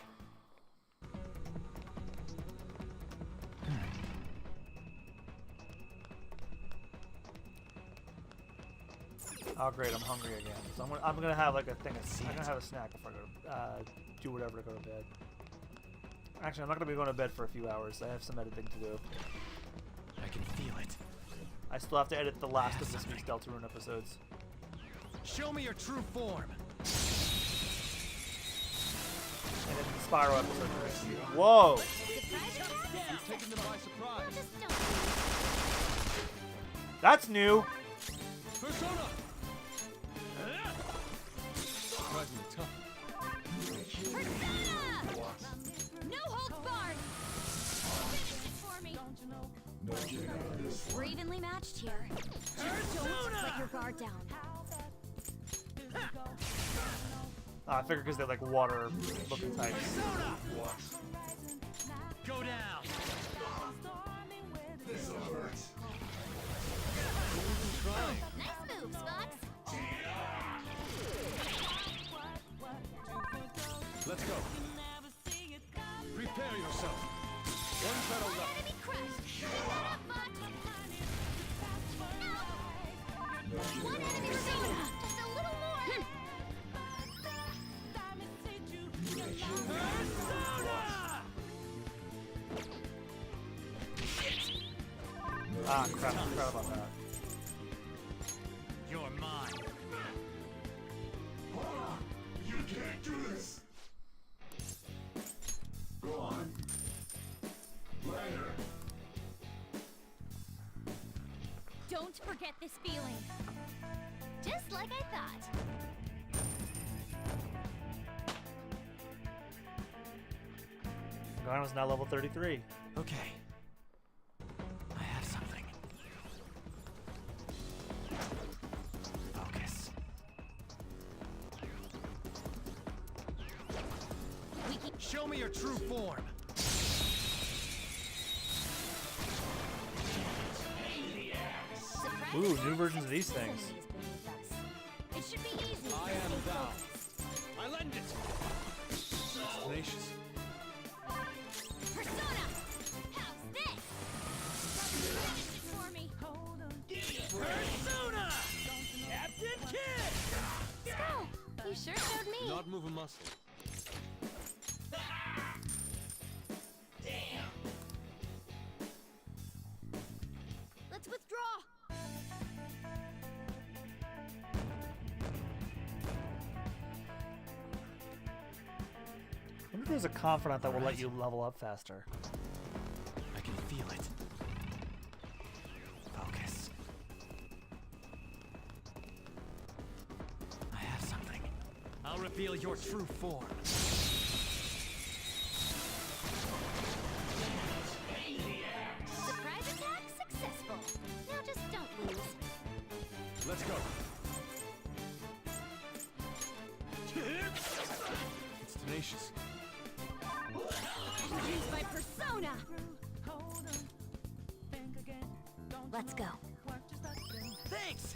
Oh great, I'm hungry again. So I'm gonna have like a thing. I'm gonna have a snack before I go do whatever to go to bed. Actually, I'm not gonna be going to bed for a few hours. I have some editing to do. I can feel it. I still have to edit the last of this week's Deltarune episodes. Show me your true form. And then the Spyro episode for next week. Whoa! You've taken them by surprise. Just don't. That's new. Persona! Surprisingly tough. Persona! No holds barred. Finish it for me. We're evenly matched here. Just don't let your guard down. I figured because they're like water-looking types. Go down. Nice moves, Fox. Prepare yourself. One pedal left. Enemy crushed. One enemy remaining. Just a little more. Ah, crap. I forgot about that. You're mine. You can't do this. Go on. Later. Don't forget this feeling. Just like I thought. Garnett's now level 33. Okay. I have something. Focus. Show me your true form. Ooh, new versions of these things. It should be easy. I am thou. I lend it. Tenacious. Persona! How's this? Finish it for me. Persona! Captain Kid! Skull, you sure showed me. Not move a muscle. Let's withdraw. I wonder if there's a confidant that will let you level up faster. I can feel it. Focus. I have something. I'll reveal your true form. Surprise attack successful. Now just don't lose. Let's go. It's tenacious. Use my persona. Let's go. Thanks!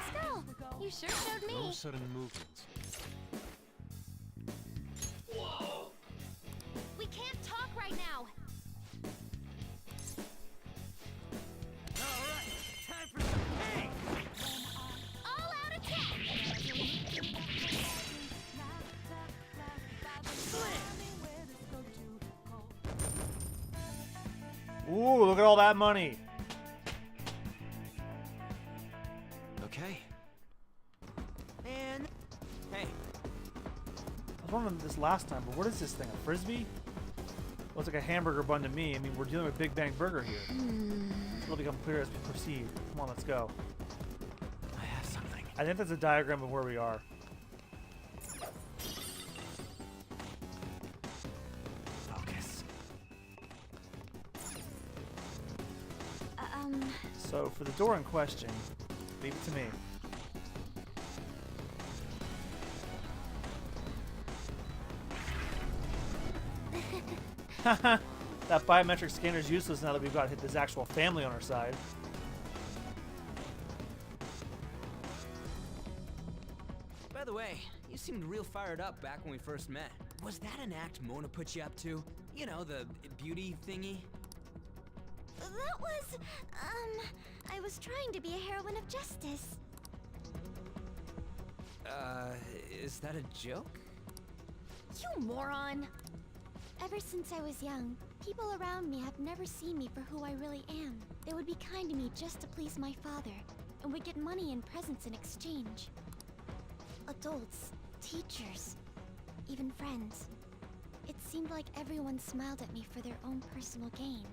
Skull, you sure showed me. No sudden movements. We can't talk right now. Alright, time for some pain! All out attack. Ooh, look at all that money. Okay. And hey, I was wondering this last time, but what is this thing? A frisbee? Looks like a hamburger bun to me. I mean, we're dealing with Big Bang Burger here. It'll become clear as we proceed. Come on, let's go. I have something. I think that's a diagram of where we are. Focus. So for the door in question, leave it to me. That biometric scanner is useless now that we've got his actual family on our side. By the way, you seemed real fired up back when we first met. Was that an act Mona put you up to? You know, the beauty thingy? That was, I was trying to be a heroine of justice. Is that a joke? You moron! Ever since I was young, people around me have never seen me for who I really am. They would be kind to me just to please my father, and would get money and presents in exchange. Adults, teachers, even friends. It seemed like everyone smiled at me for their own personal gain.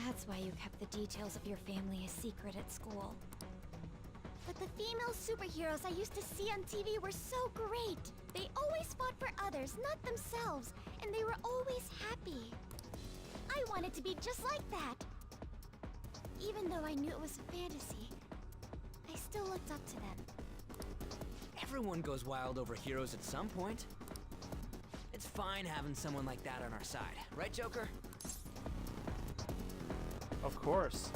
That's why you kept the details of your family a secret at school. But the female superheroes I used to see on TV were so great. They always fought for others, not themselves, and they were always happy. I wanted to be just like that. Even though I knew it was a fantasy, I still looked up to them. Everyone goes wild over heroes at some point. It's fine having someone like that on our side, right, Joker? Of course.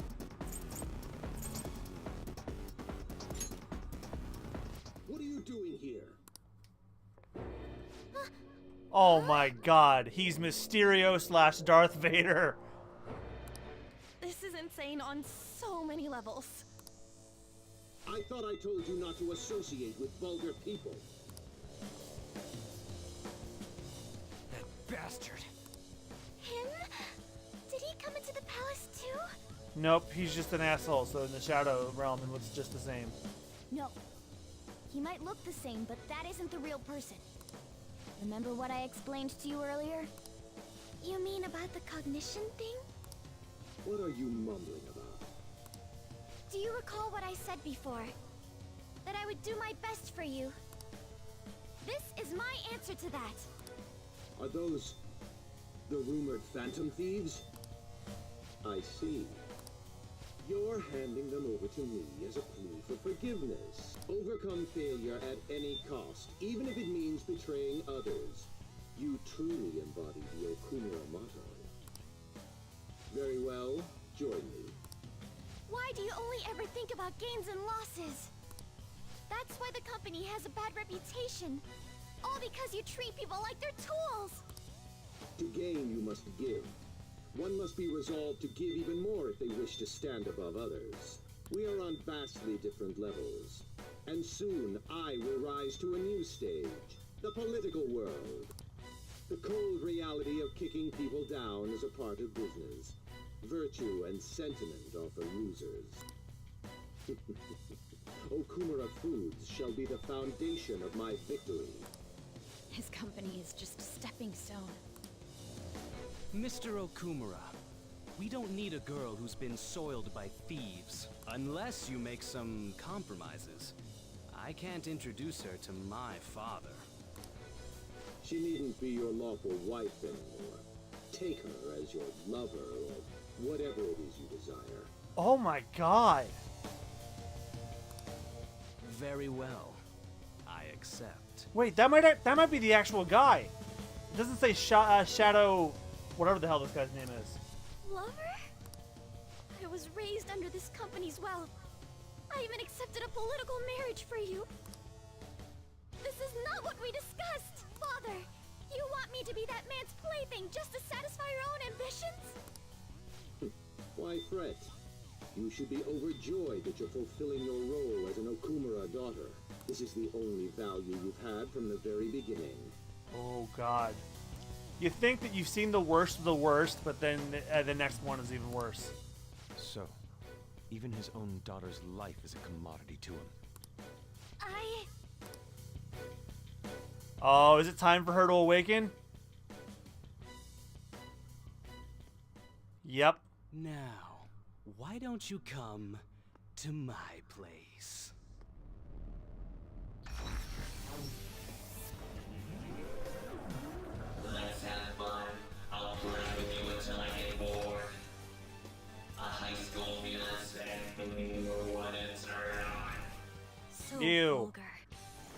What are you doing here? Oh my god, he's Mysterio / Darth Vader. This is insane on so many levels. I thought I told you not to associate with vulgar people. That bastard. Him? Did he come into the palace too? Nope, he's just an asshole, so in the Shadow Realm it looks just the same. No. He might look the same, but that isn't the real person. Remember what I explained to you earlier? You mean about the cognition thing? What are you mumbling about? Do you recall what I said before? That I would do my best for you. This is my answer to that. Are those the rumored phantom thieves? I see. You're handing them over to me as a plea for forgiveness. Overcome failure at any cost, even if it means betraying others. You truly embody the Okumura motto. Very well, join me. Why do you only ever think about gains and losses? That's why the company has a bad reputation. All because you treat people like they're tools. To gain, you must give. One must be resolved to give even more if they wish to stand above others. We are on vastly different levels. And soon, I will rise to a new stage. The political world. The cold reality of kicking people down is a part of business. Virtue and sentiment are for losers. Okumura Foods shall be the foundation of my victory. His company is just a stepping stone. Mr. Okumura, we don't need a girl who's been soiled by thieves. Unless you make some compromises. I can't introduce her to my father. She needn't be your lawful wife anymore. Take her as your lover or whatever it is you desire. Oh my god. Very well. I accept. Wait, that might be the actual guy. It doesn't say Shadow, whatever the hell this guy's name is. Lover? I was raised under this company's wealth. I even accepted a political marriage for you. This is not what we discussed! Father, you want me to be that man's plaything just to satisfy your own ambitions? Why fret? You should be overjoyed that you're fulfilling your role as an Okumura daughter. This is the only value you've had from the very beginning. Oh god. You think that you've seen the worst of the worst, but then the next one is even worse. So, even his own daughter's life is a commodity to him. Oh, is it time for her to awaken? Yep. Now, why don't you come to my place? Let's have fun. I'll play with you until I get bored. A high school fiancé, what it's on. So Ew. vulgar.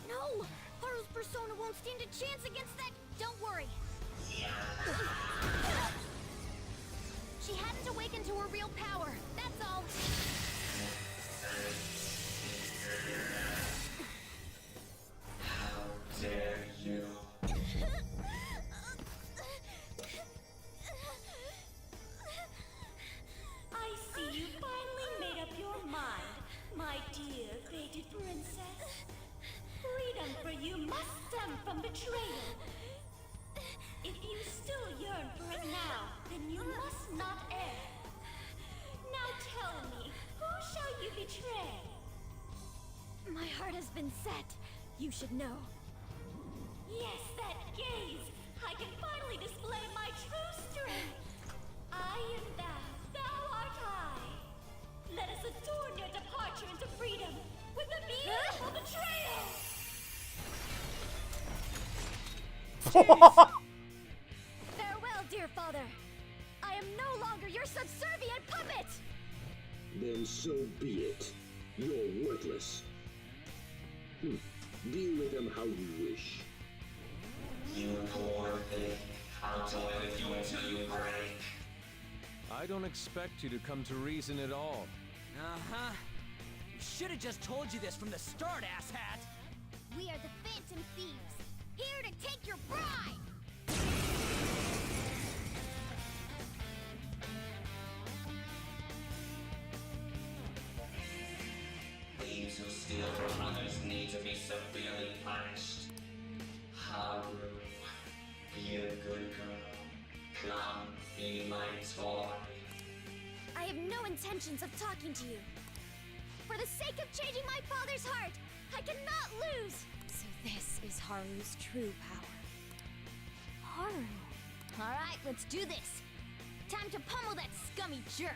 No! Haru's persona won't stand a chance against that. Don't worry. She hadn't awakened to her real power. That's all. How dare you? I see you finally made up your mind, my dear fated princess. Freedom for you must stem from betrayal. If you still yearn for it now, then you must not err. Now tell me, who shall you betray? My heart has been set. You should know. Yes, that gaze! I can finally display my true strength! I am thou, thou art I! Let us adorn your departure into freedom with a beautiful betrayal! Farewell, dear father. I am no longer your subservient puppet! Then so be it. You're worthless. Deal with him how you wish. You poor thing. I'll toy with you until you break. I don't expect you to come to reason at all. Uh-huh. We should have just told you this from the start, asshat! We are the Phantom Thieves, here to take your breath severely punished. Haru, be a good girl. Come, be my toy. I have no intentions of talking to you. For the sake of changing my father's heart, I cannot lose! So this is Haru's true power. Haru. Alright, let's do this. Time to pummel that scummy jerk.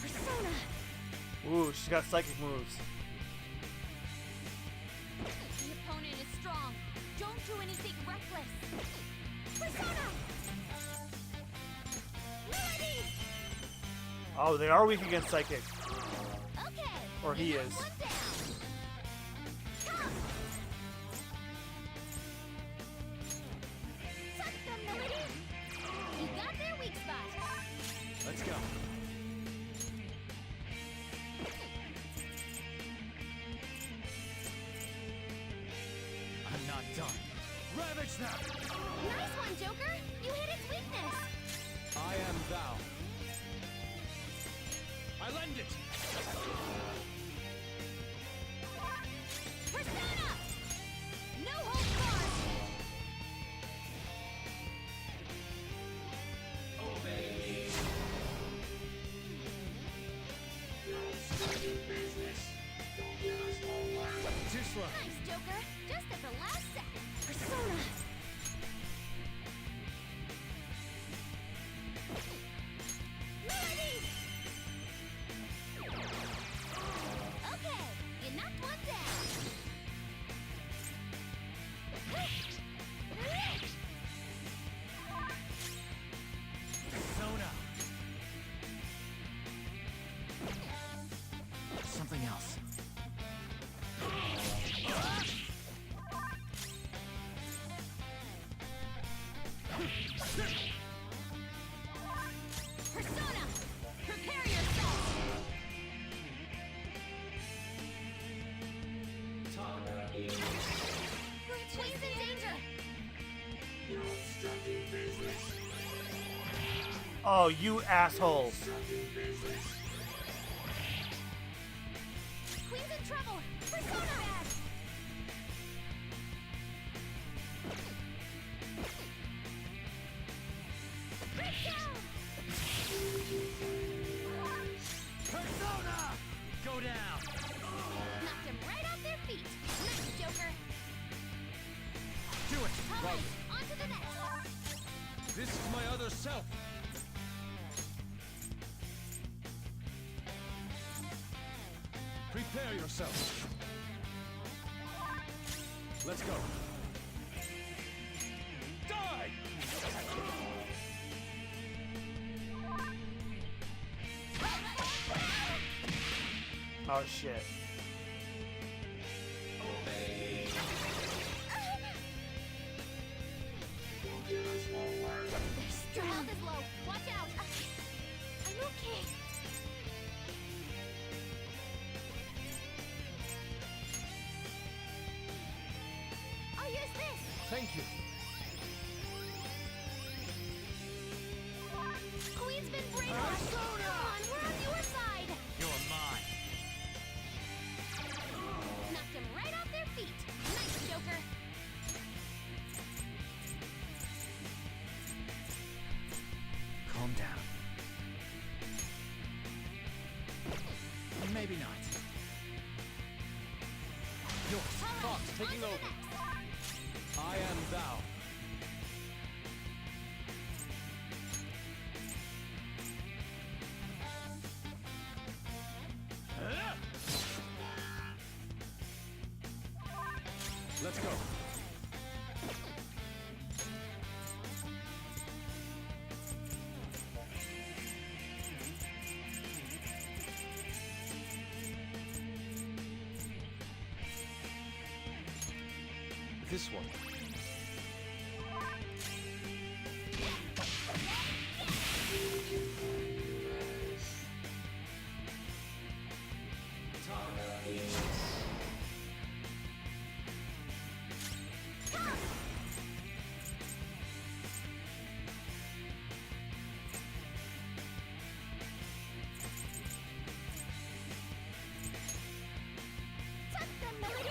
Persona! Ooh, she's got psychic moves. The opponent is strong. Don't do anything reckless. Persona! Melody! Oh, they are weak against psychic. Okay. Or he is. One down. Come. Suck them, Melody. You got their weak spot. Let's go. I'm not done. Ravage them! Nice one, Joker. You hit its weakness. I am thou. I lend it! Persona! No holds barred. Obey me. You're starting business. Don't give us more work. Too slow. Nice, Joker. Just at the last second. Persona! Melody! Okay, you knocked one down. Persona! Something else. Persona! Prepare yourself! Tana is. Queen's in danger! You're obstructing business. Oh, you asshole. Obstructing business. Queen's in trouble! Persona! Bad! Breakdown! Persona! Go down! Knocked him right off their feet! Nice, Joker! Do it! All right, on to the next! This is my other self. Prepare yourself. Let's go. Die! Oh shit. Obey me. Don't give us more work. Your health is low! Watch out! I'm okay! I'll use this! Thank you. Queen's been brainwashed! Come on, we're on your side! You're mine. Knocked him right off their feet! Nice, Joker! Calm down. Maybe not. Yours. All Fox right, taking on to over. the next. I am thou. Let's go. This one. Tana is. Tuck them, Melody!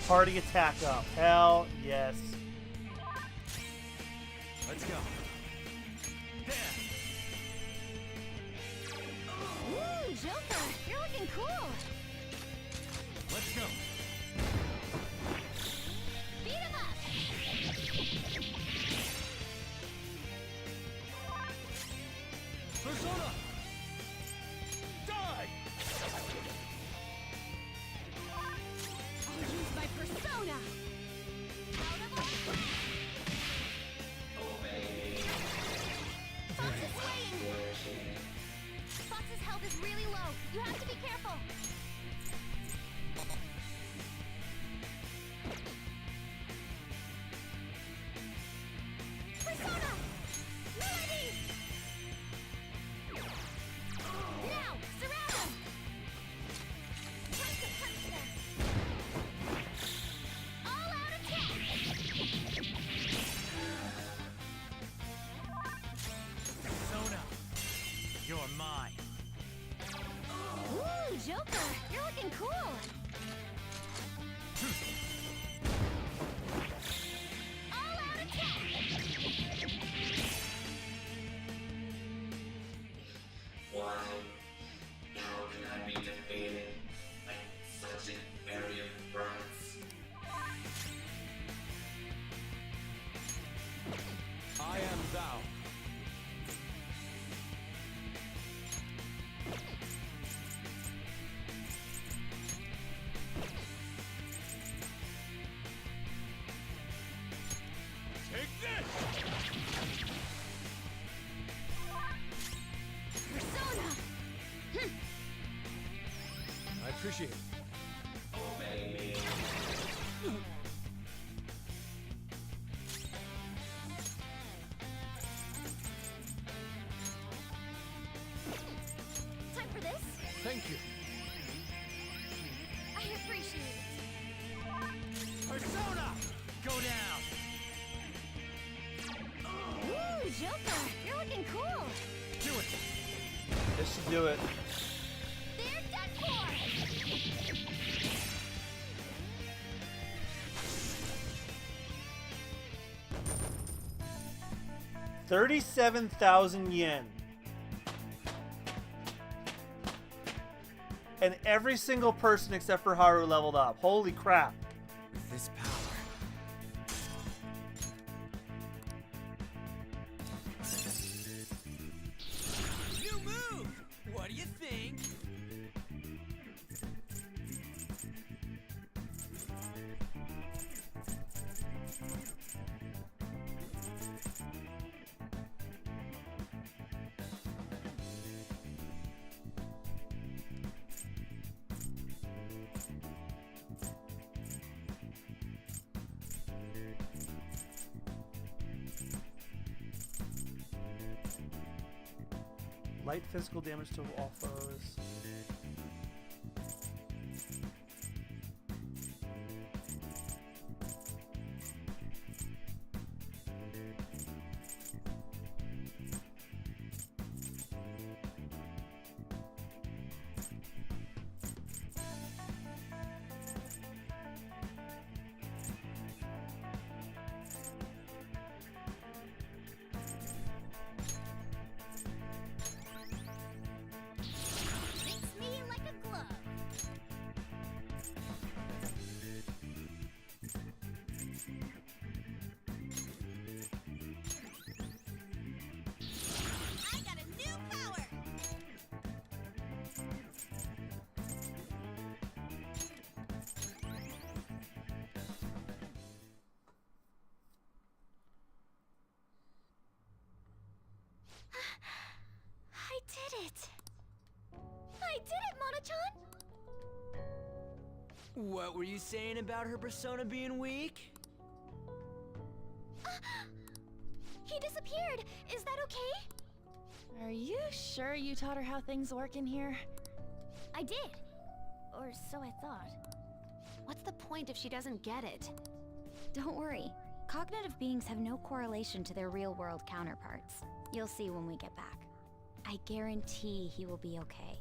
Party attack up. Hell yes. Let's go. Ooh, Joker, you're looking cool. Let's go. Beat him up. Persona! Die! I'll use my persona. Out of order. Fox is swaying. Fox's health is really low. You have to be careful. Persona! Melody! Now, surround them! Time to punch them! All-out attack! Persona! You're mine. Ooh, Joker! You're looking cool! All-out attack! Why? How can I be defeated by such inferior brats? I am thou. Take this! Persona! I appreciate it. Obey me. Time for this? Thank you. I appreciate it. Persona! Go down! Ooh, Joker! You're looking cool! Do it! This should do it. They're done for! 37,000 yen. And every single person except for Haru leveled up. Holy crap. With this power. New move! What do you think? Light physical damage to all foes. Fits me like a glove. I got a new power! I did it! I did it, Mona-chan! What were you saying about her persona being weak? He disappeared! Is that okay? Are you sure you taught her how things work in here? I did. Or so I thought. What's the point if she doesn't get it? Don't worry. Cognitive beings have no correlation to their real-world counterparts. You'll see when we get back. I guarantee he will be okay.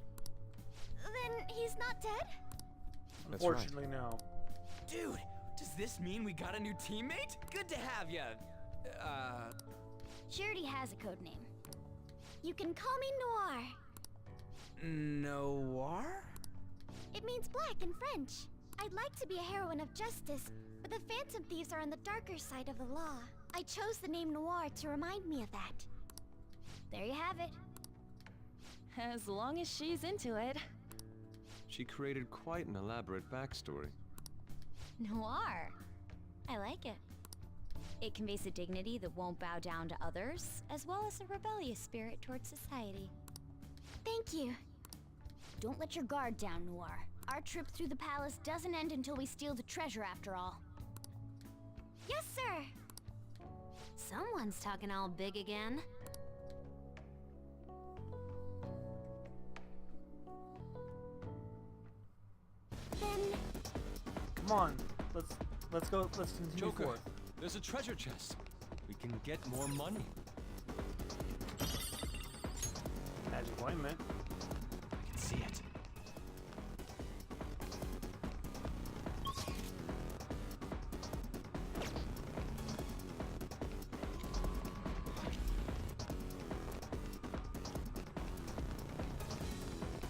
Then he's not dead? Unfortunately, no. Dude, Does this mean we got a new teammate? Good to have ya. She already has a code name. You can call me Noir. Noir? It means black in French. I'd like to be a heroine of justice, but the Phantom Thieves are on the darker side of the law. I chose the name Noir to remind me of that. There you have it. As long as she's into it. She created quite an elaborate backstory. Noir. I like it. It conveys a dignity that won't bow down to others, as well as a rebellious spirit towards society. Thank you. Don't let your guard down, Noir. Our trip through the palace doesn't end until we steal the treasure after all. Yes, sir! Someone's talking all big again. Then... Come on, let's go. Let's continue Joker, forth. there's a treasure chest. We can get more money. Magic ointment. I can see it.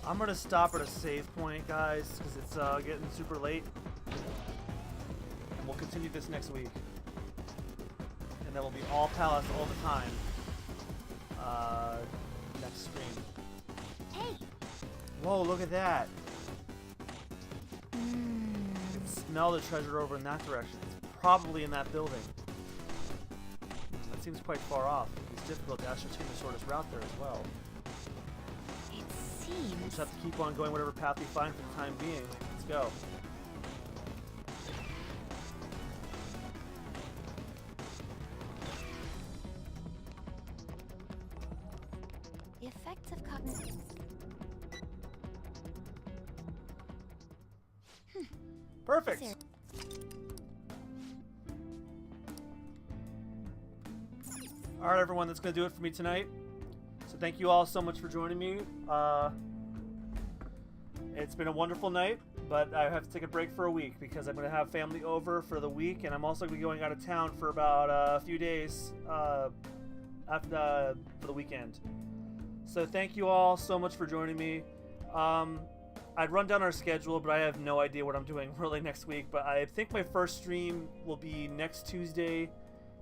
I'm gonna stop at a save point, guys, because it's getting super late. And we'll continue this next week. And then we'll be all palace all the time. Next stream. Hey! Whoa, look at that. I can smell the treasure over in that direction. It's probably in that building. That seems quite far off. It's difficult to ascertain the shortest route there as well. We'll just have to keep on going whatever path we find for the time being. Let's go. The effects of cognitive... Perfect! Alright everyone, that's going to do it for me tonight. So thank you all so much for joining me. It's been a wonderful night, but I have to take a break for a week because I'm going to have family over for the week, and I'm also going to be going out of town for about a few days for the weekend. So thank you all so much for joining me. I'd run down our schedule, but I have no idea what I'm doing really next week. But I think my first stream will be next Tuesday.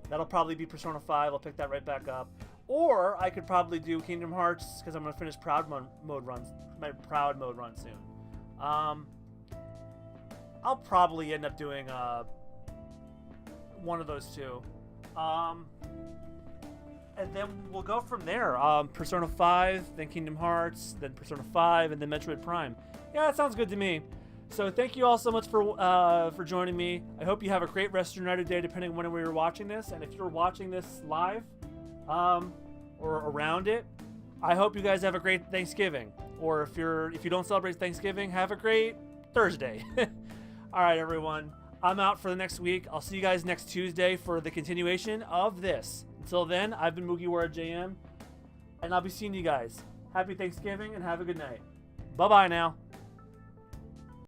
That'll probably be Persona 5. I'll pick that right back up. Or I could probably do Kingdom Hearts because I'm going to finish Proud Mode run soon. I'll probably end up doing one of those two. And then we'll go from there. Persona 5, then Kingdom Hearts, then Persona 5, and then Metroid Prime. Yeah, that sounds good to me. So thank you all so much for joining me. I hope you have a great rest of your night or day, depending on when we were watching this. And if you're watching this live, or around it, I hope you guys have a great Thanksgiving. Or if you don't celebrate Thanksgiving, have a great Thursday. All right, everyone. I'm out for the next week. I'll see you guys next Tuesday for the continuation of this. Until then, I've been MugiwaraJM, and I'll be seeing you guys. Happy Thanksgiving and have a good night. Bye-bye now.